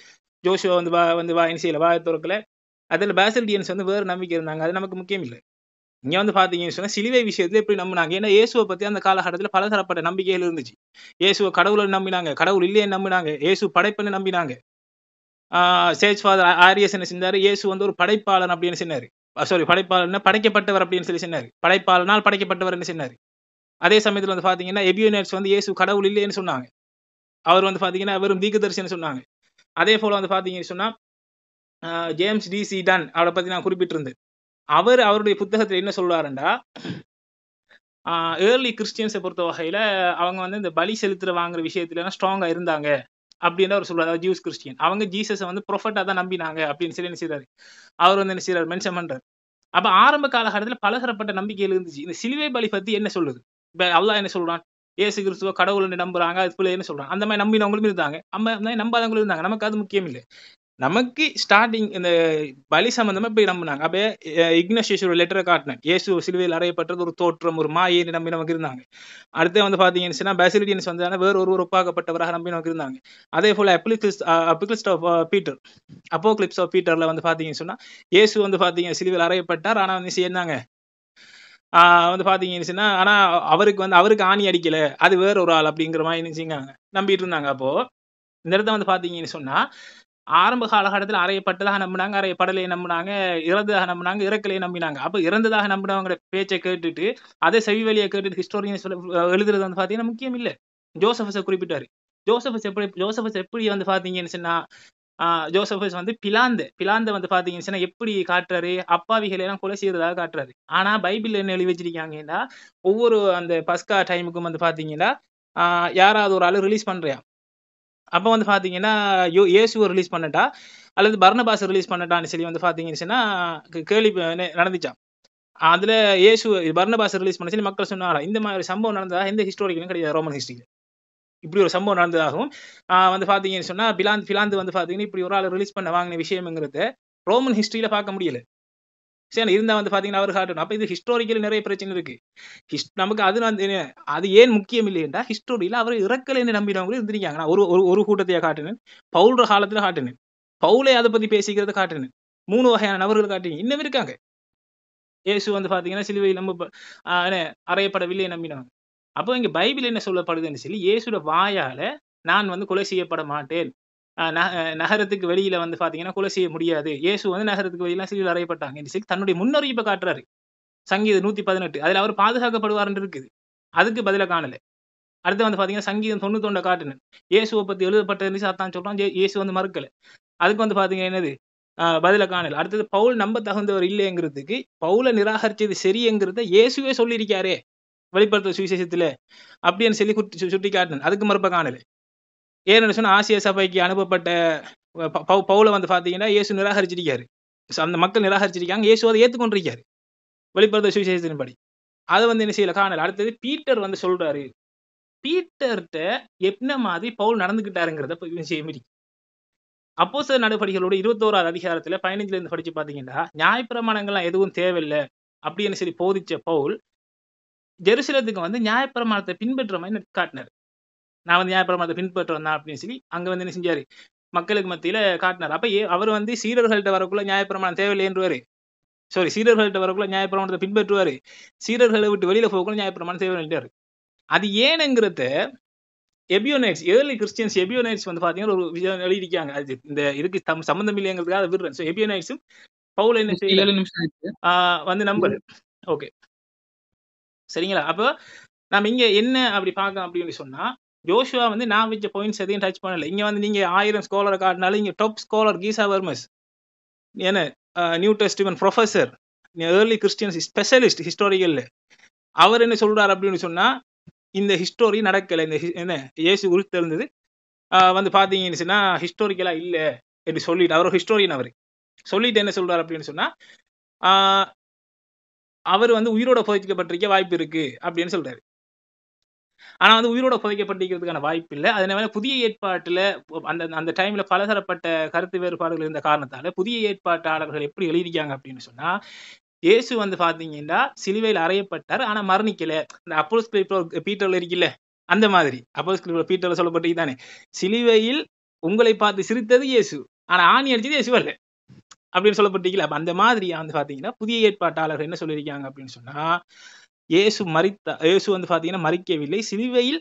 ஜோஷுவா வந்து என்ன செய்யல வாயை திறக்கல. அதுல பாசல்டியன்ஸ் வந்து வேறு நம்பிக்கை இருந்தாங்க. அது நமக்கு முக்கியம் இல்லை. இங்க வந்து பாத்தீங்கன்னு சொன்னா சிலுவை விஷயத்துல எப்படி நம்பினாங்க. ஏன்னா இயேசுவை பத்தி அந்த காலகட்டத்துல பலதரப்பட்ட நம்பிக்கைகள் இருந்துச்சு. இயேசுவை கடவுளை நம்பினாங்க, கடவுள் இல்லையே நம்பினாங்க, இயேசு படைப்புன்னு நம்பினாங்க. சேஜ் ஃபாதர் ஆரியஸ் என்ன செஞ்சாரு, இயேசு வந்து ஒரு படைப்பாளன் அப்படின்னு சொன்னாரு. சாரி, படைப்பாளன் படைக்கப்பட்டவர் அப்படின்னு சொல்லி சொன்னாரு. படைப்பாளனால் படைக்கப்பட்டவர் என்ன சொன்னாரு. அதே சமயத்துல வந்து பாத்தீங்கன்னா எபியோனேட்ஸ் வந்து இயேசு கடவுள் இல்லைன்னு சொன்னாங்க. அவர் வந்து பாத்தீங்கன்னா வெறும் தீர்க்கதரிசின்னு சொன்னாங்க. அதே போல வந்து பாத்தீங்கன்னு சொன்னா ஜேம்ஸ் டிசி டன் அவரை பத்தி நான் குறிப்பிட்டிருந்தேன். அவருடைய புத்தகத்துல என்ன சொல்றாருண்டா, ஏர்லி கிறிஸ்டியன்ஸை பொறுத்த வகையில அவங்க வந்து இந்த பலி செலுத்துற வாங்குற விஷயத்துல ஸ்ட்ராங்கா இருந்தாங்க அப்படின்னு அவர் சொல்றாரு. ஜூஸ் கிறிஸ்டியன் அவங்க ஜீசஸை வந்து ப்ரொஃபட்டா தான் நம்பினாங்க அப்படின்னு சொல்லி என்ன செய்றாரு அவர் வந்து என்ன செய்றாரு மென்ஷன் பண்றாரு. அப்ப ஆரம்ப காலகட்டத்துல பலதரப்பட்ட நம்பிக்கைகள் இருந்துச்சு. இந்த சிலுவை பலி பத்தி என்ன சொல்லுது? இப்ப அல்லாஹ் என்ன சொல்றான், இயேசு கிறிஸ்துவ கடவுள் நம்புறாங்க, அது போல என்ன சொல்றான். அந்த மாதிரி நம்பினவங்களும் இருந்தாங்க, நம்பாதவங்களும் இருந்தாங்க. நமக்கு அது முக்கியம் இல்லை. நமக்கு ஸ்டார்டிங் இந்த பலி சம்பந்தமா போய் நம்பினாங்க. அப்ப இக்னேஷியஸ் ஒரு லெட்டரை காட்டினேன். இயேசு சிலுவையில் அறையப்பட்டது ஒரு தோற்றம், ஒரு மாயை நம்பினவங்க இருந்தாங்க. அடுத்து வந்து பாத்தீங்கன்னா பாசிலிடியன்ஸ் வந்து வேற ஒரு ஒப்பாக்கப்பட்டவராக நம்பினவங்க இருந்தாங்க. அதே போல அப்போக்லிப்ஸ் ஆஃப் பீட்டர்ல வந்து பாத்தீங்கன்னு சொன்னா இயேசு வந்து பாத்தீங்க சிலுவையில் அறையப்பட்டார். ஆனா வந்து சேர்ந்தாங்க வந்து பாத்தீங்கன்னு சொன்னா, ஆனா அவருக்கு ஆணி அடிக்கல, அது வேற ஒரு ஆள் அப்படிங்கிற மாதிரி நினைச்சுங்க நம்பிட்டு இருந்தாங்க. அப்போ இந்த இடத்த வந்து பாத்தீங்கன்னு சொன்னா ஆரம்ப காலகட்டத்தில் அறையப்பட்டதாக நம்பினாங்க, அறையப்படலையை நம்பினாங்க, இறந்ததாக நம்பினாங்க, இறக்கலையை நம்பினாங்க. அப்ப இறந்ததாக நம்பினவங்க பேச்சை கேட்டுட்டு அதை செவி வழியை கேட்டுட்டு ஹிஸ்டோரியன் எழுதுறது வந்து பாத்தீங்கன்னா முக்கியம் இல்லை. ஜோசபஸை குறிப்பிட்டாரு. ஜோசபஸ் எப்படி வந்து பாத்தீங்கன்னு சொன்னா ஜோசபஸ் வந்து பிலாந்த வந்து பாத்தீங்கன்னு சொன்னா எப்படி காட்டுறாரு, அப்பாவிகளை எல்லாம் கொலை செய்யறதாக காட்டுறாரு. ஆனா பைபிள் என்ன எழுதி வச்சிருக்காங்கன்னா, ஒவ்வொரு அந்த பஸ்கா டைமுக்கும் வந்து பாத்தீங்கன்னா யாராவது ஒரு ஆளு ரிலீஸ் பண்றியா, அப்ப வந்து பாத்தீங்கன்னா இயேசுவை ரிலீஸ் பண்ணட்டா அல்லது பர்னபாஸ் ரிலீஸ் பண்ணட்டான்னு சொல்லி வந்து பாத்தீங்கன்னா கேள்வி நடந்துச்சான். அதுல இயேசு பர்னபாஸ் ரிலீஸ் பண்ண சொல்லி மக்கள் சொன்னாரா. இந்த மாதிரி சம்பவம் நடந்ததா எந்த ஹிஸ்டோரிக்கலும் கிடையாது. ரோமன் ஹிஸ்டரியில இப்படி ஒரு சம்பவம் நடந்ததாகவும் வந்து பாத்தீங்கன்னு சொன்னா பிலாந்து வந்து பாத்தீங்கன்னா இப்படி ஒரு ஆள் ரிலீஸ் பண்ண வாங்கின விஷயம்ங்கிறத ரோமன் ஹிஸ்டரியில பார்க்க முடியல. சரி, இருந்தா வந்து பாத்தீங்கன்னா அவர் காட்டணும். அப்ப இது ஹிஸ்டோரிக்கல் நிறைய பிரச்சனை இருக்கு. நமக்கு அது ஏன் முக்கியம் இல்லையா, ஹிஸ்டோரியில அவர் இறக்கலைன்னு நம்பினவங்களும் இருந்திருக்காங்க. நான் ஒரு கூட்டத்தையா காட்டினேன், பவுல்ற காலத்துல காட்டினேன், பவுலே அதை பத்தி பேசிக்கிறத காட்டினேன், 3 வகையான நபர்கள் காட்டினேன், இன்னும் இருக்காங்க. இயேசு வந்து பாத்தீங்கன்னா சிலுவையில் நம்ம அறையப்படவில்லை நம்பினவங்க. அப்போ இங்க பைபிள் என்ன சொல்லப்படுதுன்னு சொல்லி, இயேசுட வாயால நான் வந்து கொலை செய்யப்பட மாட்டேன், நகரத்துக்கு வெளியில வந்து பாத்தீங்கன்னா கொலை செய்ய முடியாது, இயேசு வந்து நகரத்துக்கு வெளியில சிலுவையில் அறையப்பட்டாங்க என்று சொல்லி தன்னுடைய முன்னறிவிப்பை காட்டுறாரு. சங்கீதம் 118 அதுல அவர் பாதுகாக்கப்படுவார் இருக்குது. அதுக்கு பதில காணல. அடுத்து வந்து பாத்தீங்கன்னா சங்கீதம் 91 காட்டுனேன். இயேசுவை பத்தி எழுதப்பட்டது சாத்தான் சொல்றான், இயேசு வந்து மறுக்கல. அதுக்கு வந்து பாத்தீங்கன்னா என்னது பதில காணல. அடுத்தது பவுல் நம்ப தகுந்தவர் இல்லைங்கிறதுக்கு பவுலை நிராகரிச்சது சரியங்கிறத இயேசுவே சொல்லியிருக்காரே வெளிப்படுத்த சுவிசேஷத்துல அப்படின்னு சொல்லி சுட்டி காட்டினேன். அதுக்கு மறுப்ப காணல. ஏன்னு சொன்னா ஆசிய சபைக்கு அனுப்பப்பட்ட பவுலை வந்து பாத்தீங்கன்னா இயேசு நிராகரிச்சிருக்காரு. அந்த மக்கள் நிராகரிச்சிருக்காங்க, இயேசு அதை ஏற்றுக்கொண்டிருக்காரு வெளிப்படுத்த சுவிசேஷத்தின்படி. அதை வந்து என்ன செய்யல காணல. அடுத்தது பீட்டர் வந்து சொல்றாரு, பீட்டர்கிட்ட என்ன மாதிரி பவுல் நடந்துகிட்டாருங்கிறத செய்ய முடியும். அப்போஸ்தலர் நடவடிக்கைகளோட 21வது அதிகாரத்துல 15ல இருந்து படிச்சு பாத்தீங்கன்னா நியாயப்பிரமாணங்கள்லாம் எதுவும் தேவையில்லை அப்படின்னு சொல்லி போதிச்ச பவுல் ஜெருசலத்துக்கு வந்து நியாயப்பிரமாணத்தை பின்பற்ற மாதிரி காட்டினார். நான் வந்து நியாயப்பிரமாணத்தை பின்பற்ற வந்தேன் அப்படின்னு சொல்லி அங்க வந்து என்ன செஞ்சாரு, மக்களுக்கு மத்தியில காட்டினார். அப்ப அவர் வந்து சீடர்கள்ட்ட வரக்குள்ள நியாயப்பிரமாணம் தேவையில்லைன்றுவாரு. சீடர்கள்ட்ட வரக்குள்ள நியாயப்பிரமாணத்தை பின்பற்றுவாரு, சீடர்களை விட்டு வெளியில போகக்குள்ள நியாயப்பிரமாணம் தேவையில்லைன்றாரு. அது ஏனுங்கிறத எபியோனைட்ஸ், ஏர்லி கிறிஸ்டியன்ஸ் எபியோனைட்ஸ் வந்து பாத்தீங்கன்னா ஒரு விஷயம் எழுதியிருக்காங்க. அது இந்த இதுக்கு சம்பந்தம் இல்லைங்கிறதுக்காக விடுறேன். ஸோ எபியோனைட்ஸும் பவுல் என்ன செய்யல வந்து நம்பல. ஓகே, சரிங்களா? அப்போ நம்ம இங்க என்ன அப்படி பார்க்கலாம் அப்படின்னு சொன்னா, ஜோஷுவா வந்து நான் வச்ச பாயிண்ட்ஸ் எதையும் டச் பண்ணல. இங்க வந்து நீங்க 1000 ஸ்காலரை காட்டினாலும் இங்க டாப் ஸ்காலர் கீசா வர்மஸ் என்ன new testament professor, early Christians specialist ஹிஸ்டாரிக்கல்ல, அவர் என்ன சொல்றாரு அப்படின்னு சொன்னா இந்த ஹிஸ்டோரி நடக்கல, இந்த என்ன இயேசு உயிர்த்தெழுந்தது வந்து பாத்தீங்கன்னு சொன்னா ஹிஸ்டாரிக்கலா இல்ல என்று சொல்லிட்டு, அவர் ஹிஸ்டோரியன், அவர் சொல்லிட்டு என்ன சொல்றாரு அப்படின்னு சொன்னா ஆஹ் அவர் வந்து உயிரோட புதைக்கப்பட்டிருக்க வாய்ப்பு இருக்கு அப்படின்னு சொல்றாரு. ஆனா வந்து உயிரோட புதைக்கப்பட்டிருக்கிறதுக்கான வாய்ப்பு இல்லை. அதனால புதிய ஏற்பாட்டுல அந்த அந்த டைம்ல பலதரப்பட்ட கருத்து வேறுபாடுகள் இருந்த காரணத்தால புதிய ஏற்பாட்டாளர்கள் எப்படி எழுதியிருக்காங்க அப்படின்னு சொன்னா இயேசு வந்து பாத்தீங்கன்னா சிலுவையில் அறையப்பட்டார், ஆனா மரணிக்கல. இந்த அப்போஸ்தலர் பீட்டர்ல இருக்குல்ல, அந்த மாதிரி அப்போஸ்தலர் பீட்டர்ல சொல்லப்பட்டிருக்கு தானே, சிலுவையில் உங்களை பார்த்து சிரித்தது இயேசு, ஆனா ஆணி அடிச்சது இயேசு அல்ல அப்படின்னு சொல்லப்பட்டிருக்கல. அப்ப அந்த மாதிரி வந்து பாத்தீங்கன்னா புதிய ஏற்பாட்டாளர்கள் என்ன சொல்லியிருக்காங்க அப்படின்னு சொன்னா இயேசு வந்து பாத்தீங்கன்னா மறிக்கவில்லை, சிலுவையில்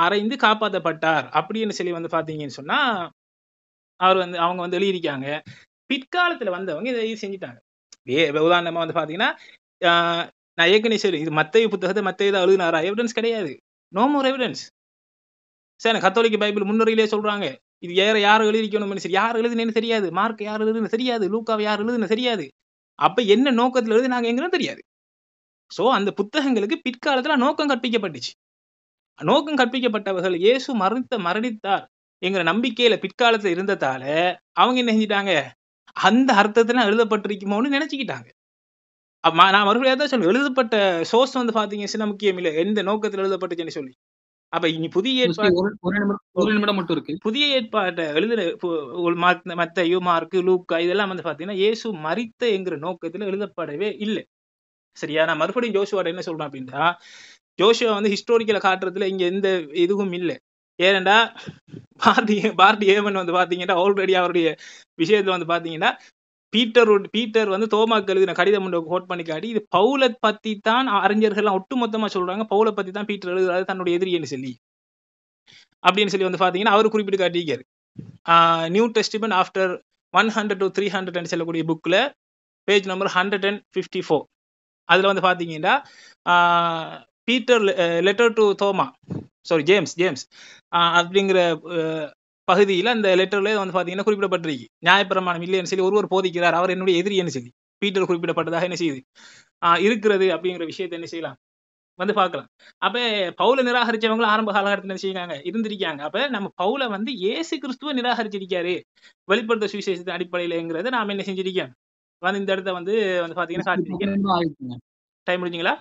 அறைந்து காப்பாற்றப்பட்டார் அப்படின்னு சொல்லி வந்து பாத்தீங்கன்னு சொன்னா அவங்க வந்து எழுதியிருக்காங்க. பிற்காலத்துல வந்தவங்க இதை செஞ்சுட்டாங்க. உதாரணமா வந்து பாத்தீங்கன்னா நான் ஏற்கனவே சரி இது மத்தேயு புத்தகத்தை மத்தேயு தான் எழுதினாரா, எவிடன்ஸ் கிடையாது, நோ மோர் எவிடன்ஸ். சரி, கத்தோலிக்க பைபிள் முன்னுரையிலே சொல்றாங்க இது யார் எழுதிக்கணும்னு, சரி யார் எழுதுனேன்னு தெரியாது, மார்க் யார் எழுதுன்னு தெரியாது, லூக்காவை யார் எழுதுன்னு தெரியாது, அப்ப என்ன நோக்கத்துல எழுதுனாங்கன்னு தெரியாது. சோ அந்த புத்தகங்களுக்கு பிற்காலத்துல நோக்கம் கற்பிக்கப்பட்டுச்சு. நோக்கம் கற்பிக்கப்பட்டவர்கள் இயேசு மரணித்தார் என்கிற நம்பிக்கையில பிற்காலத்துல இருந்ததால அவங்க என்ன செஞ்சிட்டாங்க, அந்த அர்த்தத்துல எழுதப்பட்டிருக்குமோன்னு நினைச்சுக்கிட்டாங்க. நான் மறுபடியும் தான் சொல்லுவேன், எழுதப்பட்ட சோர்ஸ் வந்து பாத்தீங்கன்னா முக்கியம் இல்லை, எந்த நோக்கத்துல எழுதப்பட்டுச்சுன்னு சொல்லி. அப்ப இனி புதிய நிமிடம் மட்டும் இருக்கு. புதிய ஏற்பாட்டை எழுதுற மத்தேயு, மார்க், லூக்கா இதெல்லாம் வந்து பாத்தீங்கன்னா இயேசு மரித்த என்கிற நோக்கத்துல எழுதப்படவே இல்லை. சரியா? நான் மறுபடியும் ஜோஷுவாட என்ன சொல்றேன் அப்படின்னா, ஜோஷுவா வந்து ஹிஸ்டோரிக்கலை காட்டுறதுல இங்க எந்த இதுவும் இல்லை. ஏனெண்டா பார்ட்டி ஏமன் வந்து பாத்தீங்கன்னா ஆல்ரெடி அவருடைய விஷயத்துல வந்து பாத்தீங்கன்னா பீட்டர் வந்து தோமாக்கு எழுதின கடிதம் ஒன்று கோட் பண்ணி காட்டி இது பவுலை பத்தி தான் அறிஞர்கள் ஒட்டுமொத்தமா சொல்றாங்க, பவுலை பத்தி தான் பீட்டர் எழுதுறாரு தன்னுடைய எதிரின்னு சொல்லி அப்படின்னு சொல்லி வந்து பாத்தீங்கன்னா அவர் குறிப்பிட்டு காட்டியிருக்காரு. நியூ டெஸ்டிமென்ட் ஆஃப்டர் 100 to 300 சொல்லக்கூடிய புக்ல பேஜ் நம்பர் 154 அதுல வந்து பாத்தீங்கன்னா பீட்டர் லெட்டர் டு தோமா ஜேம்ஸ் அப்படிங்கிற பகுதியில் அந்த லெட்டர்ல வந்து பாத்தீங்கன்னா குறிப்பிடப்பட்டிருக்கு நியாயப்பிரமாணம் இல்லைன்னு சொல்லி ஒருவர் போதிக்கிறார், அவர் என்னுடைய எதிரின்னு சொல்லி பீட்டர் குறிப்பிடப்பட்டதாக என்ன செய்யுது இருக்கிறது அப்படிங்கிற விஷயத்தை என்ன செய்யலாம் வந்து பார்க்கலாம். அப்ப பவுலை நிராகரிச்சவங்களும் ஆரம்ப காலகட்டத்தில் என்ன செய்யறாங்க இருந்திருக்காங்க. அப்ப நம்ம பவுலை வந்து இயேசு கிறிஸ்துவ நிராகரிச்சிருக்காரு வெளிப்படுத்த சுவிசேஷத்தின் அடிப்படையிலங்கிறத நாம என்ன செஞ்சிருக்கோம் வந்து இந்த இடத்த வந்து பாத்தீங்கன்னா காட்டிருக்கேன். டைம் முடிஞ்சுங்களா?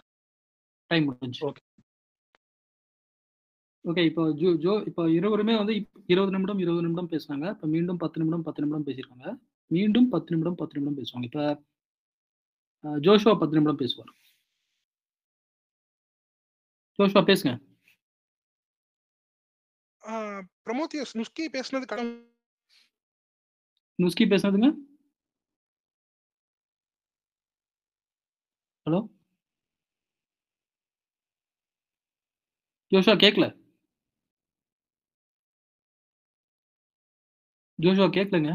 டைம் முடிஞ்சு. Okay okay. இப்போ இப்போ இருவருமே வந்து 20 நிமிடம் பேசுனாங்க. இப்போ மீண்டும் 10 நிமிடம் பேசியிருக்காங்க. மீண்டும் 10 நிமிடம் பேசுவாங்க. இப்போ ஜோஷுவா 10 நிமிடம் பேசுவார். ஜோஷுவா பேசுங்க. ப்ரமோத்தியஸ் நுஸ்கி பேசுனது நுஸ்கி பேசுனதுங்க. ஹலோ ஜோஷுவா கேட்கல. ஜோஷுவா கேட்கலங்க.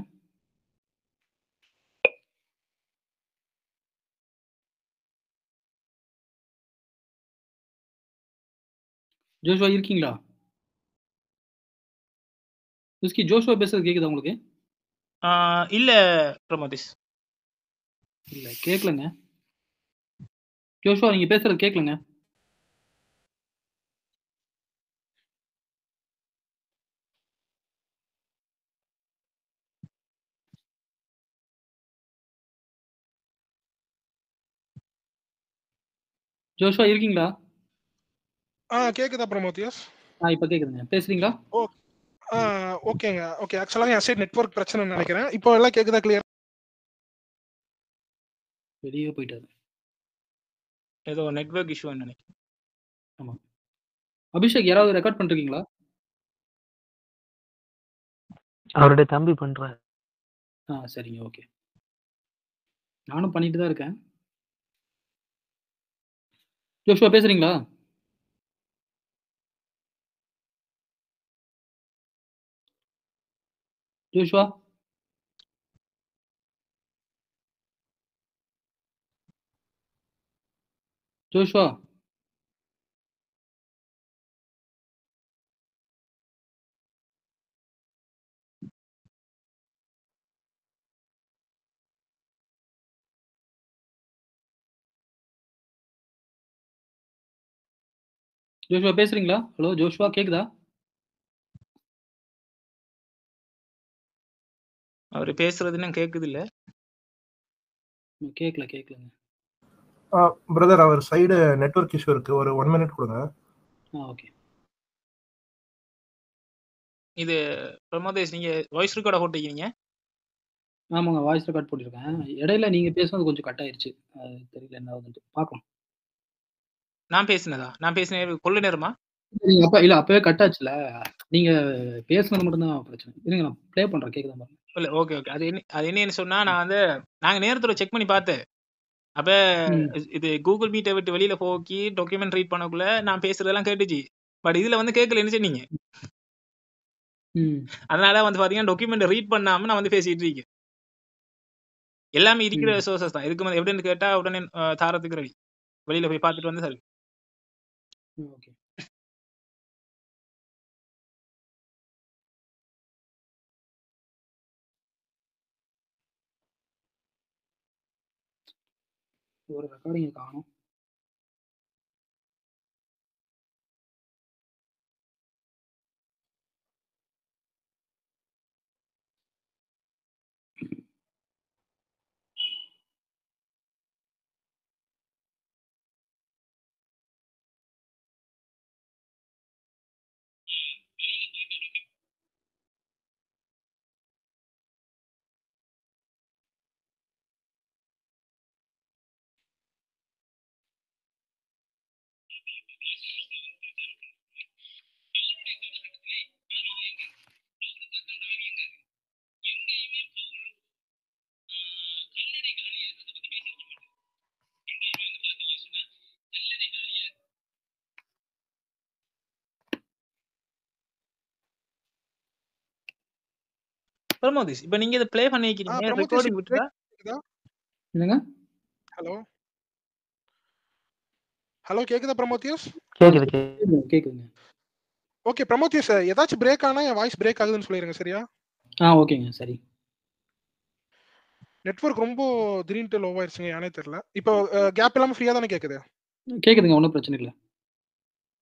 ஜோஷுவா இருக்கீங்களா? நுஸ்கி ஜோஷுவா பேசுறது கேக்குதா உங்களுக்கு? இல்ல பிரமோதிஸ், இல்ல கேட்கலங்க. ஜோஷுவா நீங்க பேசுறது கேட்கலங்க. ஜோஷுவா இருக்கீங்களா? கேக்குதா ப்ரமோத்தியஸ்? இப்ப கேக்குதுங்க. பேசுறீங்களா? ஓகேங்க. ஓகே, ஆக்சுவலா என் சைடு நெட்வொர்க் பிரச்சனை நினைக்கிறேன். இப்போ எல்லாம் கேக்குதா கிளியர்? வெளியே போயிட்டாரு. ஏதோ நெட்வொர்க் இஷ்யூ நினைக்கிறேன். ஆமா. அபிஷேக் யாராவது ரெக்கார்ட் பண்றீங்களா? அவருடைய தம்பி பண்றாரு. சரிங்க. ஓகே, நானும் பண்ணிட்டு தான் இருக்கேன். ஜோஷுவா பேசுறீங்களா? ஜோஷுவா ஜோஷுவா ஜோஷுவா பேசுறீங்களா? ஹலோ ஜோஷுவா கேக்குதா? அவர் பேசுறதுன்னு கேக்குது இல்ல. கேட்கலங்க. பிரதர் அவர் சைடு நெட்வொர்க் இஷ்யூ இருக்கு, ஒரு 1 மினிட் கொடுங்க. ஓகே. இது பிரமோதேஷ், நீங்க வாய்ஸ் ரெக்கார்டா போட்டிருக்கீங்க? ஆமாங்க, வாய்ஸ் ரெக்கார்ட் போட்டிருக்கேன். இடையில நீங்க பேசுனது கொஞ்சம் கட் ஆயிருச்சு. தெரியல என்ன ஆகுதுன்ட்டு. பார்க்கலாம். நான் பேசினதா? நான் பேசின கொள்ள நேரமா? நீங்க அப்பவே கட் ஆச்சுல. நீங்க பேசுனது மட்டும் தான் பிரச்சனை. இருங்க நான் ப்ளே பண்றேன், கேக்குதா பாருங்க. இல்ல, ஓகே. அது என்னன்னு சொன்னா, நான் வந்து நாங்க நேரத்தோட செக் பண்ணி பார்த்தேன். அப்ப இது கூகுள் மீட்டை விட்டு வெளியில போக்கி டாக்குமெண்ட் ரீட் பண்ணக்குள்ள நான் பேசுறதெல்லாம் கேட்டுச்சு. பட் இதுல வந்து கேட்கல, என்ன சொன்னீங்க? அதனால வந்து பாத்தீங்கன்னா டாக்குமெண்ட் ரீட் பண்ணாம நான் வந்து பேசிட்டு இருக்கேன். எல்லாமே இருக்கிற சோர்சஸ் தான். இதுக்கு எப்படின்னு கேட்டா உடனே தாரத்துக்கு ரெடி. வெளியில போய் பார்த்துட்டு வந்து சரி. ஓகே. ஒரு ரெக்கார்டிங் காணோம். பிரமோதேஷ், இப்போ நீங்க இத ப்ளே பண்ணிக்கிறீங்க, ரெக்கார்டிங் விட்டுட்டா? என்னங்க? ஹலோ ஹலோ, கேக்குதா பிரமோதியஸ்? கேக்குதுங்க. ஓகே பிரமோதியஸ், ஏதாச்சும் பிரேக் ஆனா என் வாய்ஸ் பிரேக் ஆகுதுன்னு சொல்லிருங்க, சரியா? ஓகேங்க, சரி. நெட்வொர்க் ரொம்ப திடீர்னு லோ ஆயிருச்சுங்க, யானே தெரியல. இப்போ கேப் இல்லாம ஃப்ரீயா தானே கேக்குது? கேக்குதுங்க, ஒன்றும் பிரச்சனை இல்லை.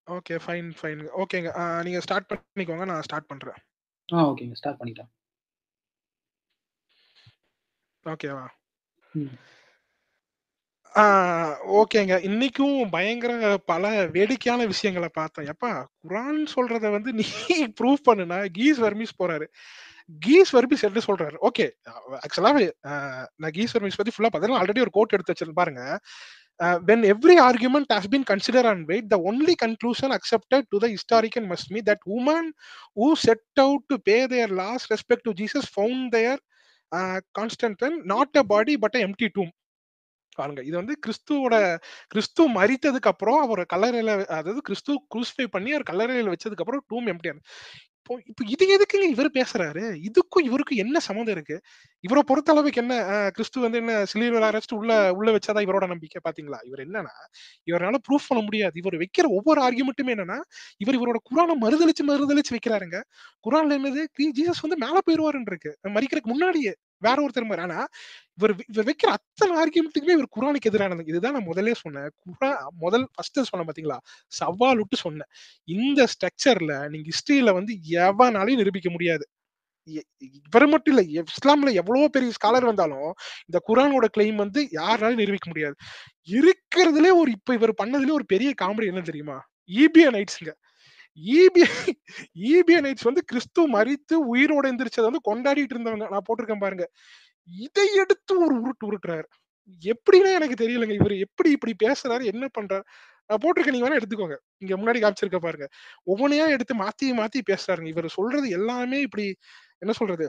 Okay, fine. ஓகேங்க, நீங்க ஸ்டார்ட் பண்ணிக்கோங்க, நான் ஸ்டார்ட் பண்றேன். ஓகேங்க, ஸ்டார்ட் பண்ணிட்டேன். ஓகேவா? ஓகேங்க. இன்னைக்கும் பயங்கர பல வேடிக்கையான விஷயங்களை பார்த்தோம். எப்பா குரான் சொல்றத வந்து நீ ப்ரூவ் பண்ணுனா கீஸ் வர்மீஸ் போறாரு. கீஸ் வர்மீஸ் என்ன சொல்றாரு? ஓகே, ஆக்சுவலா நான் கீஸ் வர்மீஸ் பத்தி ஃபுல்லா பார்த்தேன். ஆல்ரெடி ஒரு கோட் எடுத்து வச்சிருந்தேன் பாருங்க. When every argument has been considered and weighed, the only conclusion accepted to the historian must be that women who set out to pay their last respect to Jesus found their Constantine not a body but an empty tomb. பாருங்க, இது வந்து கிறிஸ்து மரித்ததுக்கு அப்புறம் அவர் கல்லறையில, அதாவது கிறிஸ்து crucify பண்ணி அவர் கல்லறையில வச்சதுக்கு அப்புறம் டூம் எம்ப்டியா. இப்போ இது எதுக்குங்க இவர் பேசுறாரு? இதுக்கும் இவருக்கும் என்ன சம்மந்தம் இருக்கு? இவரை பொறுத்த அளவுக்கு என்ன, கிறிஸ்து வந்து என்ன சிலுவையில அரைச்சிட்டு உள்ள வச்சாதான் இவரோட நம்பிக்கை? பாத்தீங்களா? இவர் என்னன்னா, இவரால ப்ரூஃப் பண்ண முடியாது. இவர் வைக்கிற ஒவ்வொரு ஆர்குமெண்ட்டுமே என்னன்னா, இவரோட குரானை மறுதளிச்சு வைக்கிறாருங்க. குரான்ல என்னது, ஜீசஸ் வந்து மேல போயிருவாருன்னு இருக்கு, மரிக்கிறதுக்கு முன்னாடியே வேற ஒருத்தர் மாதிரி. ஆனா இவர் வைக்கிற அத்தனை ஆர்குமெண்ட்டுக்குமே இவர் குரானுக்கு எதிரானது. இதுதான் நான் முதலே சொன்னேன். ஃபர்ஸ்ட் சொன்னேன் பாத்தீங்களா, சவால் விட்டு சொன்னேன். இந்த ஸ்ட்ரக்சர்ல நீங்க ஹிஸ்டரியில வந்து எவனாலையும் நிரூபிக்க முடியாது. இவர் மட்டும் இல்ல, இஸ்லாம்ல எவ்வளவு பெரிய ஸ்காலர் வந்தாலும் இந்த குரானோட கிளைம் வந்து யாராலும் நிரூபிக்க முடியாது. இருக்கிறதுலே இப்ப இவர் பண்ணதுல ஒரு பெரிய காமெடி என்ன தெரியுமா? ஈபியனைட்ஸ்ங்க. ஈபியனைட்ஸ் வந்து கிறிஸ்து மரித்து உயிரோட எந்திரிச்சதை வந்து கொண்டாடிட்டு இருந்தவங்க. நான் போட்டிருக்கேன் பாருங்க. இதை எடுத்து ஒரு உருட்டுறாரு. எப்படின்னா எனக்கு தெரியலங்க, இவர் எப்படி இப்படி பேசுறாரு, என்ன பண்றாரு? நான் போட்டிருக்கேன், நீங்க வேணா எடுத்துக்கோங்க. இங்க முன்னாடி காமிச்சிருக்க பாருங்க. ஒவ்வொன்னையா எடுத்து மாத்தி பேசுறாருங்க. இவர் சொல்றது எல்லாமே இப்படி, என்ன சொல்றது,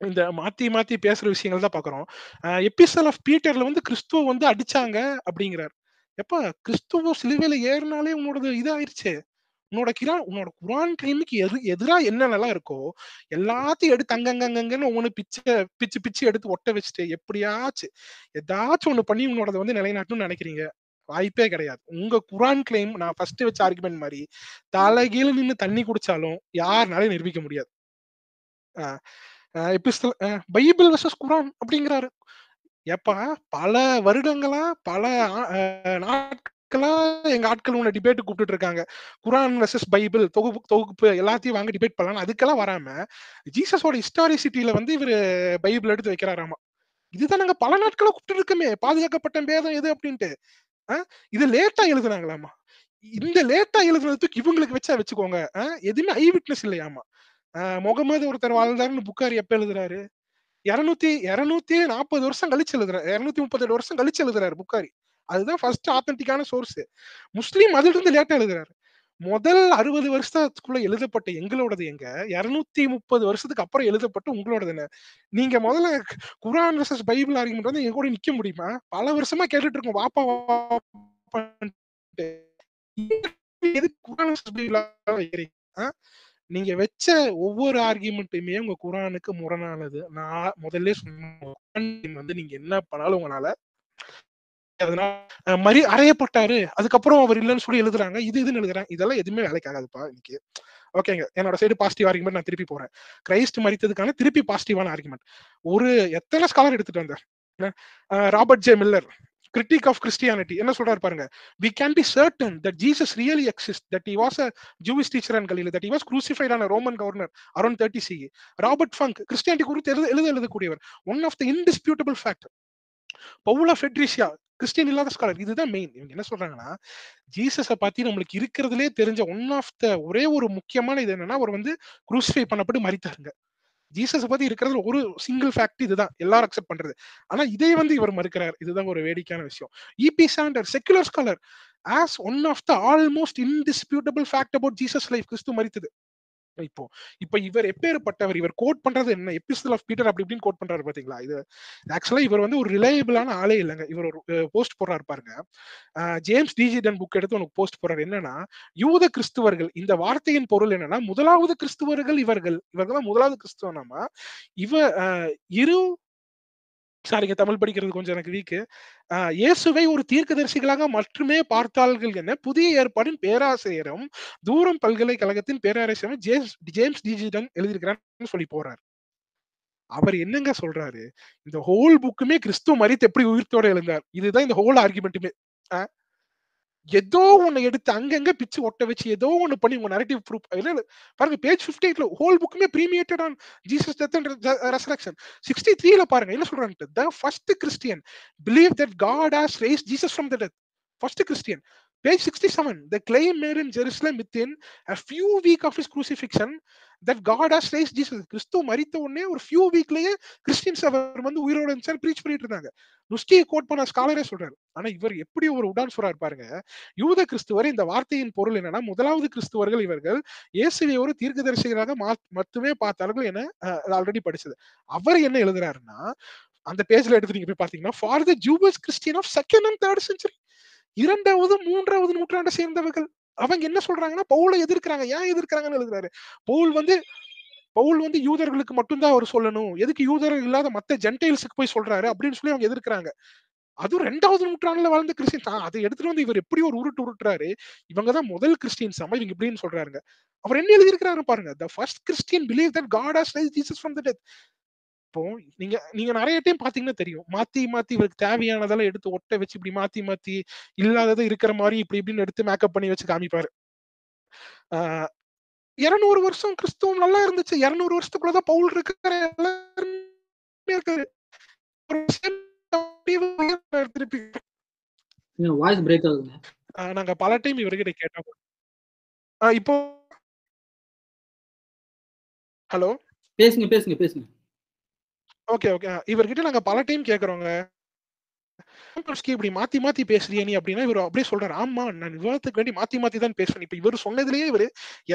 இந்த மாத்தி பேசுற விஷயங்கள் தான் பாக்குறோம். எபிஸ்டல் ஆஃப் பீட்டர்ல வந்து கிறிஸ்துவ வந்து அடிச்சாங்க அப்படிங்கிறார். எப்ப கிறிஸ்துவ சிலுவையில ஏறினாலே உன்னோட இதாயிருச்சு. உன்னோட குரான் கிளைமுக்கு எதிரா என்னென்னலாம் இருக்கோ எல்லாத்தையும் எடுத்து அங்கங்கன்னு ஒவ்வொன்னு பிச்சு எடுத்து ஒட்ட வச்சுட்டு ஏதாச்சும் ஒண்ணு பண்ணி உன்னோட வந்து நிலைநாட்டணும்னு நினைக்கிறீங்க? வாய்ப்பே கிடையாது. உங்க குரான் கிளைம் நான் ஃபர்ஸ்ட் வச்ச ஆர்குமெண்ட் மாதிரி தலைகீழ நின்று தண்ணி குடிச்சாலும் யாருனாலும் நிரூபிக்க முடியாது. பைபிள் வெர்சஸ் குரான் அப்படிங்கிறாரு. ஏப்பா, பல வருடங்களா பல எங்க ஆட்கள் உன்னை டிபேட் கூப்பிட்டு இருக்காங்க. குரான் வெர்சஸ் பைபிள் தொகுப்பு எல்லாத்தையும் வாங்க டிபேட் பண்ணலாம். அதுக்கெல்லாம் வராம ஜீசஸோட ஹிஸ்டாரிசிட்டியில வந்து இவரு பைபிள் எடுத்து வைக்கிறாராமா. இதுதான் நாங்க பல நாட்களா கூப்பிட்டு இருக்கோமே, பாதுகாக்கப்பட்ட பேதம் எது அப்படின்ட்டு. இது லேட்டா எழுதுனாங்களாமா. இந்த லேட்டா எழுதுனதுக்கு இவங்களுக்கு வச்சா வச்சுக்கோங்க. எதுவுமே ஐ விட்னஸ் இல்லையாமா. முகமது ஒருத்தர் வாழ்ந்தாருன்னு புகாரி எப்ப எழுதுறாரு? 240 வருஷம் கழிச்சு எழுதுறாரு. 237 வருஷம் கழிச்சு எழுதுறாரு புகாரி. அதுதான் ஃபர்ஸ்ட் ஆத்தென்டிக்கான சோர்ஸ். முஸ்லீம் அதுல இருந்து லேட்டா எழுதுறாரு. முதல் 60 வருஷத்துக்குள்ள எழுதப்பட்ட எங்களோடது எங்க? 230 வருஷத்துக்கு அப்புறம் எழுதப்பட்ட உங்களோடது என்ன? நீங்க முதல்ல குரான் வெர்சஸ் பைபிள் ஆர்குமெண்ட் வந்து எங்க கூட நிக்க முடியுமா? பல வருஷமா கேட்டுட்டு இருக்கோம். வாப்பா வாப்பான்ட்டு. எதுக்கு குரான் வெர்சஸ் பைபிள் வைக்கிறீங்க? நீங்க வச்ச ஒவ்வொரு ஆர்குமெண்ட்டுமே உங்க குரானுக்கு முரணானது. நான் முதல்ல சொன்ன வந்து நீங்க என்ன பண்ணாலும் உங்களால அதனால அறையப்பட்டாரு. அதுக்கப்புறம் அவர் இல்லைன்னு சொல்லி எழுதுறாங்க. இதுன்னு எழுதுறாங்க. இதெல்லாம் எதுவுமே வேலைக்கு ஆகாதுப்பா இன்னைக்கு. ஓகேங்க. என்னோட சைடு பாசிட்டிவ் ஆர்குமெண்ட் நான் திருப்பி போறேன். கிரைஸ்ட் மரித்ததுக்கான திருப்பி பாசிட்டிவான ஆர்குமெண்ட். ஒரு எத்தனை ஸ்காலர் எடுத்துட்டு வந்தேன். Robert J Miller critique of Christianity என்ன சொல்றாரு பாருங்க. We can be certain that Jesus really exists, that he was a Jewish teacher in Galilee, that he was crucified on a Roman governor around 30 CE. Robert Funk Christianity குறித்து எழுதக்கூடியவர். One of the indisputable fact. Paula Fredriksen Christian இல்லாத ஸ்காலர். இதுதான் main. இவங்க என்ன சொல்றாங்கன்னா, ஜீசஸை பத்தி நம்மளுக்கு இருக்கிறதுலே தெரிஞ்ச ஒன் ஆஃப் த ஒரே ஒரு முக்கியமான இது என்னன்னா, அவர் வந்து குரூசிஃபை பண்ணப்பட்டு மரித்தாருங்க. ஜீசஸ் பத்தி இருக்கிறது ஒரு சிங்கிள் ஃபேக்ட் இதுதான் எல்லாரும் அக்செப்ட் பண்றது. ஆனா இதை வந்து இவர் மறுக்கிறார். இதுதான் ஒரு வேடிக்கையான விஷயம். E P Sanders secular scholar as one of the almost indisputable fact about Jesus life, கிறிஸ்து மரித்தது. இப்போ இவர் எப்பேற்பட்டவர்? இவர் கோட் பண்றது என்ன? எபிஸ்டல் ஆஃப் பீட்டர் அப்படி இப்படின்னு கோட் பண்றாரு பாத்தீங்களா? இது ஆக்சுவலா இவர் வந்து ஒரு ரிலையபிளான ஆளே இல்லைங்க. இவர் ஒரு போஸ்ட் போடுறாரு பாருங்க. ஜேம்ஸ் டிஜிடன் புக் எடுத்து உனக்கு போஸ்ட் போடுறாரு. என்னன்னா, யூத கிறிஸ்துவர்கள், இந்த வார்த்தையின் பொருள் என்னன்னா, முதலாவது கிறிஸ்துவர்கள் இவர்கள் தான் முதலாவது கிறிஸ்துவனாமா. இரு சாரிங்க, தமிழ் படிக்கிறது கொஞ்சம் எனக்கு வீக்கு. இயேசுவை ஒரு தீர்க்கதரிசிகளாக மட்டுமே பார்த்தார்கள் என புதிய ஏற்பாடின் பேராசிரியரும் தூரம் பல்கலைக்கழகத்தின் பேராசிரியரும் ஜேம்ஸ் டிஜிடன் எழுதியிருக்கிறான்னு சொல்லி போறாரு. அவர் என்னங்க சொல்றாரு? இந்த ஹோல் புக்குமே கிறிஸ்துவ மரித்து எப்படி உயிர்த்தோட எழுந்தார், இதுதான் இந்த ஹோல் ஆர்குமெண்ட்டுமே. ஏதோ ஒண்ணு எடுத்து அங்கங்க பிச்சு ஒட்ட வச்சு ஏதோ ஒண்ணு பண்ணி உங்க நரேட்டிவ் ப்ரூஃப் பாருங்க. பேஜ் 58ல ஹோல் புக்குமே premised on Jesus death and resurrection. 63ல பாருங்க என்ன சொல்றாங்க. The first Christian believe that God has raised Jesus from the death. First Christian. Page 67, the claim made in Jerusalem within a few weeks of his crucifixion that God has raised Jesus. கிறிஸ்து மரித்த உடனே ஒரு few weekலயே Christians அவர் வந்து உயிரோட இருந்துச்சு preach பண்ணிட்டு இருந்தாங்க. Nuski code பண்ண ஸ்காலரே சொல்றாரு. ஆனா இவர் எப்படி ஒரு உடான் சொல்றாரு பாருங்க. யூத கிறிஸ்துவர் இந்த வார்த்தையின் பொருள் என்னன்னா, முதலாவது கிறிஸ்துவர்கள் இவர்கள் இயேசுவை ஒரு தீர்க்கதரிசிகளாக மட்டுமே பார்த்தார்கள் என ஆல்ரெடி படிச்சது. அவர் என்ன எழுதுறாருன்னா, அந்த பேஜ்ல எடுத்து நீங்க போய் பாத்தீங்கன்னா, for the Jewish Christian of second and third century, 2வது 3வது நூற்றாண்டை சேர்ந்தவர்கள் அவங்க என்ன சொல்றாங்கன்னா, பவுலை எதிர்க்கிறாங்க. ஏன் எதிர்க்கிறாங்கன்னு எழுதுறாரு. பவுல் வந்து யூதர்களுக்கு மட்டும்தான் அவர் சொல்லணும், எதுக்கு யூதர்கள் இல்லாத மத்த ஜென்டைல்ஸுக்கு போய் சொல்றாரு அப்படின்னு சொல்லி அவங்க எதிர்க்கிறாங்க. அதுவும் 2வது நூற்றாண்டுல வாழ்ந்த கிறிஸ்டியன் அதை எடுத்துட்டு வந்து இவர் எப்படி ஒரு உருட்டுறாரு. இவங்க தான் முதல் கிறிஸ்டியன்ஸ் ஆமா, இவங்க இப்படின்னு சொல்றாருங்க. அவர் என்ன எழுதியிருக்கிறாரு பாருங்க. The first Christian believed that God has raised Jesus from the death. இப்போ நீங்க நிறைய டைம் பாத்தீங்கன்னா தெரியும், மாத்தி இவருக்கு தேவையானதெல்லாம் எடுத்து ஒட்ட வச்சு இப்படி மாத்தி இல்லாததை இருக்கிற மாதிரி இப்படி இப்படின்னு எடுத்து மேக்கப் பண்ணி வச்சு காமிப்பாரு. 200 வருஷம் கிறிஸ்துவம் நல்லா இருந்துச்சு. 200 வருஷத்துக்குள்ளதான் பவுல் இருக்காரு. திருப்பி வாய்ஸ் பிரேக் ஆகுதுங்க. நாங்க பல டைம் இவர்கிட்ட கேட்டோம். இப்போ ஹலோ பேசுங்க. ஓகே இவர்கிட்ட நாங்க பல டைம் கேக்குறோங்க, இப்படி மாத்தி பேசுறிய நீ அப்படின்னா இவர் அப்படியே சொல்றாரு, ஆமா நான் விவாதத்துக்கு வேண்டி மாத்தி தான் பேசுறேன். இப்ப இவர் சொன்னதுலயே இவரு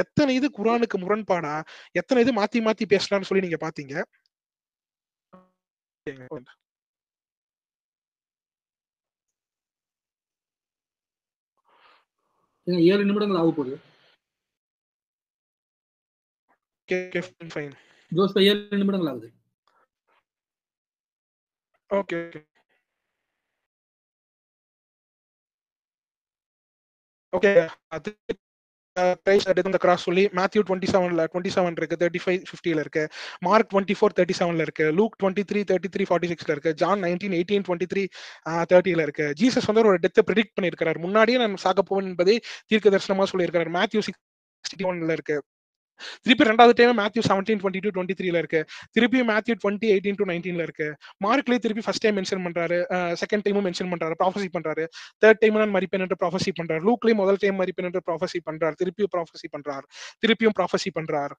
எத்தனை இது குரானுக்கு முரண்பாடா, எத்தனை இது மாத்தி பேசலாம்னு சொல்லி நீங்க பாத்தீங்க. 7 நிமிடங்கள் ஆக போகுது. ஜோஸ் 7 நிமிடங்கள் ஆகுது. ஓகே அது கிராஸ் சொல்லி மேத்யூ 27 இருக்கு, 35-50 இருக்கு, மார்க் 24-37 இருக்கு, லூக் 23-33-46 இருக்கு, ஜான் 19-18-23-30 இருக்கு. ஜீசஸ் வந்து ஒரு டெத்தை ப்ரெடிக்ட் பண்ணியிருக்கிறார், முன்னாடியே நான் சாக போவேன் என்பதை தீர்க்க தரிசனமா சொல்லியிருக்கிறார். மேத்யூ 61 இருக்கு. திருப்பி ரெண்டாவது டைம் மேத்யூ 17-22-23 இருக்கு. திருப்பி மேத்யூ 20-18-19 இருக்கு. மார்க்லயே திருப்பி ஃபர்ஸ்ட் டைம் மென்ஷன் பண்றாரு, செகண்ட் டைமும் மென்ஷன் பண்றாரு, ப்ராஃபஸி பண்றாரு. தேர்ட் டைம் நான் மரிப்பேன் என்று ப்ராஃபஸி பண்றாரு. லூக்லயும் முதல் டைம் மரிப்பேன் என்று ப்ராஃபஸி பண்றாரு, திருப்பியும் ப்ராஃபஸி பண்றாரு, திருப்பியும் ப்ராஃபஸி பண்றாரு.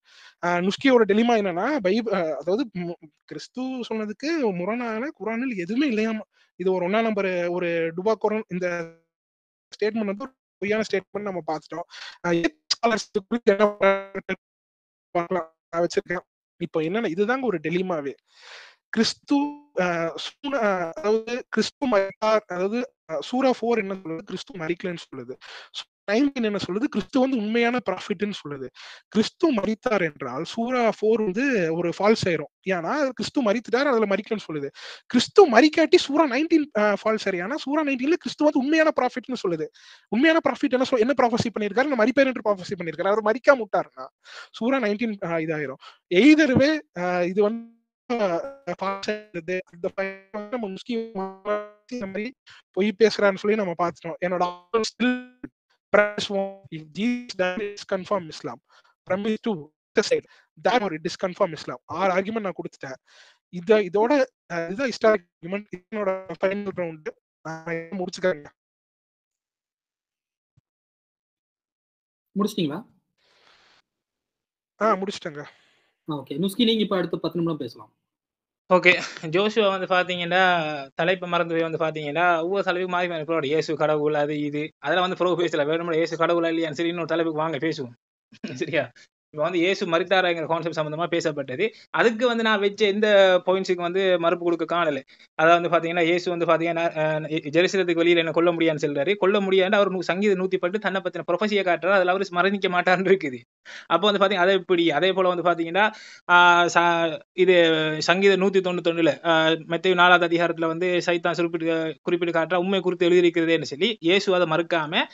நுஸ்கியோட டெலிமா என்னன்னா, அதாவது கிறிஸ்து சொன்னதுக்கு முரணான குரானில் எதுவுமே இல்லையாமா. இது ஒரு 1 நம்பர் ஒரு டுபா குரான். இந்த ஸ்டேட்மெண்ட் வந்து பொய்யான ஸ்டேட்மெண்ட் நம்ம பார்த்துட்டோம். வச்சிருக்கேன். இப்போ என்னன்னா, இதுதாங்க ஒரு டெலிமாவே. கிறிஸ்து அதாவது கிறிஸ்து மரித்தார், அதாவது சூரா 4 என்ன சொல்லுது, கிறிஸ்து மரிக்கலன்னு சொல்லுது. 19 என்ன சொல்லுது, கிறிஸ்து வந்து உண்மையான ப்ராஃபிட்னு சொல்லுது. கிறிஸ்து மரித்தார் என்றால் சூரா 4 வந்து ஒரு ஃபால்ஸ் ஆயிரும். ஏன்னா கிறிஸ்து மரித்துட்டார், அதுல மரிக்கலன்னு சொல்லுது. கிறிஸ்து மரிக்காட்டி சூரா 19 ஃபால்ஸ் ஆயிரும். ஆனா சூரா 19ல கிறிஸ்து வந்து உண்மையான ப்ராஃபிட்னு சொல்லுது. உண்மையான ப்ராஃபிட் என்ன ப்ராஃபஸி பண்ணியிருக்காரு, நான் மரிப்பேன் என்று ப்ராஃபஸி பண்ணியிருக்காரு. அவர் மரிக்காம விட்டாருன்னா சூரா 19 இதாயிரும். எய்தர்வே இது வந்து பொய் பேசுறான்னு சொல்லி நம்ம பார்த்துட்டோம். என்னோட confirm Islam, premise to side that or disconfirm Islam. 6 argument நான் கொடுத்துட்டேன். இதோட இதுதான் ஹிஸ்டாரிக் ஆர்குமெண்ட். என்னோட ஃபைனல் ரவுண்ட் நான் முடிச்சுக்கிறேன். முடிச்சிட்டீங்களா? முடிச்சிட்டேங்க. ஓகே, நுஸ்கி நீங்க இப்ப அடுத்து 10 நிமிடம் பேசலாம். ஓகே, ஜோஷுவா வந்து பாத்தீங்கன்னா தலைப்பு மறந்து போய் வந்து பாத்தீங்கன்னா ஒவ்வொரு தலைப்புக்கு மாறி இயேசு கடவுள் அது இது அதெல்லாம் வந்து ப்ரோ பேசல. வேணும்னா இயேசு கடவுளா இல்லையா சரி இன்னொரு தலைப்புக்கு வாங்க பேசுவோம். சரியா? இப்போ வந்து இயேசு மரித்தாராங்கிற கான்செப்ட் சம்பந்தமா பேசப்பட்டது. அதுக்கு வந்து நான் வச்ச எந்த பாயிண்ட்ஸுக்கு வந்து மறுப்பு கொடுக்க காணல. அதாவது வந்து பாத்தீங்கன்னா இயேசு வந்து பாத்தீங்கன்னா ஜெருசலத்துக்கு வெளியில என்ன கொல்ல முடியாதுன்னு சொல்றாரு. கொல்ல முடியாது அவர் சங்கீத 110 தன்னை பத்தின ப்ரொஃபஸியை காட்டுறாரு. அதுல அவர் மரணிக்க மாட்டார்னு இருக்குது. அப்போ வந்து பாத்தீங்கன்னா அதை இப்படி அதே போல வந்து பாத்தீங்கன்னா இது சங்கீத 191 மத்தேயு 4வது அதிகாரத்துல வந்து சைத்தான் குறிப்பிட்டு காட்டுறா உண்மை குறித்து எழுதியிருக்கிறதேன்னு சொல்லி இயேசு அதை மறுக்காம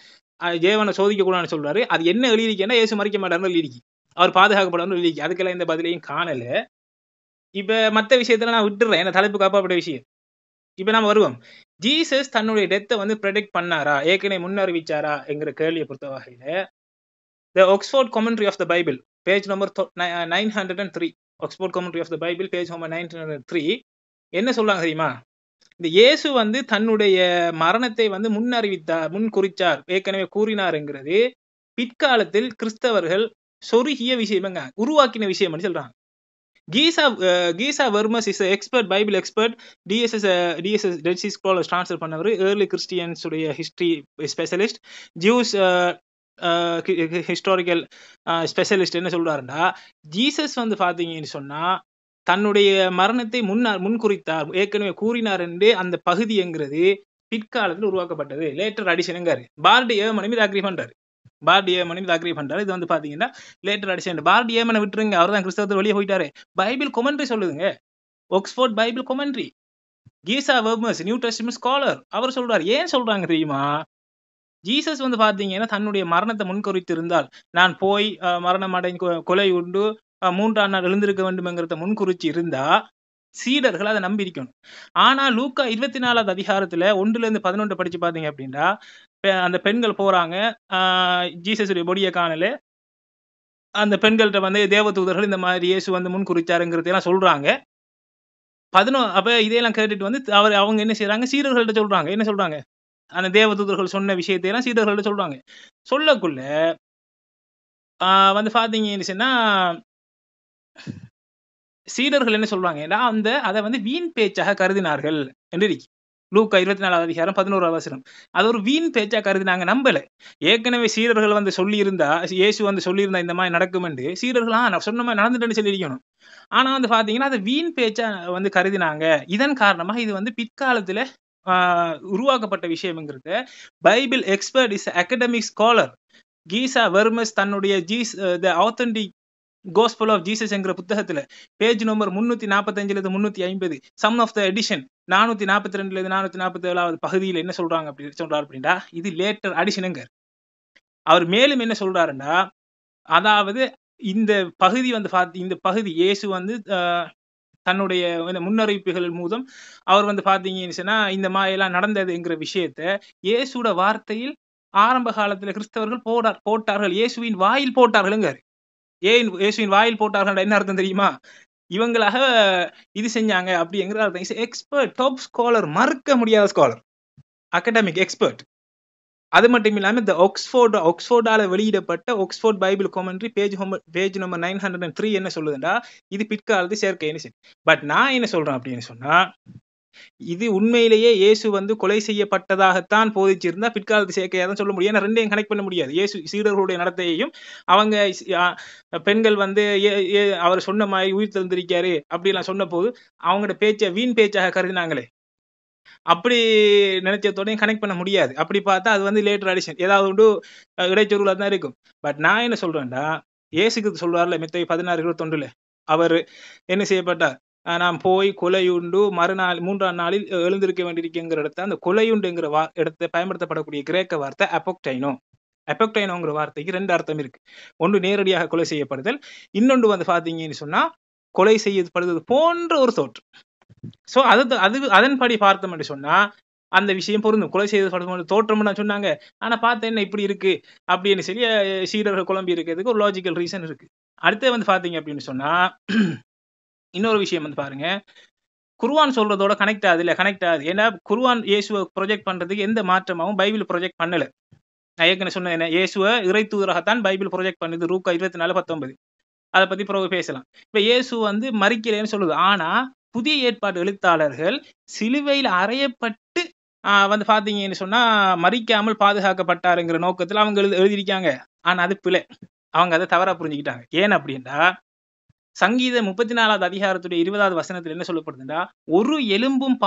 ஜேவனை சோதிக்க கூடாதுன்னு சொல்றாரு. அது என்ன எழுதிருக்கேன்னா இயேசு மறிக்க மாட்டாருன்னு எழுதிருக்கு, அவர் பாதுகாக்கப்படணும்னு எழுதிருக்கு. அதுக்கெல்லாம் இந்த பதிலையும் காணல. இப்ப மத்த விஷயத்துல நான் விட்டுறேன், என்ன தலைப்பு காப்பாப்பட்ட விஷயம். இப்ப நம்ம வருவோம். ஜீசஸ் தன்னுடைய டெத்தை வந்து ப்ரெடிக்ட் பண்ணாரா, ஏற்கனவே முன்னறிவிச்சாரா என்கிற கேள்வியை பொறுத்த வகையில The Oxford Commentary of the Bible, page number 903. Oxford Commentary of the Bible, page number 903. என்ன சொல்றாங்க தெரியுமா? இந்த இயேசு வந்து தன்னுடைய மரணத்தை வந்து முன் குறிச்சார், ஏற்கனவே கூறினார்ங்கிறது பிற்காலத்தில் கிறிஸ்தவர்கள் சொருகிய விஷயம்ங்க, உருவாக்கின விஷயம் சொல்றாங்க. Geza Vermes is expert, Bible expert, DSS Dead Sea Scrolls translate பண்ணவர், ஏர்லி கிறிஸ்டியன்ஸ் உடைய history specialist, Jews historical specialist என்ன சொல்றாருன்னா, ஜீசஸ் வந்து பாத்தீங்கன்னு சொன்னா தன்னுடைய மரணத்தை முன் குறித்தார், ஏற்கனவே கூறினார் என்று அந்த பகுதிங்கிறது பிற்காலத்தில் உருவாக்கப்பட்டது, லேட்டர் அடிஷனுங்காரு. பார்டி ஏமனும் இது அக்ரி பண்றாரு. இது வந்து பாத்தீங்கன்னா லேட்டர் அடிஷன். பார்டி ஏமனை விட்டுருங்க, அவர் தான் கிறிஸ்தவத்தில் வெளியே போயிட்டாரு. பைபிள் கொமெண்ட்ரி சொல்லுதுங்க, Oxford Bible commentary. Geza Vermes new testament scholar அவர் சொல்றாரு. ஏன் சொல்றாங்க தெரியுமா? ஜீசஸ் வந்து பாத்தீங்கன்னா தன்னுடைய மரணத்தை முன்குறித்து இருந்தால், நான் போய் மரணம் அடைந்து கொலை உண்டு 3ஆம் நாள் எழுந்திருக்க வேண்டும்ங்கிறத முன்குறிச்சு இருந்தா சீடர்கள் அதை நம்பி இருக்கணும். ஆனா லூக்கா 24வது அதிகாரத்துல 1-11 படிச்சு பாத்தீங்க அப்படின்னா அந்த பெண்கள் போறாங்க, ஜீசஸுடைய பொடியை காணல, அந்த பெண்கள்கிட்ட வந்து தேவதூதர்கள் இந்த மாதிரி இயேசு வந்து முன்குறிச்சாருங்கிறதெல்லாம் சொல்றாங்க. அப்ப இதையெல்லாம் கேட்டுட்டு வந்து அவங்க என்ன செய்யறாங்க, சீடர்கள்ட்ட சொல்றாங்க. என்ன சொல்றாங்க? அந்த தேவதூதர்கள் சொன்ன விஷயத்தையெல்லாம் சீடர்கள்ட்ட சொல்றாங்க. சொல்லக்குள்ள வந்து பாத்தீங்கன்னு சொன்னா சீடர்கள் என்ன சொல்றாங்க, அதை வந்து வீண் பேச்சாக கருதினார்கள் என்று இருக்கு. லூக்கா 24வது அதிகாரம் 11வது வசனம். அது ஒரு வீண் பேச்சா கருதினாங்க, நம்பல. ஏற்கனவே சீடர்கள் வந்து சொல்லியிருந்தா, இயேசு வந்து சொல்லியிருந்தா இந்த மாதிரி நடக்கும் என்று சீடர்கள் நான் சொன்ன மாதிரி நடந்துட்டேன்னு சொல்லியிருக்கணும். ஆனா வந்து பாத்தீங்கன்னா அதை வீண் பேச்சா வந்து கருதினாங்க. இதன் காரணமாக இது வந்து பிற்காலத்துல உருவாக்கப்பட்ட விஷயம்ங்கிறது Bible expert is academic scholar Geza Vermes தன்னுடைய the authentic gospel of Jesus என்கிற புத்தகத்துல page number 345-350 some of the edition 442-447 பகுதியில் என்ன சொல்றாரு அப்படின்னா இது லேட்டர் அடிஷனுங்க. அவர் மேலும் என்ன சொல்றாருன்னா, அதாவது இந்த பகுதி வந்து இந்த பகுதி இயேசு வந்து தன்னுடைய முன்னறிவிப்புகள் மூலம் அவர் வந்து பாத்தீங்கன்னு சொன்னா இந்த மாதிரி எல்லாம் நடந்ததுங்கிற விஷயத்த இயேசுட வார்த்தையில் ஆரம்ப காலத்துல கிறிஸ்தவர்கள் போட்டார்கள், இயேசுவின் வாயில் போட்டார்களுங்காரு. ஏன் இயேசுவின் வாயில் போட்டார்கள் என்ன அர்த்தம் தெரியுமா? இவங்களாக இது செஞ்சாங்க அப்படிங்கிற அர்த்தம். எக்ஸ்பர்ட், டாப் ஸ்காலர், மறுக்க முடியாத ஸ்காலர், அகடமிக் எக்ஸ்பர்ட். அது மட்டும் இல்லாம இந்த ஆக்ஸ்போர்டால வெளியிடப்பட்ட Oxford Bible commentary page number 903 என்ன சொல்லுதுண்டா, இது பிற்காலத்து சேர்க்கைன்னு சரி. பட் நான் என்ன சொல்றேன் அப்படின்னு சொன்னா, இது உண்மையிலேயே இயேசு வந்து கொலை செய்யப்பட்டதாகத்தான் போதிச்சிருந்தா பிற்காலத்து சேர்க்கையாக தான் சொல்ல முடியும். ஏன்னா ரெண்டையும் கனெக்ட் பண்ண முடியாது. இயேசு சீடர்களுடைய நடத்தையையும் அவங்க பெண்கள் வந்து அவர் சொன்ன மாதிரி உயிர் தந்திருக்காரு அப்படிலாம் சொன்ன போது அவங்களோட பேச்சை வீண் பேச்சாக கருதினாங்களே, அப்படி நினைச்சதோடையும் கனெக்ட் பண்ண முடியாது. அப்படி பார்த்தா அது வந்து லேட்டர் அடிஷன், ஏதாவது ஒன்று இடைச்சொருளா தான் இருக்கும். பட் நான் என்ன சொல்றேன்டா, இயேசுக்கு சொல்றாருல மத்தேயு 16:21 அவர் என்ன செய்யப்பட்டார், நாம் போய் கொலையுண்டு மறுநாள் 3ஆம் நாளில் எழுந்திருக்க வேண்டியிருக்குங்கிற இடத்த, அந்த கொலையுண்டுங்கிற இடத்தை பயன்படுத்தப்படக்கூடிய கிரேக்க வார்த்தை அப்போக்டைனோ. அப்போக்டைனோங்கிற வார்த்தைக்கு 2 அர்த்தம் இருக்கு. ஒன்று நேரடியாக கொலை செய்யப்படுதல், இன்னொன்று வந்து பாத்தீங்கன்னு சொன்னா கொலை செய்யப்படுவது போன்ற ஒரு தோற்றம். சோ அதன்படி பார்த்தோம் என்று சொன்னா அந்த விஷயம் பொருந்தும். கொலை செய்யப்படுவது தோற்றம் சொன்னாங்க, ஆனா பார்த்த என்ன இப்படி இருக்கு அப்படின்னு சொல்லி சீடர்கள் குழம்பி இருக்கிறதுக்கு ஒரு லாஜிக்கல் ரீசன் இருக்கு. அடுத்து வந்து பாத்தீங்க அப்படின்னு சொன்னா இன்னொரு விஷயம் வந்து பாருங்க, குர்ஆன் சொல்றதோட கனெக்ட் ஆகுது. ஏன்னா குர்ஆன் இயேசுவை ப்ரொஜெக்ட் பண்றதுக்கு எந்த மாற்றமாகவும் பைபிள் ப்ரொஜெக்ட் பண்ணல. நான் ஏற்கனவே சொன்னேன், என்ன இயேசுவை இறை தூதராகத்தான் பைபிள் ப்ரொஜெக்ட் பண்ணுது, லூக்கா 24:19. அதை பத்தி பிறகு பேசலாம். இப்ப இயேசு வந்து மரிக்கலைன்னு சொல்லுது, ஆனா புதிய ஏற்பாடு எழுத்தாளர்கள் சிலுவையில் அறையப்பட்டு வந்து பாத்தீங்கன்னு சொன்னா மரிக்காமல் பாதுகாக்கப்பட்டாருங்கிற நோக்கத்துல அவங்க எழுதியிருக்காங்க. ஆனா அது பிழை, அவங்க அதை தவறா புரிஞ்சுக்கிட்டாங்க. ஏன் அப்படின்னா சங்கீதம் 34வது அதிகாரத்துடைய 20வது வசனத்துல என்ன சொல்லப்படுதுன்னா, ஒரு எலும்பும்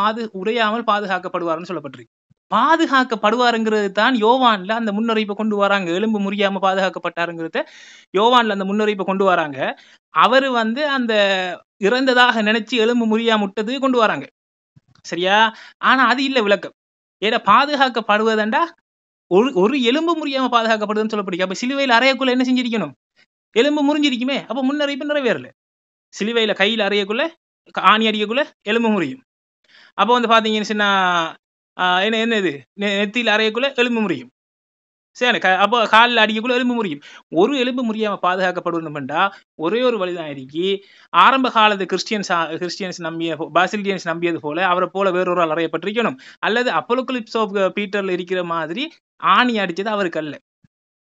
உடையாமல் பாதுகாக்கப்படுவார்னு சொல்லப்பட்டிருக்கு. பாதுகாக்கப்படுவாருங்கிறது தான் யோவான்ல அந்த முன்னறிவிப்பை கொண்டு வராங்க. எலும்பு முறியாம பாதுகாக்கப்பட்டாருங்கிறத யோவான்ல அந்த முன்னறிவிப்பை கொண்டு வராங்க. அவரு வந்து அந்த இறந்ததாக நினைச்சு எலும்பு முறியாம விட்டது கொண்டு வராங்க, சரியா? ஆனா அது இல்ல விளக்கம். ஏன்னா பாதுகாக்கப்படுவதண்டா ஒரு எலும்பு முறியாம பாதுகாக்கப்படுதுன்னு சொல்லப்படுது. அப்ப சிலுவையில் அறையக்குள்ள என்ன செஞ்சிருக்கணும்? எலும்பு முறிஞ்சிருக்குமே, அப்ப முன்னறிவிப்பு நிறைவேறல. சிலுவையில கையில் அறையக்குள்ள ஆணி அடிக்கக்குள்ள எலும்பு முறியும். அப்போ வந்து பாத்தீங்கன்னு என்ன இது நெத்தியில் அறையக்குள்ள எலும்பு முறியும், சரி? அப்போ காலில் அடிக்கக்குள்ள எலும்பு முறியும். ஒரு எலும்பு முறியாம பாதுகாக்கப்படுவதுண்டா ஒரே ஒரு வழிதான் இருக்கு. ஆரம்ப காலத்து கிறிஸ்டியன்ஸ் நம்பிய பாசிலியன்ஸ் நம்பியது போல அவரை போல வேறொரு ஆள் அறையப்பட்டிருக்கணும், அல்லது அப்போலோகிலிப்ஸ் ஆஃப் பீட்டர்ல இருக்கிற மாதிரி ஆணி அடிச்சது அவருக்கு அல்ல,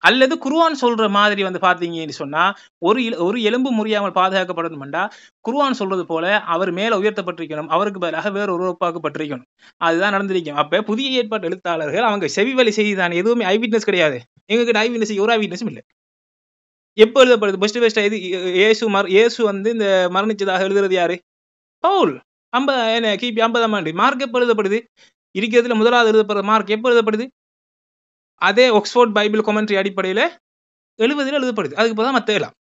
அல்லது குர்ஆன் சொல்ற மாதிரி வந்து பாத்தீங்கன்னு சொன்னா ஒரு எலும்பு முறியாமல் பாதுகாக்கப்படணும்டா குர்ஆன் சொல்றது போல அவர் மேல உயர்த்தப்பட்டிருக்கணும், அவருக்கு பதிலாக வேற உருவாக்கப்பட்டிருக்கணும். அதுதான் நடந்திருக்கும். அப்ப புதிய ஏற்பாட்டு எழுத்தாளர்கள் அவங்க செவிவழி செய்திதான், எதுவுமே ஐ விட்னஸ் கிடையாது. எங்ககிட்ட ஐ விட்னஸ் ஒரு ஐ விட்னஸும் இல்லை. எப்ப எழுதப்படுது? பெஸ்ட் இது இயேசு வந்து இந்த மரணிச்சதாக எழுதுறது யாரு? பவுல். கிபி 50ஆம் ஆண்டு. மார்க் எப்ப எழுதப்படுது? இருக்கிறதுல முதலாவது எழுதப்படுற மார்க் எப்ப எழுதப்படுது? அதே ஆக்ஸ்போர்ட் பைபிள் காமெண்ட்ரி அடிப்படையில 70ல் எழுதப்படுது. அதுக்கு தான் மத்த எல்லாம்.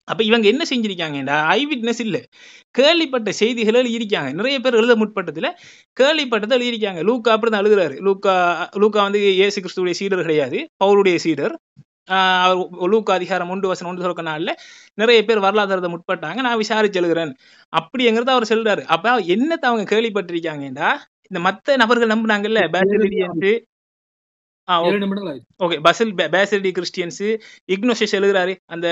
அப்ப இவங்க என்ன செஞ்சிருக்காங்கடா, ஐ விட்னஸ் இல்ல, கேள்விப்பட்ட செய்திகள் எழுதியிருக்காங்க. நிறைய பேர் எழுத முற்பட்டதுல கேள்விப்பட்டதை எழுதியிருக்காங்க. லூக்கா அப்படிதான் எழுதுறாரு. லூக்கா வந்து இயேசு கிறிஸ்துடைய சீடர் கிடையாது, பவுலுடைய சீடர். லூக்கா அதிகாரம் 1:1 சொல்ற நாள்ல நிறைய பேர் வரலாறு முற்பட்டாங்க, நான் விசாரிச்சு எழுதுறேன் அப்படிங்கிறத அவர் சொல்றாரு. அப்ப என்னத்தை அவங்க கேள்விப்பட்டிருக்காங்கடா, இந்த மத்த நபர்கள் நம்பினாங்கல்ல, பேசிலியன்ஸ், ஓகே, பேசிலி கிறிஸ்டியன்ஸ், இக்னோசியஸ் எழுதுறாரு. அந்த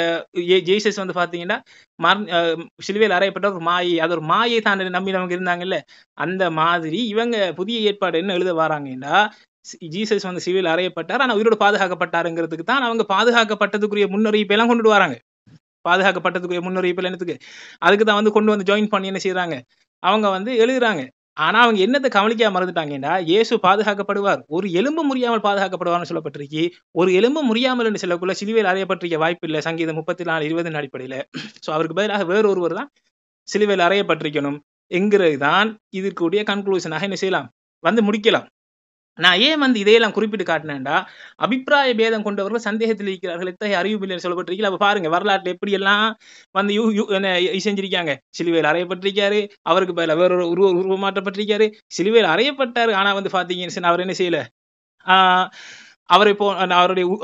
ஜீசஸ் வந்து பாத்தீங்கன்னா சிலுவையில் அறையப்பட்ட ஒரு மாயை, அது ஒரு மாயை தான் நம்பினவங்க இருந்தாங்கல்ல, அந்த மாதிரி இவங்க புதிய ஏற்பாடு என்ன எழுத வராங்கன்னா, ஜீசஸ் வந்து சிலுவையில் அறையப்பட்டார், ஆனா உயிரோடு பாதுகாக்கப்பட்டாருங்கிறதுக்கு தான் அவங்க பாதுகாக்கப்பட்டதுக்குரிய முன்னறிவிப்பை எல்லாம் கொண்டு வராங்க. பாதுகாக்கப்பட்டதுக்குரிய முன்னறிவிப்பு என்னத்துக்கு? அதுக்கு தான் வந்து கொண்டு வந்து ஜாயின் பண்ணி என்ன செய்யறாங்க, அவங்க வந்து எழுதுறாங்க. ஆனா அவங்க என்னத்தை கவனிக்காம மறந்துட்டாங்கன்னா, இயேசு பாதுகாக்கப்படுவார், ஒரு எலும்பு முறியாமல் பாதுகாக்கப்படுவார்னு சொல்லப்பட்டிருக்கு. ஒரு எலும்பு முறியாமல் என்று சொல்லக்குள்ள சிலுவையில் அறையப்பட்டிருக்க வாய்ப்பு இல்லை, சங்கீதம் 34:20 அடிப்படையில. சோ அவருக்கு பதிலாக வேற ஒருவர் தான் சிலுவையில் அறையப்பட்டிருக்கணும் என்கிறது தான் இதற்குரிய கன்க்ளூஷனாக என்ன செய்யலாம், வந்து முடிக்கலாம். நான் ஏன் வந்து இதையெல்லாம் குறிப்பிட்டு காட்டினேன்டா, அபிப்பிராய பேதம் கொண்டவர்கள் சந்தேகத்தில் இருக்கிறார்கள், எத்தகைய அறிவிப்பில் சொல்லப்பட்டிருக்கீங்க. அப்ப பாருங்க வரலாற்று எப்படி எல்லாம் வந்து செஞ்சிருக்காங்க. சிலுவையில் அறையப்பட்டிருக்காரு, அவருக்கு பதிலாக வேற ஒரு உருவமாற்றப்பட்டிருக்காரு, சிலுவையில் அறையப்பட்டாரு, ஆனா வந்து பாத்தீங்கன்னு அவர் என்ன செய்யல, அவரை போ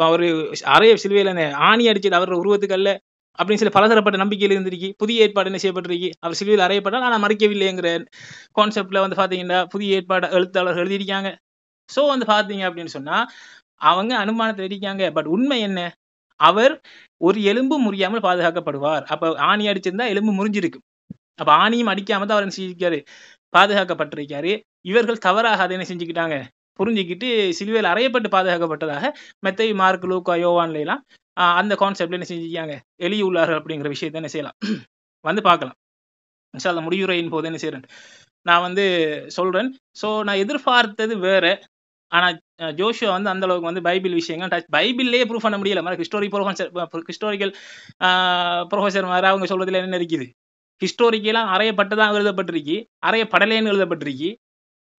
அவரு அறைய சிலுவையில ஆணி அடிச்சது அவரோட உருவத்துக்கு அல்ல அப்படின்னு சொல்லி பலதரப்பட்ட நம்பிக்கையில் இருந்திருக்கு. புதிய ஏற்பாடு என்ன செய்யப்பட்டிருக்கு, அவர் சிலுவையில் அறையப்பட்டால் ஆனால் மறிக்கவில்லைங்கிற கான்செப்ட்ல வந்து பாத்தீங்கன்னா புதிய ஏற்பாடு எழுத்தாளர்கள் எழுதியிருக்காங்க. ஸோ வந்து பாத்தீங்க அப்படின்னு சொன்னா அவங்க அனுமானத்தை எழுதிக்காங்க. பட் உண்மை என்ன, அவர் ஒரு எலும்பு முறியாமல் பாதுகாக்கப்படுவார். அப்ப ஆணி அடிச்சிருந்தா எலும்பு முறிஞ்சிருக்கு. அப்ப ஆணியும் அடிக்காம தான் அவர் என்ன செஞ்சிருக்காரு, பாதுகாக்கப்பட்டிருக்காரு. இவர்கள் தவறாக அதை என்ன செஞ்சுக்கிட்டாங்க, புரிஞ்சுக்கிட்டு சிலுவையில் அறையப்பட்டு பாதுகாக்கப்பட்டதாக மத்தேயு, மார்க், லூக்கா, யோவான்ல எல்லாம் அந்த கான்செப்ட்ல என்ன செஞ்சுக்காங்க, எழுதியுள்ளார்கள் அப்படிங்கிற விஷயத்தை என்ன செய்யலாம் வந்து பார்க்கலாம். இன்ஷா அல்லாஹ் முடிவுரையின் போது என்ன செய்றேன் நான் வந்து சொல்றேன். ஸோ நான் எதிர்பார்த்தது வேற. ஆனா ஜோஷுவா வந்து அந்த அளவுக்கு வந்து பைபிள் விஷயங்கள் பைபிள்லயே ப்ரூவ் பண்ண முடியல. ஹிஸ்டாரிக்கல் ப்ரொஃபஸர் மாதிரி அவங்க சொல்றதுல என்ன இருக்குது, ஹிஸ்டோரிக்கெல்லாம் அறையப்பட்டதான் எழுதப்பட்டிருக்கு, அறையப்படலேன்னு எழுதப்பட்டிருக்கு.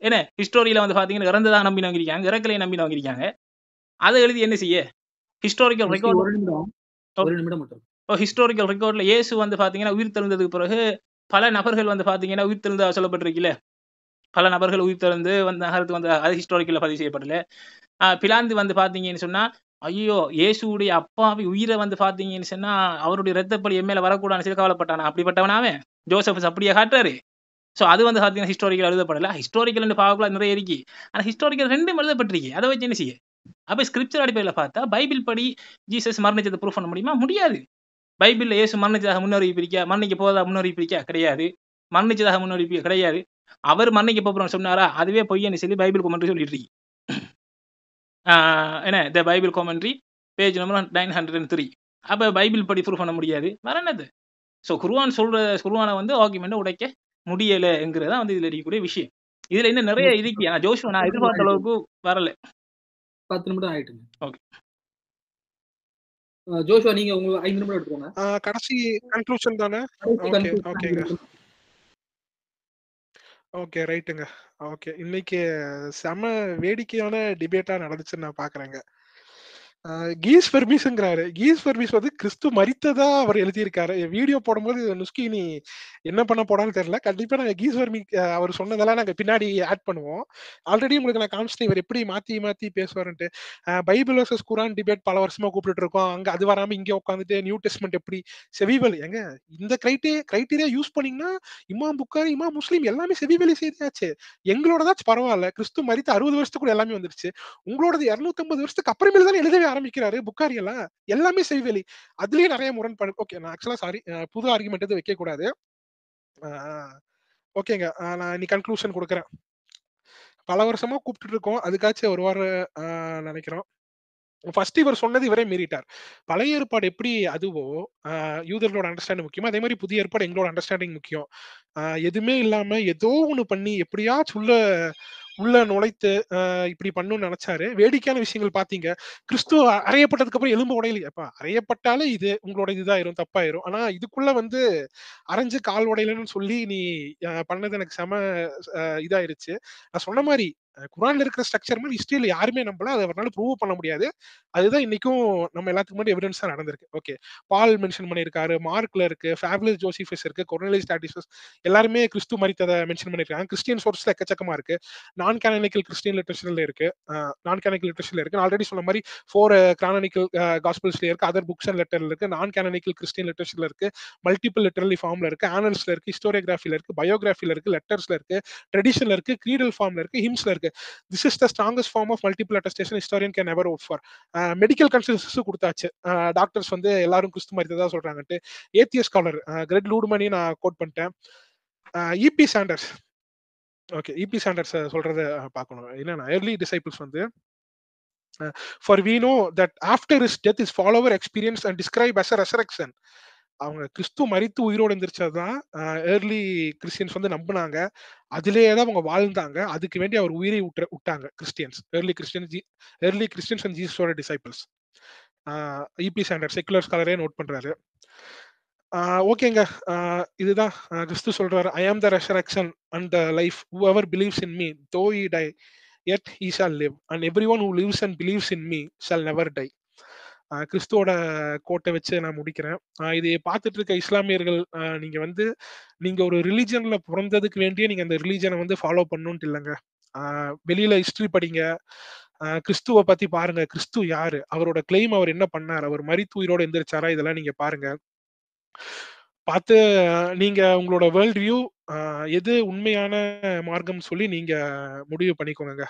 என்ன ஹிஸ்டோரியில வந்து பாத்தீங்கன்னா இறந்துதான் நம்பினவங்க இருக்காங்க, இறக்கலை நம்பினவங்க இருக்காங்க. அதை எழுதி என்ன செய்ய, ஹிஸ்டாரிக்கல் ரெக்கார்ட் ஒரு நிமிடம் மட்டும். ஹிஸ்டாரிக்கல் ரெக்கார்ட்ல இயேசு வந்து பாத்தீங்கன்னா உயிர் தெழுந்ததுக்கு பிறகு பல நபர்கள் வந்து பாத்தீங்கன்னா உயிர் தெழுந்தா சொல்லப்பட்டிருக்குல்ல, பல நபர்கள் உயிர் தெழுந்து வந்து நகரத்துக்கு வந்து அது ஹிஸ்டாரிக்கல்ல பதிவு செய்யப்படல. பிலாந்து வந்து பாத்தீங்கன்னு சொன்னா ஐயோ இயேசுடைய அப்பாவி உயிரை வந்து பாத்தீங்கன்னு சொன்னா அவருடைய ரத்தப்படி என் மேல வரக்கூடாதுன்னு சொல்லி கவலைப்பட்டானா. அப்படிப்பட்டவனாவே ஜோசப் அப்படியே காட்டுறாரு. ஸோ அது வந்து பாத்தீங்கன்னா ஹிஸ்டாரிக்கல் எழுதப்படல. ஹிஸ்டாரிக்கல் பார்க்கல நிறைய இருக்கு, ஆனா ஹிஸ்டாரிக்கல் ரெண்டும் எழுதப்பட்டிருக்கு. அதை வச்சு என்ன செய்ய, அப்ப ஸ்கிரிப்சர் அடிப்படையில் பார்த்தா பைபிள் படி ஜீசஸ் மரணிச்சதை ப்ரூவ் பண்ண முடியுமா, முடியாது. பைபிள்ல இயேசு மரணிச்சதாக முன்னறிவிப்பு இருக்கா, மரணிக்க போதா முன்னறிவிப்பு இருக்கா, கிடையாது. மரணிச்சதாக முன்னறிவிப்பு கிடையாது. அவர் மரணிக்க போறோம் சொன்னாரா, அதுவே பொய்யன்னு சொல்லி பைபிள் கொமெண்ட்ரி சொல்லிட்டு இருக்கு. என்ன the Bible commentary page number 903. அப்ப பைபிள் படி ப்ரூவ் பண்ண முடியாது, வேற என்னது. ஸோ குர்ஆனை வந்து ஆர்குமெண்ட் உடைக்க முடியலைங்கிறதா வந்து இதுல இருக்கக்கூடிய விஷயம். இதுல இன்னும் நிறைய இருக்கு. ஆனா ஜோஷுவா நான் எதிர்பார்த்த அளவுக்கு வரல. 10 நிமிடம் ஆயிட்டுங்க. ஓகே ஜோஷுவா நீங்க உங்க 5 நிமிடம் எடுத்துக்கோங்க. கடைசி கன்க்ளூஷன் தானே? ஓகே ஓகேங்க. ஓகே ரைட்டுங்க. ஓகே இன்னைக்கு செம வேடிக்கையான டிபேட்டா நடந்துச்சுன்னு நான் பாக்குறேங்க. கீஸ் ஃபெர்மிஸ்ங்கிறாரு. கீஸ் ஃபெர்மிஸ் வந்து கிறிஸ்து மரித்ததா அவர் எழுதியிருக்காரு. வீடியோ போடும்போது நுஸ்கி நீ என்ன பண்ண போடான்னு தெரியல. கண்டிப்பா நாங்க கீஸ் ஃபெர்மி அவர் சொன்னதெல்லாம் நாங்க பின்னாடி ஆட் பண்ணுவோம். ஆல்ரெடி உங்களுக்கு நான் காமிச்சிட்டேன் இவர் எப்படி மாத்தி மாத்தி பேசுவாருன்ட்டு. பைபிள் வர்சஸ் குரான் டிபேட் பல வருஷமா கூப்பிட்டு இருக்கோம். அங்க அது வராம இங்க உட்காந்துட்டு நியூ டெஸ்ட்மெண்ட் எப்படி செவிவல் எங்க இந்த கிரைட்டீரியா யூஸ் பண்ணீங்கன்னா இமாம் புக்காரி, இமாம் முஸ்லீம் எல்லாமே செவிவெளி செய்தாச்சு. எங்களோடதாச்சும் பரவாயில்ல. கிறிஸ்து மரித்த 60 வருஷத்துக்குள்ள எல்லாமே வந்துருச்சு. உங்களோடது 250 வருஷத்துக்கு அப்புறமேல தான் எழுதவே ஆரம்பிக்கிறாரு புக்காரி எல்லாம். எல்லாமே செய்வெளி. அதுலயே நிறைய முரண்பாடு. ஓகே நான் ஆக்சுவலா சாரி புது ஆர்குமெண்ட் எதுவும் வைக்க கூடாது. ஓகேங்க நான் நீ கன்க்ளூஷன் கொடுக்குறேன். பல வருஷமா கூப்பிட்டு இருக்கோம், அதுக்காச்சும் ஒரு வாரம் நினைக்கிறோம். ஃபர்ஸ்ட் இவர் சொன்னது இவரே மீறிட்டார். பழைய ஏற்பாடு எப்படி அதுவோ யூதர்களோட அண்டர்ஸ்டாண்டிங் முக்கியமா, அதே மாதிரி புதிய ஏற்பாடு எங்களோட அண்டர்ஸ்டாண்டிங் முக்கியம். எதுவுமே இல்லாம ஏதோ ஒண்ணு பண்ணி எப்படியாச்சும் உள்ள நுழைத்து இப்படி பண்ணணும்னு நினைச்சாரு. வேடிக்கையான விஷயங்கள் பாத்தீங்க. கிறிஸ்து அறையப்பட்டதுக்கு அப்புறம் எலும்பு உடையலையே. அப்ப அறையப்பட்டாலே இது உங்களோட இதுதாயிரும், தப்பாயிரும். ஆனா இதுக்குள்ள வந்து அரைஞ்சு கால் உடையலன்னு சொல்லி நீ பண்ணது எனக்கு செம இதாயிருச்சு. நான் சொன்ன மாதிரி குரான்ல இருக்கிற ஸ்ட்ரக்சர் மாதிரி ஹிஸ்டரியில யாருமே நம்பல. அதை அவரால் ப்ரூவ் பண்ண முடியாது. அதுதான் இன்னைக்கும் நம்ம எல்லாத்துக்கும் முன்னாடி எவிடன்ஸா நடந்திருக்கு. ஓகே பால் மென்ஷன் பண்ணியிருக்காரு, மார்க்ல இருக்கு, ஃபேபுலஸ் ஜோசிஃபஸ் இருக்கு, கொர்னேலியஸ் டாட்டிசஸ் எல்லாருமே கிறிஸ்து மரித்ததை மென்ஷன் பண்ணிருக்காங்க. கிறிஸ்டியன் சோர்ஸ்ல எக்கச்சக்கமா இருக்கு. நான் கேனனிக்கல் கிறிஸ்டியன் லிட்டரேச்சர்ல இருக்கு. நான் ஆல்ரெடி சொன்ன மாதிரி 4 கானனிக்கல் காஸ்பல்ஸ்ல இருக்கு, அதர் புக்ஸ் அண்ட் லெட்டர்ல இருக்கு, நான் கேனனிக்கல் கிறிஸ்டியன் லிட்டரேச்சர்ல இருக்கு, மல்டிபிள் லிட்டரலி ஃபார்ம்ல இருக்கு, ஆனல்ஸ்ல இருக்கு, ஹிஸ்டோரியோகிராஃபில இருக்கு, பயோகிராஃபில இருக்கு, லெட்டர்ஸ்ல இருக்கு, ட்ரெடிஷன்ல இருக்கு, கிரீடல் ஃபார்ம்ல இருக்கு, ஹிம்ஸ்ல இருக்கு. This is the strongest form of multiple attestation historian can ever hope for. Medical consensus கொடுத்தாச்சு. டாக்டர்ஸ் வந்து எல்லாரும் கிறிஸ்து மரித்ததா சொல்றாங்கன்ட்டு. ஏத்தியஸ் ஸ்காலர் கிரெட் லூட்மனி நான் கோட் பண்ணிட்டேன். இபி சாண்டர்ஸ் சொல்றத பார்க்கணும். என்னன்னா early disciples வந்து for we know that after his death his follower experienced and described as a resurrection. அவங்க கிறிஸ்து மரித்து உயிரோடு எந்திரிச்சதுதான் ஏர்லி கிறிஸ்டியன்ஸ் வந்து நம்பினாங்க. அதிலேயே தான் அவங்க வாழ்ந்தாங்க. அதுக்கு வேண்டி அவர் உயிரை விட்டாங்க கிறிஸ்டியன்ஸ், ஏர்லி கிறிஸ்டியன்ஸ் அண்ட் ஜீசஸோட டிசைபிள்ஸ். இபி சாண்டர் செக்குலர் ஸ்காலரே நோட் பண்றாரு. ஓகேங்க இதுதான் கிறிஸ்து சொல்றாரு, I am the resurrection and the life, whoever believes in me though he die yet he shall live and everyone who lives and believes in me shall never die. கிறிஸ்துவோட கோட்டை வச்சு நான் முடிக்கிறேன். இதை பார்த்துட்டு இருக்க இஸ்லாமியர்கள் நீங்க ஒரு ரிலீஜன்ல பிறந்ததுக்கு வேண்டிய நீங்க அந்த ரிலீஜனை வந்து ஃபாலோ பண்ணணும்ட்டு இல்லைங்க. வெளியில ஹிஸ்டரி படிங்க, கிறிஸ்துவ பத்தி பாருங்க, கிறிஸ்து யாரு, அவரோட கிளைம், அவர் என்ன பண்ணார், அவர் மரித்து உயிரோட எந்திரிச்சாரா, இதெல்லாம் நீங்க பாருங்க. பார்த்து நீங்க உங்களோட வேர்ல்ட் வியூ எது உண்மையான மார்க்கம் சொல்லி நீங்க முடிவு பண்ணிக்கோங்க.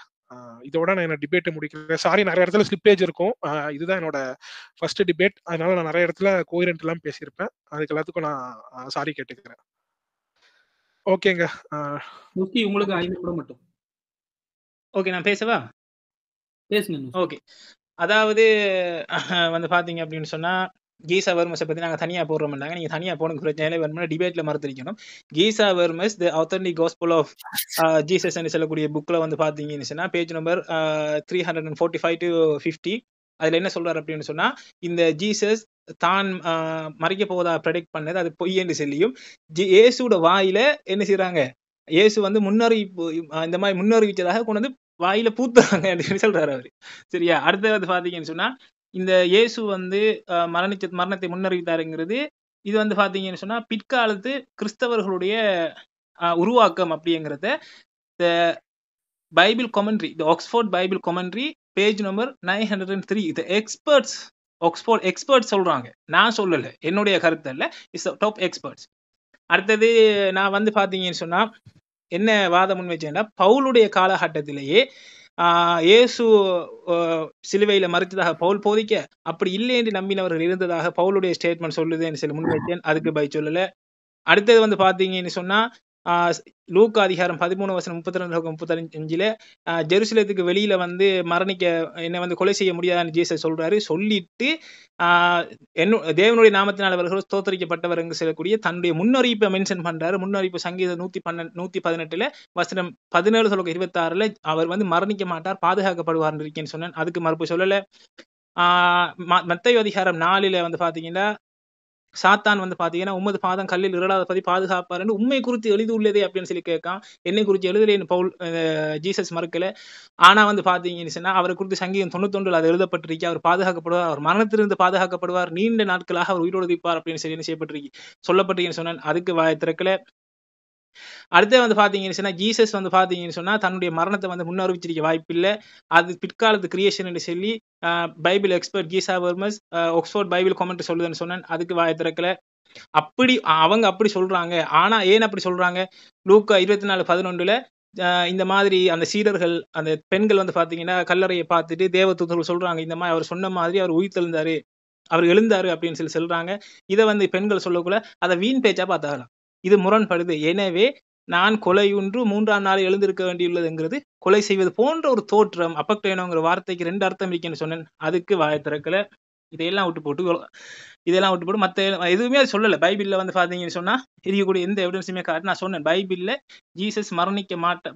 இதோட நான் என்ன டிபேட்டை முடிக்கிறேன். சாரி, நிறைய இடத்துல ஸ்லிப்பேஜ் இருக்கும். இதுதான் என்னோட ஃபர்ஸ்ட் டிபேட், அதனால நான் நிறைய இடத்துல கோஹெரண்ட் எல்லாம் பேசியிருப்பேன். அதுக்கு எல்லாத்துக்கும் நான் சாரி கேட்டுக்கிறேன். ஓகேங்க. முஸ்தி உங்களுக்கு 5 நிமிடம் மட்டும் ஓகே, நான் பேசவா? பேசுங்க முஸ்தி. ஓகே, அதாவது வந்து பாத்தீங்க அப்படின்னு சொன்னா கீசா வெர்மஸை பத்தி நாங்க தனியா போடுற மாட்டாங்க. நீங்க தனியா போனுக்கு பிரச்சனை இல்லை, வேணும்னா டிபேட்ல மறுத்திருக்கணும். கீசா வெர்மஸ் தி ஆத்தென்டிக் காஸ்பல் ஆஃப் ஜீசஸ் சொல்லக்கூடிய புக்ல வந்து பாத்தீங்கன்னு சொன்னா பேஜ் நம்பர் 345 to 50 அதுல என்ன சொல்றாரு அப்படின்னு சொன்னா, இந்த ஜீசஸ் தான் மறிக்க போவதா ப்ரெடிக்ட் பண்ணது அது பொய் என்று சொல்லியும் இயேசுவோட வாயில என்ன செய்யறாங்க, இயேசு வந்து முன்னறிவிப்பு இந்த மாதிரி முன்னறிவிச்சதாக கொண்டு வந்து வாயில பூத்துறாங்க அப்படின்னு சொல்றாரு அவரு. சரியா? அடுத்து வந்து பாத்தீங்கன்னு சொன்னா, இந்த இயேசு வந்து மரணத்தை முன்னறிவித்தாருங்கிறது இது வந்து பாத்தீங்கன்னு சொன்னா பிற்காலத்து கிறிஸ்தவர்களுடைய உருவாக்கம் அப்படிங்கிறத Bible commentary, the Oxford Bible commentary page number 903 இது ஆக்ஸ்போர்ட் எக்ஸ்பர்ட்ஸ் சொல்றாங்க, நான் சொல்லல, என்னுடைய கருத்து அல்ல, இட்ஸ் டாப் எக்ஸ்பர்ட்ஸ். அடுத்தது நான் வந்து பாத்தீங்கன்னு சொன்னா என்ன வாதம் முன் வச்சேன்னா, பவுலுடைய காலகட்டத்திலேயே இயேசு சிலுவையில மறித்ததாக பவுல் போதிக்க அப்படி இல்லை என்று நம்பினவர்கள் இருந்ததாக பவுலுடைய ஸ்டேட்மெண்ட் சொல்லுதுன்னு சொல்லி முன் வைத்தேன், அதுக்கு பை சொல்லல. அடுத்தது வந்து பாத்தீங்கன்னு சொன்னா லூக்கா அதிகாரம் 13:32-35 ஜெருசலேத்துக்கு வெளியில வந்து மரணிக்க என்ன வந்து கொலை செய்ய முடியாதுன்னு ஜீசஸ் சொல்றாரு. சொல்லிட்டு தேவனுடைய நாமத்தினால் அவர்கள் ஸ்தோத்தரிக்கப்பட்டவர் என்று சொல்லக்கூடிய தன்னுடைய முன்னறிவிப்பை மென்ஷன் பண்றாரு. முன்னறிவிப்பு சங்கீதம் 118 வசனம் 17-26 அவர் வந்து மரணிக்க மாட்டார், பாதுகாக்கப்படுவார் இருக்கேன்னு சொன்னேன், அதுக்கு மறுப்பு சொல்லல. மத்தேயு அதிகாரம் 4 வந்து பாத்தீங்கன்னா சாத்தான் வந்து பாத்தீங்கன்னா உமது பாதம் கல்லில் இறடாத பதி பாதுகாப்பார் உண்மை குறித்து எழுதி உள்ளதே அப்படின்னு சொல்லி கேட்கான். என்னை குறித்து எழுதலேன்னு பவுல் ஜீசஸ் மறுக்கல. ஆனா வந்து பாத்தீங்கன்னு சொன்னா அவரை குறித்து சங்கீதம் 91 அது எழுதப்பட்டிருக்கு, அவர் பாதுகாக்கப்படுவார், அவர் மரணத்திலிருந்து பாதுகாக்கப்படுவார், நீண்ட நாட்களாக அவர் உயிரோடு இருப்பார் அப்படின்னு சொல்லி என்ன செய்யப்பட்டிருக்கு சொல்லப்பட்டிருக்கேன்னு சொன்னேன், அதுக்கு வாய் திறக்கல. அடுத்து வந்து பாத்தீங்கன்னு சொன்னா ஜீசஸ் வந்து பாத்தீங்கன்னு சொன்னா தன்னுடைய மரணத்தை வந்து முன்னறிவிச்சிருக்க வாய்ப்பு இல்லை, அது பிற்காலத்து கிரியேஷன் என்று சொல்லி Bible expert Geza Vermes Oxford Bible comment சொல்லுதுன்னு சொன்னேன், அதுக்கு வாய் திறக்கல. அப்படி அவங்க அப்படி சொல்றாங்க. ஆனா ஏன் அப்படி சொல்றாங்க? லூக்கா 24:11 இந்த மாதிரி அந்த சீடர்கள் அந்த பெண்கள் வந்து பாத்தீங்கன்னா கல்லறையை பார்த்துட்டு தேவதூதர்கள் சொல்றாங்க, இந்த மாதிரி அவர் சொன்ன மாதிரி அவர் உயிர்த்தெழுந்தாரு, அவர் எழுந்தாரு அப்படின்னு சொல்லி சொல்றாங்க. இதை வந்து பெண்கள் சொல்லக்குள்ள அதை வீண் பேச்சா பார்த்தாங்களாம், இது முரண்படுது. எனவே நான் கொலையுன்று 3ஆம் நாள் எழுந்திருக்க வேண்டியுள்ளதுங்கிறது கொலை செய்வது போன்ற ஒரு தோற்றம், அப்பக்டேனோங்கிற வார்த்தைக்கு 2 அர்த்தம் இருக்குன்னு சொன்னேன், அதுக்கு வாய திறக்கல. இதெல்லாம் விட்டு போட்டு மற்ற எதுவுமே அது சொல்லலை. பைபிள்ல வந்து பாத்தீங்கன்னு சொன்னா இருக்கக்கூடிய எந்த எவிடன்ஸுமே காட்டு. நான் சொன்னேன் பைபிள்ல ஜீசஸ்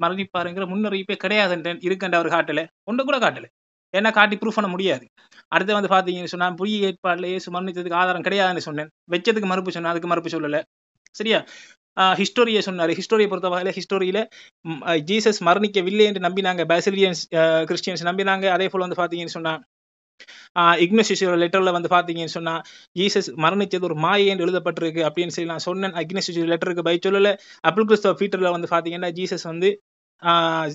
மரணிப்பாருங்கிற முன்னறிவிப்பே கிடையாது இருக்கண்ட அவர் காட்டல, ஒன்று கூட காட்டல, ஏன்னா காட்டி ப்ரூஃப் பண்ண முடியாது. அடுத்து வந்து பாத்தீங்கன்னு சொன்னா புதிய ஏற்பாடுல இயேசு மரணித்ததுக்கு ஆதாரம் கிடையாதுன்னு சொன்னேன், வச்சதுக்கு மறுப்பு சொன்னேன், அதுக்கு மறுப்பு சொல்லல. சரியா? ஹிஸ்டோரியை சொன்னாரு. ஹிஸ்டோரியை பொறுத்த வகையில ஹிஸ்டோரியில ஜீசஸ் மரணிக்கவில்லை என்று நம்பினாங்க, பேசிலியன்ஸ் கிறிஸ்டியன்ஸ் நம்பினாங்க. அதே போல வந்து பாத்தீங்கன்னு சொன்னா இக்னேசியஸோட லெட்டர்ல வந்து பாத்தீங்கன்னு சொன்னா ஜீசஸ் மரணிச்சது ஒரு மாயை என்று எழுதப்பட்டிருக்கு அப்படின்னு சொல்லி நான் சொன்னேன். இக்னேசியஸ் லெட்டருக்கு பை சொல்லல. அப்புல் கிறிஸ்தவ பீட்டர்ல வந்து பாத்தீங்கன்னா ஜீசஸ் வந்து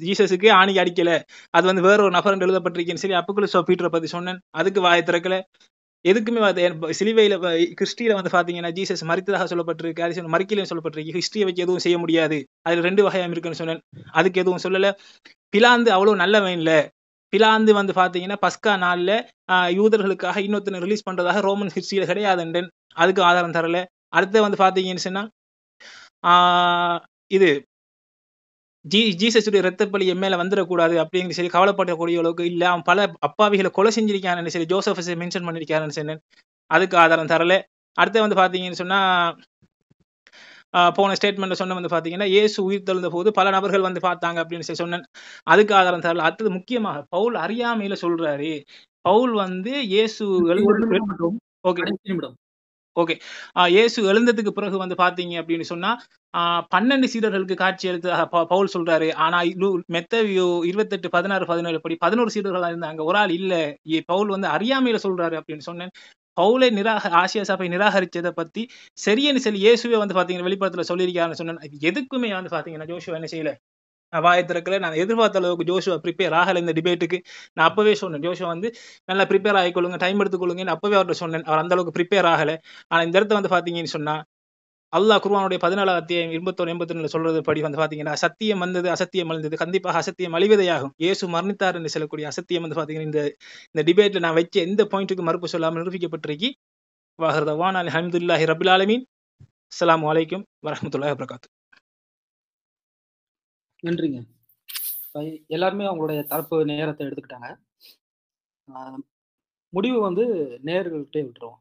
ஜீசஸுக்கு ஆணி அடிக்கல, அது வந்து வேற ஒரு நபர் எழுதப்பட்டிருக்கேன்னு சொல்லி அப்புல் கிறிஸ்தவ பீட்டரை பத்தி சொன்னேன், அதுக்கு வாயை திறக்கல. எதுக்குமே சிலுவையில கிறிஸ்டியில வந்து பாத்தீங்கன்னா ஜீசஸ் மரித்ததாக சொல்லப்பட்டிருக்கு, அது மறிக்கலன்னு சொல்லப்பட்டிருக்கு, ஹிஸ்டரியை வச்சு எதுவும் செய்ய முடியாது, அதுல 2 வகையாம் இருக்குன்னு சொன்னேன், அதுக்கு எதுவும் சொல்லல. பிலாந்து அவ்வளவு நல்லவன் இல்ல, பிலாந்து வந்து பாத்தீங்கன்னா பஸ்கா நாள்ல யூதர்களுக்காக இன்னொருத்தனை ரிலீஸ் பண்றதாக ரோமன் ஹிஸ்டரியில கிடையாதுன்றேன், அதுக்கு ஆதாரம் தரல. அடுத்து வந்து பாத்தீங்கன்னு சொன்னா இது ஜீசஸுடைய ரத்தப்பலி என் மேல வந்துடக்கூடாது அப்படின்னு சொல்லி கவலைப்படக்கூடிய அளவுக்கு இல்ல, அவன் பல அப்பாவிகளை கொலை செஞ்சிருக்கான்னு சொல்லி ஜோசப் மென்ஷன் பண்ணிருக்காருன்னு சொன்னேன், அதுக்கு ஆதாரம் தரல. அடுத்து வந்து பாத்தீங்கன்னு சொன்னா போன ஸ்டேட்மெண்ட்ல சொன்ன வந்து பாத்தீங்கன்னா இயேசு உயிர் தெழுந்த போது பல நபர்கள் வந்து பார்த்தாங்க அப்படின்னு சொல்லி சொன்னேன், அதுக்கு ஆதாரம் தரல. அடுத்தது முக்கியமாக பவுல் அறியாமையில சொல்றாரு, பவுல் வந்து இயேசு ஓகே இயேசு எழுந்ததுக்கு பிறகு வந்து பாத்தீங்க அப்படின்னு சொன்னா 12 சீடர்களுக்கு காட்சி அளித்ததாக பவுல் சொல்றாரு. ஆனா மத்தேயு 28:16-17 படி 11 சீடர்கள் இருந்தாங்க, ஒரு ஆள் இல்ல. பவுல் வந்து அறியாமையில சொல்றாரு அப்படின்னு சொன்னேன். பவுலை ஆசியா சபை நிராகரிச்சதை பத்தி சரியன்னு சொல்லி இயேசுவே வந்து பாத்தீங்கன்னா வெளிப்படத்துல சொல்லியிருக்காருன்னு சொன்னேன். எதுக்குமே வந்து பாத்தீங்கன்னா ஜோஷுவா என்ன செய்யல, வாயை திறக்கல. நான் எதிர்பார்த்த அளவுக்கு ஜோஷுவா ப்ரிப்பேர் ஆகலை இந்த டிபேட்டுக்கு. நான் அப்பவே சொன்னேன், ஜோஷுவா வந்து நல்லா ப்ரிப்பேர் ஆகிக்கொள்ளுங்க, டைம் எடுத்துக்கொள்ளுங்கன்னு அப்பவே அவர்கிட்ட சொன்னேன். அவர் அந்த அளவுக்கு ப்ரிப்பேர் ஆகலை. ஆனால் இந்த இடத்த வந்து பார்த்தீங்கன்னு சொன்னா அல்லாஹ் குர்ஆனுடைய 14 அத்தியாயம் 21 82 சொல்றது படி வந்து பார்த்தீங்கன்னா, சத்தியம் வந்தது அசத்தியம் அழிந்தது, கண்டிப்பாக அசத்தியம் அழிவதையாகும். இயேசு மரணித்தார் என்று சொல்லக்கூடிய அசத்தியம் வந்து பார்த்தீங்கன்னா இந்த டிபேட்ல நான் வச்ச எந்த பாயிண்ட்டுக்கு மறுப்பு சொல்லாமல் நிரூபிக்கப்பட்டிருக்கு. வாஹிர் அல்ஹம்துலில்லாஹி ரப்பில் ஆலமீன். அஸ்ஸலாமு அலைக்கும் வரஹ்மத்துல்லாஹி வபரகாத்துஹு. நன்றிங்க. எல்லாருமே அவங்களுடைய தரப்பு நேரத்தை எடுத்துக்கிட்டாங்க. முடிவு வந்து நேயர்கள்கிட்டே விட்டுருவோம்.